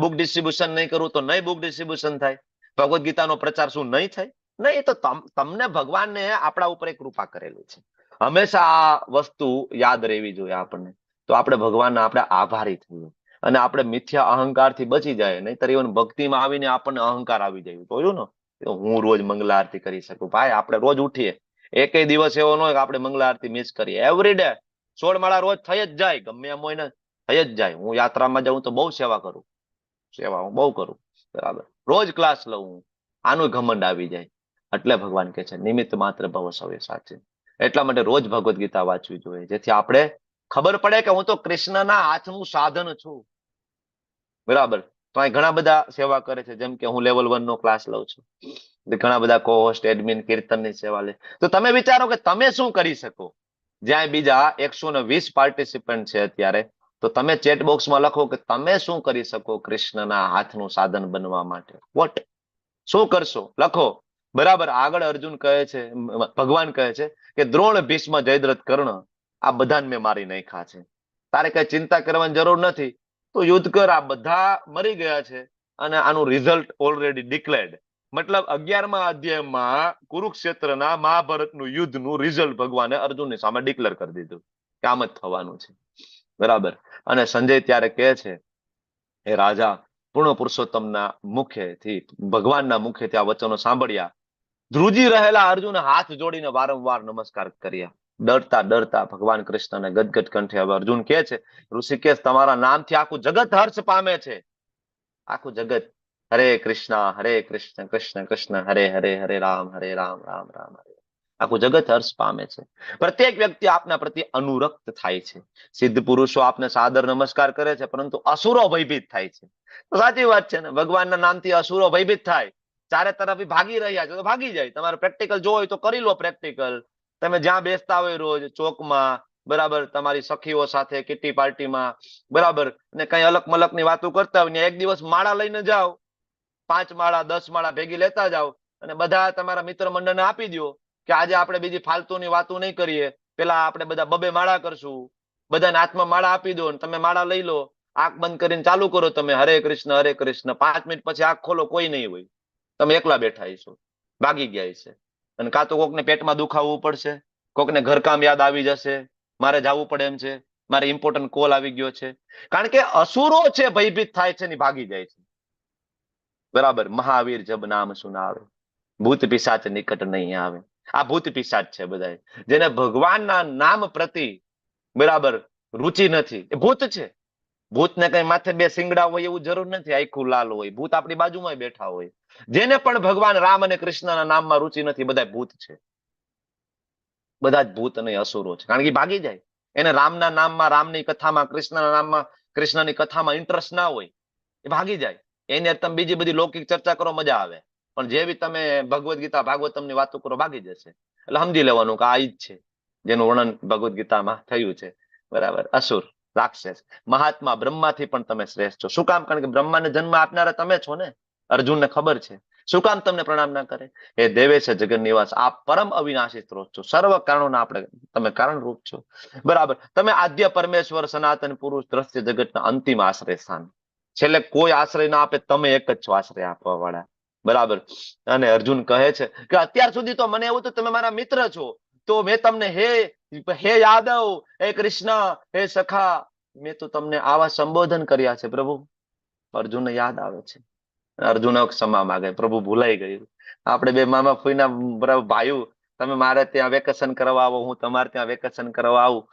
બુક ડિસ્ટ્રીબ્યુશન નહીં કરું તો નહીં બુક ડિસ્ટ્રીબ્યુશન થાય? ભગવદ ગીતાનો પ્રચાર શું નહીં થાય? નહીં. તો તમને ભગવાનને આપણા ઉપર એક કૃપા કરેલી છે. હંમેશા આ વસ્તુ યાદ રહેવી જોઈએ આપણને. તો આપણે ભગવાનના આપણે આભારી થઈએ અને આપણે મિથ્યા અહંકારથી બચી જાય. નહીંતર ઇવન ભક્તિમાં આવીને આપણને અહંકાર આવી જાય. જોયું ને, હું રોજ મંગલા આરતી કરી શકું. ભાઈ આપણે રોજ ઉઠીએ, એકેય દિવસ એવો ન હોય કે આપણે મંગલા આરતી મિસ કરીએ. એવરી ડે 16 માળા રોજ થઈ જ જાય, ગમે એમ હોય ને થઈ જ જાય. હું યાત્રામાં જાઉં તો બહુ સેવા કરું, સેવા હું બહુ કરું. બરાબર, રોજ ક્લાસ લઉં હું, આનું ઘમંડ આવી જાય. એટલે ભગવાન કહે છે નિમિત્ત માત્ર ભવ સવ્ય સાચે. એટલા માટે રોજ ભગવદ ગીતા વાંચવી જોઈએ, જેથી આપણે ખબર પડે કે હું તો કૃષ્ણના હાથનું સાધન છું. બરાબર, તો અહીં ઘણા બધા સેવા કરે છે, જેમ કે હું લેવલ 1 નો ક્લાસ લઉં છું, ઘણા બધા કોહોસ્ટ એડમિન કીર્તનની સેવા લે. તો તમે વિચારો કે તમે શું કરી શકો? જ્યાં બીજા 120 પાર્ટિસિપન્ટ છે અત્યારે, તો તમે ચેટ બોક્સમાં લખો કે તમે શું કરી શકો કૃષ્ણના હાથનું સાધન બનવા માટે. વોટ, શું કરશો? લખો. બરાબર, આગળ અર્જુન કહે છે, ભગવાન કહે છે કે દ્રોણ, ભીષ્મ, જયદ્રથ, કર્ણ આ બધાને મેં મારી નાખ્યા છે. તારે કઈ ચિંતા કરવાની જરૂર નથી. તો યુદ્ધ કર. આ બધા મરી ગયા છે અને આનું રિઝલ્ટ ઓલરેડી ડિક્લેર્ડ. મતલબ 11મા અધ્યાયમાં કુરુક્ષેત્રના મહાભારતનું યુદ્ધનું રિઝલ્ટ ભગવાને અર્જુનની સામે ડિક્લેર કરી દીધું કે આમ જ થવાનું છે. બરાબર, અને સંજય ત્યારે કહે છે એ રાજા, પૂર્ણ પુરુષોત્તમના મુખેથી, ભગવાનના મુખેથી આ વચનો સાંભળ્યા. ધ્રુજી રહેલા અર્જુન હાથ જોડીને વારંવાર નમસ્કાર કર્યા. ડરતા ડરતા ભગવાન કૃષ્ણને ગદગદ કંઠે હવે અર્જુન કહે છે, ઋષિકેશ તમારા નામથી આખું જગત હર્ષ પામે છે. આખું જગત હરે કૃષ્ણ કૃષ્ણ કૃષ્ણ હરે હરે, હરે રામ રામ રામ હરે. આખું જગત હર્ષ પામે છે. પ્રત્યેક વ્યક્તિ આપના પ્રત્યે અનુરક્ત થાય છે. સિદ્ધ પુરુષો આપને સાદર નમસ્કાર કરે છે, પરંતુ અસુરો ભયભીત થાય છે. તો સાચી વાત છે ને, ભગવાનના નામથી અસુરો ભયભીત થાય. ચારે તરફ ભાગી રહ્યા છે તો ભાગી જાય. તમારે પ્રેક્ટિકલ જોવો હોય તો કરી લો પ્રેક્ટિકલ. તમે જ્યાં બેસતા હોય રોજ ચોકમાં, બરાબર, તમારી સખીઓ સાથે કિટી પાર્ટીમાં, બરાબર, ને કઈ અલગ મલકની વાતો કરતા હોય ને એક દિવસ માળા લઈને જાઓ, 5 માળા 10 માળા ભેગી લેતા જાઓ અને બધા તમારા મિત્ર મંડળને આપી દો કે આજે આપણે બીજી ફાલતુની વાતો નહીં કરીએ, પેલા આપણે બધા 2 માળા કરશું. બધાને હાથમાં માળા આપી દો, તમે માળા લઈ લો, આંખ બંધ કરીને ચાલુ કરો તમે હરે કૃષ્ણ હરે કૃષ્ણ. 5 મિનિટ પછી આંખ ખોલો, કોઈ નહીં હોય, તમે એકલા બેઠા છો, ભાગી ગયા છે. અને કાં તો કોકને પેટમાં દુખાવવું પડશે, કોકને ઘરકામ યાદ આવી જશે, મારે જવું પડે એમ છે, મારે ઇમ્પોર્ટન્ટ કોલ આવી ગયો છે. કારણ કે અસુરો છે ભયભીત થાય છે ને ભાગી જાય છે. બરાબર, મહાવીર જબ નામ સુનાવે, ભૂત પિશાચ નિકટ નહીં આવે. આ ભૂત પિશાચ છે બધા, જેને ભગવાનના નામ પ્રતિ, બરાબર, રુચિ નથી, એ ભૂત છે. ભૂતને કઈ માથે 2 શિંગડા હોય એવું જરૂર નથી, આખું લાલ હોય. ભૂત આપણી બાજુમાં બેઠા હોય. જેને પણ ભગવાન રામ અને કૃષ્ણના નામમાં રુચિ નથી, બધા ભૂત છે. બધા જ ભૂત અને અસુરો છે, કારણ કે ભાગી જાય. એને રામના નામમાં, રામની કથામાં, કૃષ્ણના નામમાં, કૃષ્ણની કથામાં ઇન્ટરેસ્ટ ના હોય, એ ભાગી જાય. એને તમે બીજી બધી લૌકિક ચર્ચા કરો, મજા આવે, પણ જેવી તમે ભગવદ્ ગીતા ભાગવતમની વાતો કરો, ભાગી જશે. એટલે સમજી લેવાનું કે આ ઈ જ છે જેનું વર્ણન ભગવદ્ ગીતામાં થયું છે. બરાબર. અસુર, રાક્ષસ. મહાત્મા બ્રહ્માથી પણ તમે શ્રેષ્ઠ છો. શું કામ? કારણ કે બ્રહ્માને જન્મ આપનારા તમે છો ને. અર્જુનને ખબર છે. શું કામ તમને પ્રણામ ના કરે? એ દેવેશ જગન નિવાસ, આ પરમ અવિનાશી સ્ત્રોત છો, સર્વ કારણોના આપણે તમે કારણરૂપ છો. બરાબર. તમે આદ્ય પરમેશ્વર, સનાતન પુરુષ, દ્રશ્ય જગતના અંતિમ આશ્રય સ્થાન. છેલ્લે કોઈ આશ્રય ના આપે, તમે એક જ છો આશ્રય આપવા વાળા. બરાબર. અને અર્જુન કહે છે કે અત્યાર સુધી તો મને એવું તો તમે મારા મિત્ર છો, તો મેં તમને હે યાદવ, હે કૃષ્ણ, હે સખા, મેં તો તમને આવા સંબોધન કર્યા છે પ્રભુ. અર્જુનને યાદ આવે છે. અર્જુન ક્ષમા માગે, પ્રભુ ભૂલાઈ ગયું. આપણે બે મામા ફોઈના ભાઈઓ, તમે મારે ત્યાં વેકેશન કરવા આવો, હું તમારે ત્યાં વેકેશન કરવા આવું,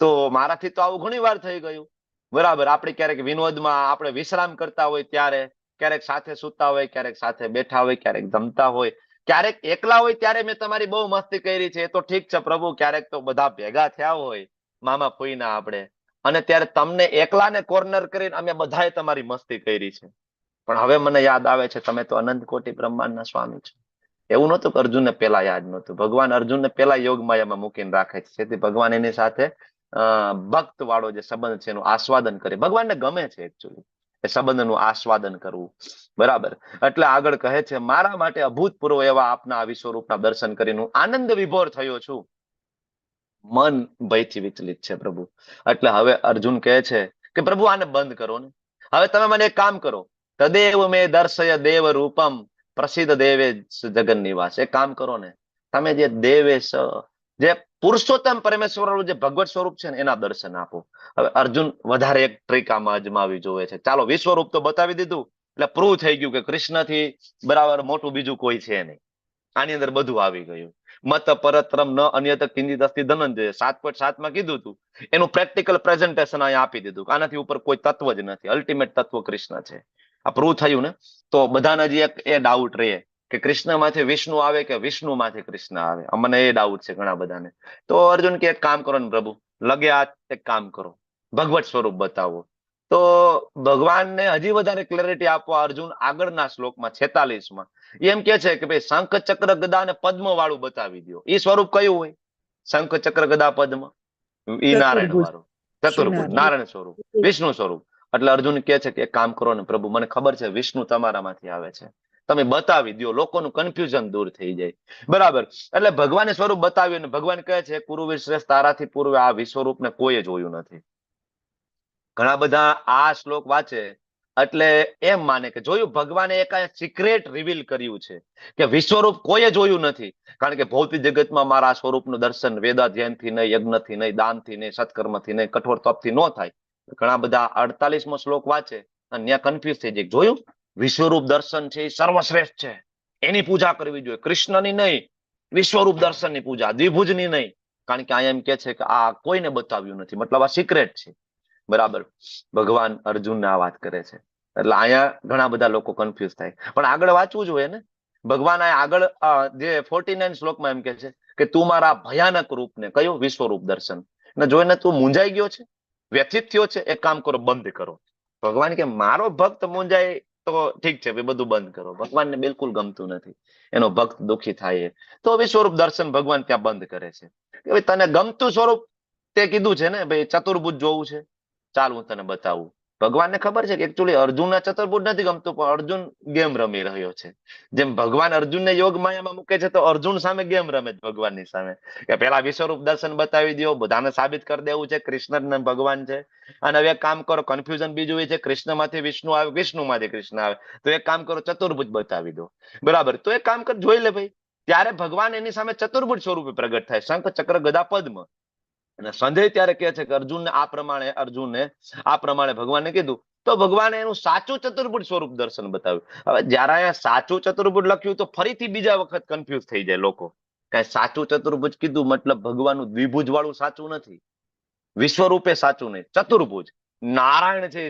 તો મારાથી તો આવું ઘણી વાર થઈ ગયું. બરાબર. આપણે ક્યારેક વિનોદમાં આપણે વિશ્રામ કરતા હોય ત્યારે, ક્યારેક સાથે સૂતા હોય, ક્યારેક સાથે બેઠા હોય, ક્યારેક જમતા હોય, ક્યારેક એકલા હોય ત્યારે મેં તમારી બહુ મસ્તી કરી છે, એ તો ઠીક છે પ્રભુ. ક્યારેક તો બધા ભેગા થયા હોય મામા ફોઈના આપણે, અને ત્યારે તમને એકલાને કોર્નર કરીને અમે બધાએ તમારી મસ્તી કરી છે. પણ હવે મને યાદ આવે છે, તમે તો અનંત કોટી બ્રહ્માંડના સ્વામી છો. એવું નહોતું કે અર્જુનને પેલા યાદ નહોતું. ભગવાન અર્જુનને પેલા યોગ માયામાં મૂકીને રાખે છે, જેથી ભગવાન એની સાથે ભક્ત વાળો જે સંબંધ છે એનું આસ્વાદન કરે. ભગવાનને ગમે છે એકચ્યુઅલી એ સંબંધનું આસ્વાદન કરવું. બરાબર. એટલે આગળ કહે છે, મારા માટે અભૂતપૂર્વ એવા આપના આ વિશ્વરૂપના દર્શન કરીને હું આનંદ વિભોર થયો છું. મન ભયથી વિચલિત છે પ્રભુ. એટલે હવે અર્જુન કહે છે કે પ્રભુ આને બંધ કરો ને. હવે તમે મને એક કામ કરો, તદેવ મે દર્શય દેવ રૂપમ પ્રસિદ્ધ દેવે જગન નિવાસ. એક કામ કરો ને, તમે જે દેવેશ, જે પુરુષોત્તમ પરમેશ્વર જે ભગવત સ્વરૂપ છે ને, એના દર્શન આપો. હવે અર્જુન વધારે એક ટ્રીક આમાં અજમાવી જોવે છે. ચાલો વિશ્વરૂપ તો બતાવી દીધું, એટલે પ્રૂવ થઈ ગયું કે કૃષ્ણથી બરાબર મોટું બીજું કોઈ છે નહીં. આની અંદર બધું આવી ગયું. મત પરતરમ ન અન્યત કિંચિત અસ્તિ ધનંજય 7.7 માં કીધું હતું, એનું પ્રેક્ટિકલ પ્રેઝન્ટેશન અહીંયા આપી દીધું. આનાથી ઉપર કોઈ તત્વ જ નથી, અલ્ટિમેટ તત્વ કૃષ્ણ છે. આ પ્રૂવ થયું ને. તો બધાના જે એક એ ડાઉટ રહે કે કૃષ્ણમાંથી વિષ્ણુ આવે કે વિષ્ણુમાંથી કૃષ્ણ આવે. અમને એ ડાઉટ છે ઘણા બધાને. તો અર્જુન કે એક કામ કરો ને પ્રભુ, લગે આ એક કામ કરો, ભગવત સ્વરૂપ બતાવો. તો ભગવાનને હજી વધારે ક્લેરિટી આપવા અર્જુન આગળના શ્લોકમાં 46માં એમ કે છે કે ભાઈ શંખ ચક્ર ગદા અને પદ્મ વાળું બતાવી દો. એ સ્વરૂપ કયું હોય? શંખ ચક્ર ગદા પદ્મ, ઈ નારાયણ વાળું, ચતુર્ભુજ, નારાયણ સ્વરૂપ, વિષ્ણુ સ્વરૂપ. એટલે અર્જુન કે છે કે એક કામ કરો ને પ્રભુ, મને ખબર છે વિષ્ણુ તમારામાંથી આવે છે, તમે બતાવી દો, લોકોનું કન્ફ્યુઝન દૂર થઈ જાય. બરાબર. એટલે ભગવાને સ્વરૂપ બતાવ્યું ને ભગવાન કહે છે કુરુવીર શ્રેષ્ઠ, તારાથી પૂર્વે આ વિશ્વરૂપને કોઈએ જોયું નથી. ઘણા બધા આ શ્લોક વાંચે એટલે એમ માને કે જોયું, ભગવાને એક સિક્રેટ રિવીલ કર્યું છે કે વિશ્વરૂપ કોઈએ જોયું નથી. કારણ કે ભૌતિક જગતમાં મારા સ્વરૂપનું દર્શન વેદાધ્યયનથી નહીં, યજ્ઞથી નહીં, દાનથી નહીં, સત્કર્મથી નહીં, કઠોર તપથી ન થાય. ઘણા બધા 48મો શ્લોક વાંચે અને ત્યાં કન્ફ્યુઝ થઈ જાય. જોયું, વિશ્વરૂપ દર્શન છે એ સર્વશ્રેષ્ઠ છે, એની પૂજા કરવી જોઈએ, કૃષ્ણની નહીં, વિશ્વરૂપ દર્શનની પૂજા, દ્વિભુજની નહીં. કારણ કે અહીંયા એમ કે છે કે આ કોઈને બતાવ્યું નથી, મતલબ આ સિક્રેટ છે. બરાબર. ભગવાન અર્જુનને આ વાત કરે છે. એટલે અહીંયા ઘણા બધા લોકો કન્ફ્યુઝ થાય, પણ આગળ વાંચવું જોઈએ ને. ભગવાન આગળ જે 49 શ્લોકમાં એમ કે છે કે તું મારા ભયાનક રૂપને, કયું? વિશ્વરૂપ દર્શન ને જોઈને તું મૂંઝાઈ ગયો છે, વ્યથિત થયો છે, એક કામ કરો, બંધ કરો. ભગવાન કે મારો ભક્ત મૂંઝાય તો ઠીક છે, બધું બંધ કરો. ભગવાનને બિલકુલ ગમતું નથી એનો ભક્ત દુઃખી થાય. તો વિશ્વરૂપ દર્શન ભગવાન ત્યાં બંધ કરે છે કે ભાઈ તને ગમતું સ્વરૂપ તે કીધું છે ને, ભાઈ ચતુર્ભુજ જોવું છે, ચાલ હું તને બતાવું. ભગવાનને ખબર છે કે એકચ્યુઅલી અર્જુનને ચતુર્ભુજ નથી ગમતું, પણ અર્જુન ગેમ રમી રહ્યો છે. જેમ ભગવાન અર્જુનને યોગ માયામાં મૂકે છે, તો અર્જુન સામે ગેમ રમે છે ભગવાનની સામે, કે પેલા વિશ્વરૂપ દર્શન બતાવી દો, બધાને સાબિત કરી દેવું છે કૃષ્ણ ભગવાન છે. અને હવે એક કામ કરો, કન્ફ્યુઝન બીજું એ છે કૃષ્ણમાંથી વિષ્ણુ આવે, વિષ્ણુમાંથી કૃષ્ણ આવે, તો એક કામ કરો, ચતુર્ભુજ બતાવી દો. બરાબર. તો એક કામ કર, જોઈ લે ભાઈ. ત્યારે ભગવાન એની સામે ચતુર્ભુજ સ્વરૂપે પ્રગટ થાય, શંખ ચક્ર ગદા પદ્મ. અને સંજય ત્યારે કહે છે કે અર્જુનને આ પ્રમાણે ભગવાને કીધું, તો ભગવાને એનું સાચું ચતુર્ભુજ સ્વરૂપ દર્શન બતાવ્યું. હવે જયારે અહીંયા સાચું ચતુર્ભુજ લખ્યું તો ફરીથી બીજા વખત કન્ફ્યુઝ થઈ જાય લોકો. કઈ સાચું ચતુર્ભુજ કીધું મતલબ ભગવાનનું દ્વિભુજ વાળું સાચું નથી, વિશ્વરૂપે સાચું નહીં, ચતુર્ભુજ નારાયણ છે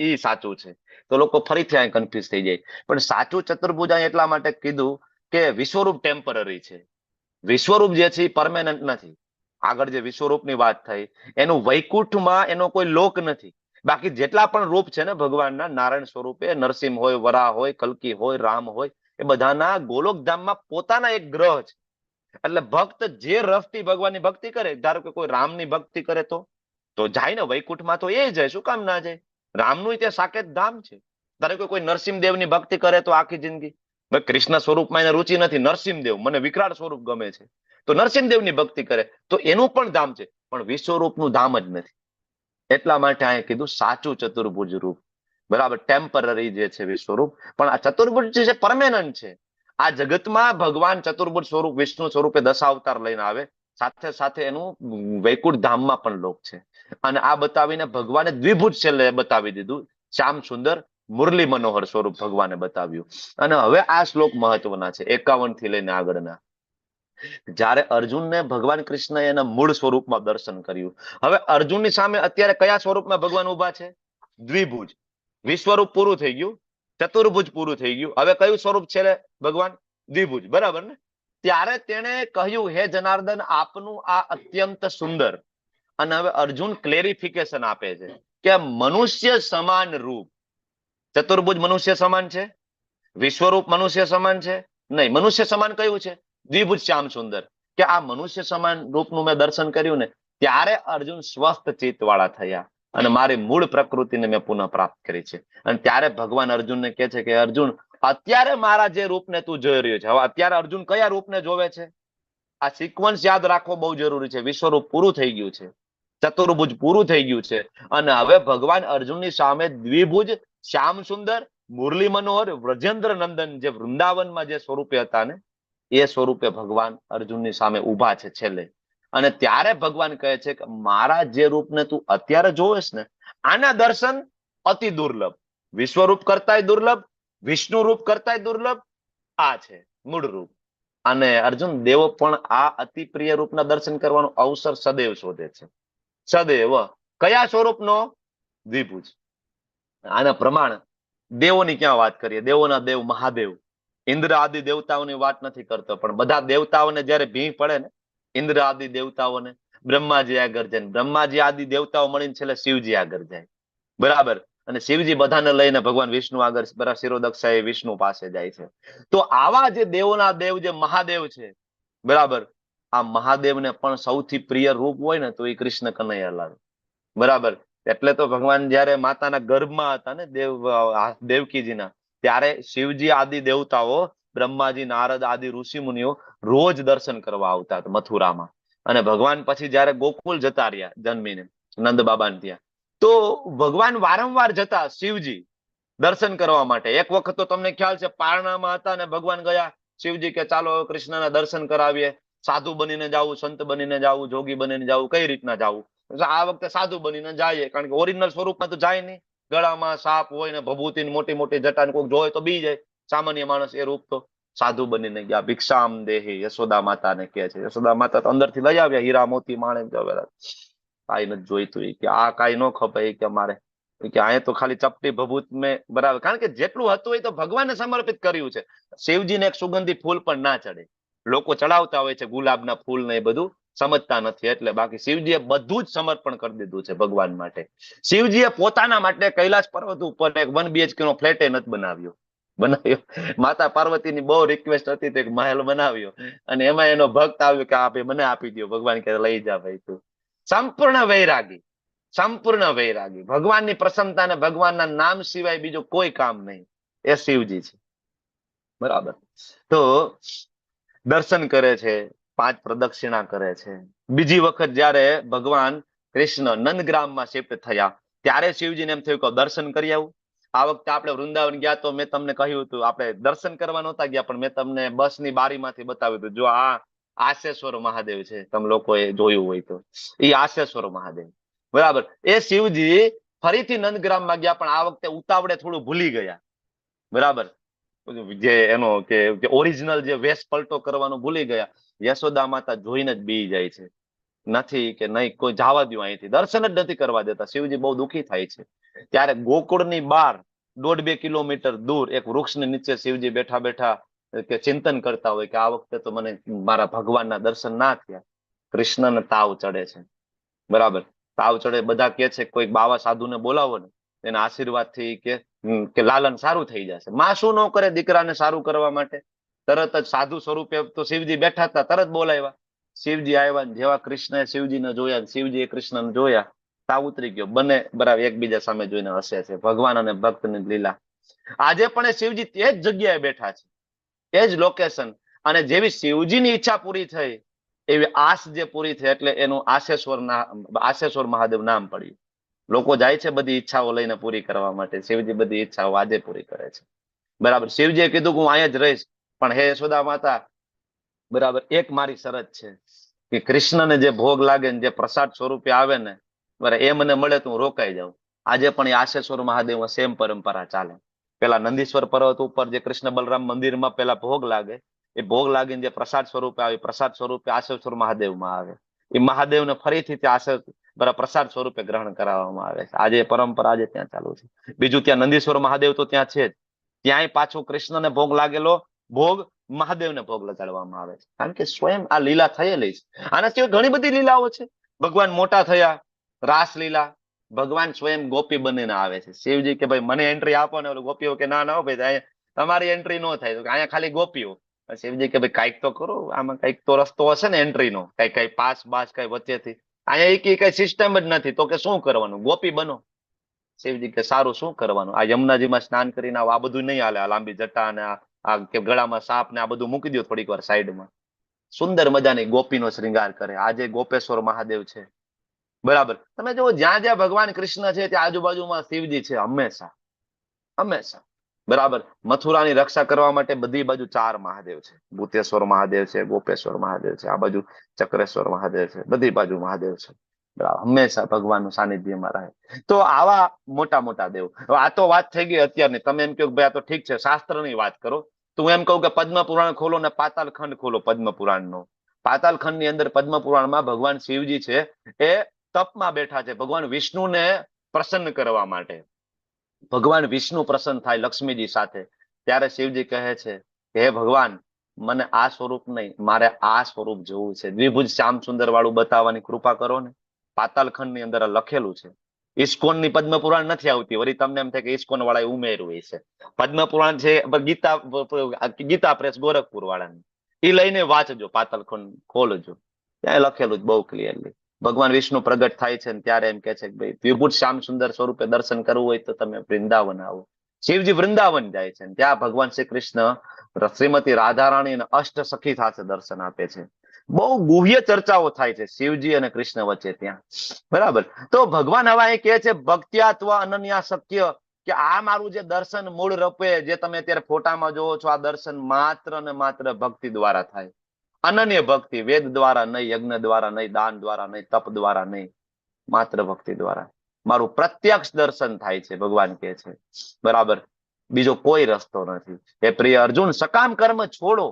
એ સાચું છે. તો લોકો ફરીથી અહીં કન્ફ્યુઝ થઈ જાય. પણ સાચું ચતુર્ભુજ અહીં એટલા માટે કીધું કે વિશ્વરૂપ ટેમ્પરરી છે, વિશ્વરૂપ જે છે એ પરમેનન્ટ નથી. આગળ જે વિશ્વરૂપની વાત થઈ, એનું વૈકુંઠમાં એનો કોઈ લોક નથી. બાકી જેટલા પણ રૂપ છે ને ભગવાનના, નારાયણ સ્વરૂપે નરસિંહ હોય, વરાહ હોય, કલ્કી હોય, રામ હોય, એ બધાના ગોલોકધામમાં પોતાના એક ગ્રહ છે. એટલે ભક્ત જે રસથી ભગવાનની ભક્તિ કરે, ધારો કે કોઈ રામની ભક્તિ કરે તો જાય ને વૈકુંઠમાં, તો એ જાય. શું કામ ના જાય? રામનું ત્યાં સાકેત ધામ છે. ધારો કે કોઈ નરસિંહદેવની ભક્તિ કરે તો આખી જિંદગી, કૃષ્ણ સ્વરૂપમાં એને રુચિ નથી, નરસિંહદેવ મને વિકરાળ સ્વરૂપ ગમે છે, તો નરસિંહદેવની ભક્તિ કરે તો એનું પણ ધામ છે, પણ વિશ્વરૂપનું ધામ જ નથી. એટલા માટે અહીંયા કીધું સાચું ચતુર્ભુજ રૂપ, બરાબર, ટેમ્પરરી જે છે વિશ્વરૂપ. પણ આ ચતુર્ભુજ છે પરમેનન્ટ છે. આ જગતમાં ભગવાન ચતુર્ભુજ સ્વરૂપ વિષ્ણુ સ્વરૂપે દશાવતાર લઈને આવે, સાથે સાથે એનું વૈકુંઠ ધામમાં પણ લોક છે. અને આ બતાવીને ભગવાને દ્વિભુજ છેલ્લે બતાવી દીધું, શ્યામ સુંદર મુરલી મનોહર સ્વરૂપ ભગવાને બતાવ્યું. અને હવે આ શ્લોક મહત્વના છે, 51 થી લઈને આગળના. જ્યારે અર્જુનને ભગવાન કૃષ્ણએ એના મૂળ સ્વરૂપમાં દર્શન કર્યું. હવે અર્જુનની સામે અત્યારે કયા સ્વરૂપમાં ભગવાન ઉભા છે? દ્વિભુજ. વિશ્વરૂપ પૂરું થઈ ગયું, ચતુર્ભુજ પૂરું થઈ ગયું, હવે કયું સ્વરૂપ છે ભગવાન? દ્વિભુજ, બરાબર ને? ત્યારે તેણે કહ્યું, હે જનાર્દન, આપનું આ અત્યંત સુંદર. અને હવે અર્જુન ક્લેરિફિકેશન આપે છે કે મનુષ્ય સમાન રૂપ. ચતુર્ભુજ મનુષ્ય સમાન છે? વિશ્વરૂપ મનુષ્ય સમાન છે? નહીં. મનુષ્ય સમાન કયું છે? દ્વિભુજ શ્યામ સુંદર. કે આ મનુષ્ય સમાન રૂપનું મેં દર્શન કર્યું ને, ત્યારે અર્જુન સ્વસ્થ ચિત્ત વાળા થયા અને મારી મૂળ પ્રકૃતિને મેં પુનઃ પ્રાપ્ત કરી છે. અને ત્યારે ભગવાન અર્જુનને કહે છે કે અર્જુન, અત્યારે મારા જે રૂપને તું જોઈ રહ્યો છે, હવે અત્યારે અર્જુન કયા રૂપને જોવે છે? આ સિક્વન્સ યાદ રાખવો બહુ જરૂરી છે. વિશ્વરૂપ પૂરું થઈ ગયું છે, ચતુર્ભુજ પૂરું થઈ ગયું છે, અને હવે ભગવાન અર્જુનની સામે દ્વિભુજ શ્યામ સુંદર મુરલી મનોહર વ્રજેન્દ્ર નંદન જે વૃંદાવનમાં જે સ્વરૂપે હતા ને, એ સ્વરૂપે ભગવાન અર્જુનની સામે ઉભા છે છેલ્લે. અને ત્યારે ભગવાન કહે છે કે મારા જે રૂપને તું અત્યારે જોવેશ ને, આના દર્શન અતિ દુર્લભ, વિશ્વરૂપ કરતાય દુર્લભ, વિષ્ણુ રૂપ કરતાય દુર્લભ આ છે મૂળ રૂપ. અને અર્જુન, દેવો પણ આ અતિ પ્રિય રૂપના દર્શન કરવાનો અવસર સદૈવ શોધે છે. સદૈવ. કયા સ્વરૂપનો? દ્વિભુજ. આના પ્રમાણ દેવોની ક્યાં વાત કરીએ? દેવોના દેવ મહાદેવ, ઇન્દ્ર આદિ દેવતાઓની વાત નથી કરતો, પણ બધા દેવતાઓને જયારે ભીં પડે ને, ઇન્દ્ર આદિ દેવતાઓને, બ્રહ્માજી આગળ જાય, બ્રહ્માજી આદિ દેવતાઓ મળીને છેલ્લે શિવજી આગળ જાય, બરાબર. અને શિવજી બધાને લઈને ભગવાન વિષ્ણુ આગળ, બરાબર, શિરોદક્ષા વિષ્ણુ પાસે જાય છે. તો આવા જે દેવોના દેવ જે મહાદેવ છે, બરાબર, આ મહાદેવને પણ સૌથી પ્રિય રૂપ હોય ને તો એ કૃષ્ણ કનૈયાલાલ, બરાબર. એટલે તો ભગવાન જયારે માતાના ગર્ભમાં હતા ને, દેવકીજીના, ત્યારે શિવજી આદિ દેવતાઓ, બ્રહ્માજી, નારદ આદિ ઋષિ મુનિઓ રોજ દર્શન કરવા આવતા હતા મથુરામાં. અને ભગવાન પછી જયારે ગોકુળ જતા રહ્યા જન્મીને, નંદ બાબાને ત્યાં, તો ભગવાન વારંવાર જતા શિવજી દર્શન કરવા માટે. એક વખત તો તમને ખ્યાલ છે, પારણામાં હતા ને ભગવાન ગયા, શિવજી કે ચાલો કૃષ્ણના દર્શન કરાવીએ, સાધુ બનીને જાવું, સંત બનીને જાવું, જોગી બનીને જાવું, કઈ રીતના જાવું? આ વખતે સાધુ બનીને જાય, કારણ કે ઓરિજિનલ સ્વરૂપમાં તો જાય નહીં, ગળામાં સાપ હોય ને ભભૂતિ મોટી મોટી જટા, કોઈ જોવે તો બી જાય સામાન્ય માણસ. એ રૂપ તો સાધુ બનીને ગયા. ભિક્ષામ દેહી, યશોદા માતાને કહે છે. યશોદા માતા તો અંદરથી લઈ આવ્યા હીરા મોતી માણેક જવેરાત, કાંઈ નથી જોઈતું, કે આ કાંઈ ન ખપે, કે મારે કે અહીંયા તો ખાલી ચપટી ભભૂત મેં, બરાબર. કારણ કે જેટલું હતું એ તો ભગવાનને સમર્પિત કર્યું છે. શિવજીને એક સુગંધી ફૂલ પણ ના ચડે. લોકો ચડાવતા હોય છે ગુલાબના ફૂલ ને, એ બધું સમજતા નથી. એટલે બાકી શિવજીએ બધું જ સમર્પણ કરી દીધું છે ભગવાન માટે. શિવજીએ પોતાના માટે કૈલાસ પર્વત ઉપર એક 1 BHK નો ફ્લેટ નથી બનાવ્યો. માતા પાર્વતીની બહુ રિક્વેસ્ટ હતી તો એક મહેલ બનાવ્યો, અને એમાં એનો ભક્ત આવ્યો કે આ મને આપી દો. ભગવાન કે લઈ જા ભાઈ તું. સંપૂર્ણ વૈરાગી, સંપૂર્ણ વૈરાગી. ભગવાનની પ્રસન્નતા ને ભગવાનના નામ સિવાય બીજું કોઈ કામ નહીં. એ શિવજી છે, બરાબર. તો દર્શન કરે છે, 5 પ્રદક્ષિણા કરે છે. બીજી વખત જયારે ભગવાન કૃષ્ણ નંદગ્રામમાં શિફ્ટ થયા, ત્યારે શિવજીને એમ થયું કે દર્શન કરી આવું. આ વખતે આપણે વૃંદાવન ગયા તો મેં તમને કહ્યું હતું, આપણે દર્શન કરવા નહોતા ગયા, પણ મેં તમને બસની બારીમાંથી બતાવ્યું હતું. જો આ આશેશ્વર મહાદેવ છે, તમે લોકોએ જોયું હોય તો, એ આશેશ્વર મહાદેવ, બરાબર. એ શિવજી ફરીથી નંદગ્રામમાં ગયા, પણ આ વખતે ઉતાવળે થોડું ભૂલી ગયા, બરાબર. જે એનો કે ઓરિજિનલ જે વેશ પલટો કરવાનું ભૂલી ગયા. યશોદા માતા જોઈને જ બી જાય છે, નથી કે નહીં કોઈ જવા દો અહીંથી, દર્શન જ નથી કરવા દેતા. શિવજી બહુ દુઃખી થાય છે. ત્યારે ગોકુળની બહાર 1.5-2 કિલોમીટર દૂર એક વૃક્ષની નીચે શિવજી બેઠા બેઠા કે ચિંતન કરતા હોય કે આ વખતે તો મને મારા ભગવાનના દર્શન ના થયા, કૃષ્ણને તાવ ચડે છે, બરાબર. તાવ ચડે, બધા કે છે કોઈ બાવા સાધુને બોલાવો ને એના આશીર્વાદથી કે લાલન સારું થઈ જશે. માં શું ન કરે દીકરાને સારું કરવા માટે? તરત જ સાધુ સ્વરૂપે તો શિવજી બેઠા હતા, તરત બોલાવ્યા. શિવજી આવ્યા, જેવા કૃષ્ણએ શિવજીને જોયા, શિવજીએ કૃષ્ણને જોયા, તાવ ઉતરી ગયો. બંને બરાબર એકબીજા સામે જોઈને હસે છે. ભગવાન અને ભક્તની લીલા. આજે પણ એ શિવજી તે જ જગ્યાએ બેઠા છે, એ જ લોકેશન. અને જેવી શિવજીની ઈચ્છા પૂરી થઈ એવી આસ જે પૂરી થઈ, એટલે એનું આશેશ્વર મહાદેવ નામ પડ્યું. લોકો જાય છે બધી ઈચ્છાઓ લઈને પૂરી કરવા માટે. શિવજી બધી ઈચ્છાઓ આજે પૂરી કરે છે, બરાબર. શિવજીએ કીધું કે હું અહીંયા જ રહીશ, પણ હે યશોદા માતા, બરાબર, એક મારી શરત છે કે કૃષ્ણને જે ભોગ લાગે ને જે પ્રસાદ સ્વરૂપે આવે ને, બરાબર, એ મને મળે તો હું રોકાઈ જાઉં. આજે પણ એ આશેશ્વર મહાદેવમાં સેમ પરંપરા ચાલે. પેલા નંદીશ્વર પર્વત ઉપર જે કૃષ્ણ બલરામ મંદિરમાં પેલા ભોગ લાગે, એ ભોગ લાગીને જે પ્રસાદ સ્વરૂપે આવે, પ્રસાદ સ્વરૂપે આશેશ્વર મહાદેવમાં આવે. એ મહાદેવને ફરીથી ત્યાં પ્રસાદ સ્વરૂપે ગ્રહણ કરાવવામાં આવે છે. આજે પરંપરા આજે ત્યાં ચાલુ છે. બીજું ત્યાં નંદીશ્વર મહાદેવ તો ત્યાં છે જ, ત્યાંય પાછું કૃષ્ણને ભોગ લાગેલો ભોગ મહાદેવને ભોગ લગાડવામાં આવે છે, કારણ કે સ્વયં આ લીલા થયેલી છે. આના સિવાય ઘણી બધી લીલાઓ છે. ભગવાન મોટા થયા, રાસલીલા, ભગવાન સ્વયં ગોપી બનીને આવે છે. શિવજી કે ભાઈ મને એન્ટ્રી આપો ને, ગોપીઓ કે ના ના ભાઈ તમારી એન્ટ્રી ન થાય, અહીંયા ખાલી ગોપીઓ. શિવજી કે ભાઈ કઈક તો કરો, આમાં કઈક તો રસ્તો હશે ને એન્ટ્રીનો, કઈ પાસ બાસ કઈ વચ્ચેથી. અહીંયા કઈ સિસ્ટમ જ નથી, તો કે શું કરવાનું? ગોપી બનો. શિવજી કે સારું, શું કરવાનું? આ યમુનાજીમાં સ્નાન કરીને આ બધું નહીં હાલે, આ લાંબી જટા ને આ કે ગળામાં સાપ ને આ બધું મૂકી દો થોડીક વાર સાઈડમાં. સુંદર મજાની ગોપીનો શ્રૃંગાર કરે. આજે ગોપેશ્વર મહાદેવ છે, બરાબર. તમે જુઓ, જ્યાં જ્યાં ભગવાન કૃષ્ણ છે ત્યાં આજુબાજુમાં શિવજી છે, હંમેશા હંમેશા, બરાબર. મથુરાની રક્ષા કરવા માટે બધી બાજુ 4 મહાદેવ છે. ભૂતેશ્વર મહાદેવ છે, ગોપેશ્વર મહાદેવ છે, આ બાજુ ચક્રેશ્વર મહાદેવ છે, બધી બાજુ મહાદેવ છે, બરાબર. હંમેશા ભગવાનનું સાનિધ્યમાં રહે. તો આવા મોટા મોટા દેવ. આ તો વાત થઈ ગઈ અત્યારની. તમે એમ કહો ભાઈ આ તો ઠીક છે, શાસ્ત્રની વાત કરો, તો હું એમ કહું કે પદ્મ પુરાણ ખોલો ને પાતાલ ખંડ ખોલો. પદ્મ પુરાણનો પાતાલ ખંડની અંદર પદ્મ પુરાણમાં ભગવાન શિવજી છે એ તપમાં બેઠા છે, ભગવાન વિષ્ણુને પ્રસન્ન કરવા માટે. ભગવાન વિષ્ણુ પ્રસન્ન થાય લક્ષ્મીજી સાથે, ત્યારે શિવજી કહે છે કે હે ભગવાન, મને આ સ્વરૂપ નહીં, મારે આ સ્વરૂપ જોવું છે. દ્વિભુજ શ્યામ સુંદર વાળું બતાવવાની કૃપા કરો ને. પાતાલ ખંડની અંદર લખેલું છે. ઇસ્કોનની પદ્મ પુરાણ નથી આવતી, વળી તમને એમ થાય કે ઇસ્કોન વાળા ઉમેર્યું છે. પદ્મ પુરાણ છે ગીતા પ્રેસ ગોરખપુર વાળાની, એ લઈને વાંચજો, પાતાલ ખંડ ખોલજો, ત્યાં લખેલું બહુ ક્લિયરલી. ભગવાન વિષ્ણુ પ્રગટ થાય છે ત્યારે એમ કે છે કે ભાઈ દ્વિભુજ શ્યામ સુંદર સ્વરૂપે દર્શન કરવું હોય તો તમે વૃંદાવન આવો. શિવજી વૃંદાવન જાય છે, ત્યાં ભગવાન શ્રી કૃષ્ણ શ્રીમતી રાધારાણી અને અષ્ટ સખી સાથે દર્શન આપે છે. બહુ ગુહ્ય ચર્ચાઓ થાય છે શિવજી અને કૃષ્ણ વચ્ચે ત્યાં, બરાબર. તો ભગવાન હવે અહીં કહે છે ભક્ત્યાત્વ અનન્યા શક્ય, કે આ મારું જે દર્શન મૂળ રૂપે જે તમે અત્યારે ફોટામાં જોવો છો, આ દર્શન માત્ર ને માત્ર ભક્તિ દ્વારા થાય. અનન્ય ભક્તિ, વેદ દ્વારા નહીં, યજ્ઞ દ્વારા નહીં, દાન દ્વારા નહીં, તપ દ્વારા નહીં, માત્ર ભક્તિ દ્વારા મારું પ્રત્યક્ષ દર્શન થાય છે, ભગવાન કહે છે, બરાબર. બીજો કોઈ રસ્તો નથી. એ પ્રિય અર્જુન, સકામ કર્મ છોડો,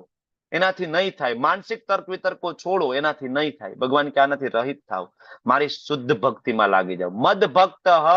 એનાથી નહીં થાય. માનસિક તર્ક વિતર્કો છોડો, એનાથી નહીં થાય. ભગવાન કે આનાથી રહિત થાવ, મારી શુદ્ધ ભક્તિમાં લાગી જાવ. મદ ભક્ત હ,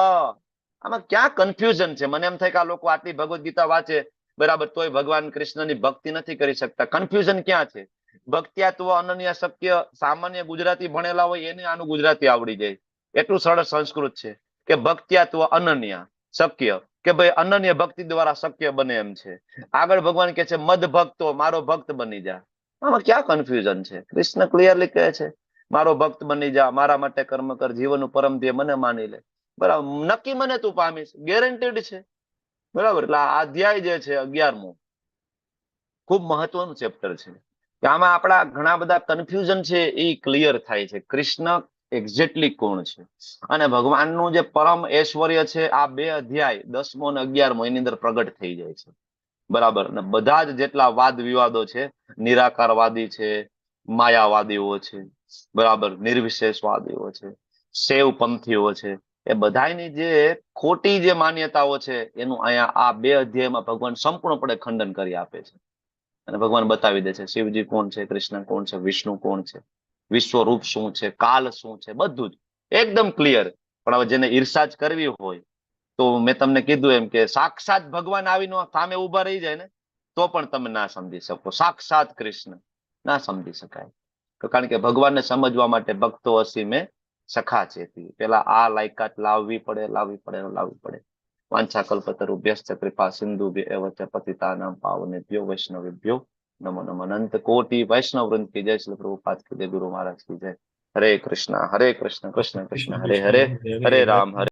આમાં ક્યાં કન્ફ્યુઝન છે? મને એમ થાય કે આ લોકો આટલી ભગવદ ગીતા વાંચે, બરાબર, તોય ભગવાન કૃષ્ણની ભક્તિ નથી કરી શકતા. કન્ફ્યુઝન ક્યાં છે? ભક્ત્યાત્વ અનન્ય શક્ય, સામાન્ય ગુજરાતી ભણેલા હોય એને આનું ગુજરાતી આવડી જાય, એટલું સરળ સંસ્કૃત છે કે ભક્ત્યાત્વ અનન્ય શક્ય, કે ભાઈ અનન્ય ભક્તિ દ્વારા શક્ય બને એમ છે. આગળ ભગવાન કહે છે મદ ભક્તો, મારો ભક્ત બની જા. આમાં ક્યાં કન્ફ્યુઝન છે? કૃષ્ણ ક્લિયરલી કહે છે મારો ભક્ત બની જા, મારા માટે કર્મ કર, જીવનનું પરમ ધ્યેય મને માની લે, બરાબર. નક્કી મને તું પામીશ, ગેરંટેડ છે, બરાબર. એટલે આ અધ્યાય જે છે 11મો ખૂબ મહત્વનું ચેપ્ટર છે, કે આમાં આપણા ઘણા બધા કન્ફ્યુઝન છે એ ક્લિયર થાય છે. કૃષ્ણ એક્ઝેક્ટલી કોણ છે અને ભગવાનનું જે પરમ ઐશ્વર્ય છે, આ 2 અધ્યાય 10મો અને 11મો એની અંદર પ્રગટ થઈ જાય છે, બરાબર. અને બધા જ જેટલા વાદ વિવાદો છે, નિરાકારવાદી છે, માયાવાદીઓ છે, બરાબર, નિર્વિશેષવાદીઓ છે, શૈવ પંથીઓ છે, એ બધાની જે ખોટી જે માન્યતાઓ છે એનું અહીંયા આ 2 અધ્યાયમાં ભગવાન સંપૂર્ણપણે ખંડન કરી આપે છે. અને ભગવાન બતાવી દે છે શિવજી કોણ છે, કૃષ્ણ કોણ છે, વિષ્ણુ કોણ છે, વિશ્વરૂપ શું છે, કાલ શું છે, બધું જ એકદમ ક્લિયર. પણ હવે જેને ઈર્ષા જ કરવી હોય તો મેં તમને કીધું એમ કે સાક્ષાત ભગવાન આવીને સામે ઉભા રહી જાય ને તો પણ તમે ના સમજી શકો. સાક્ષાત કૃષ્ણ ના સમજી શકાય. કારણ કે ભગવાનને સમજવા માટે ભક્તો અસીમે સખા છે. પેલા આ લાયકાત લાવવી પડે. વાંછા કલ્પતરુભ્યશ્ચ કૃપા સિંધુભ્ય એવ ચ પતિતાનાં પાવનેભ્યો વૈષ્ણવેભ્યો નમો નમઃ. અનંત કોટિ વૈષ્ણવ વૃંદ की जय, श्री प्रभुपाद की जय, गुरु महाराज की जय. हरे कृष्ण कृष्ण कृष्ण हरे हरे, हरे राम हरे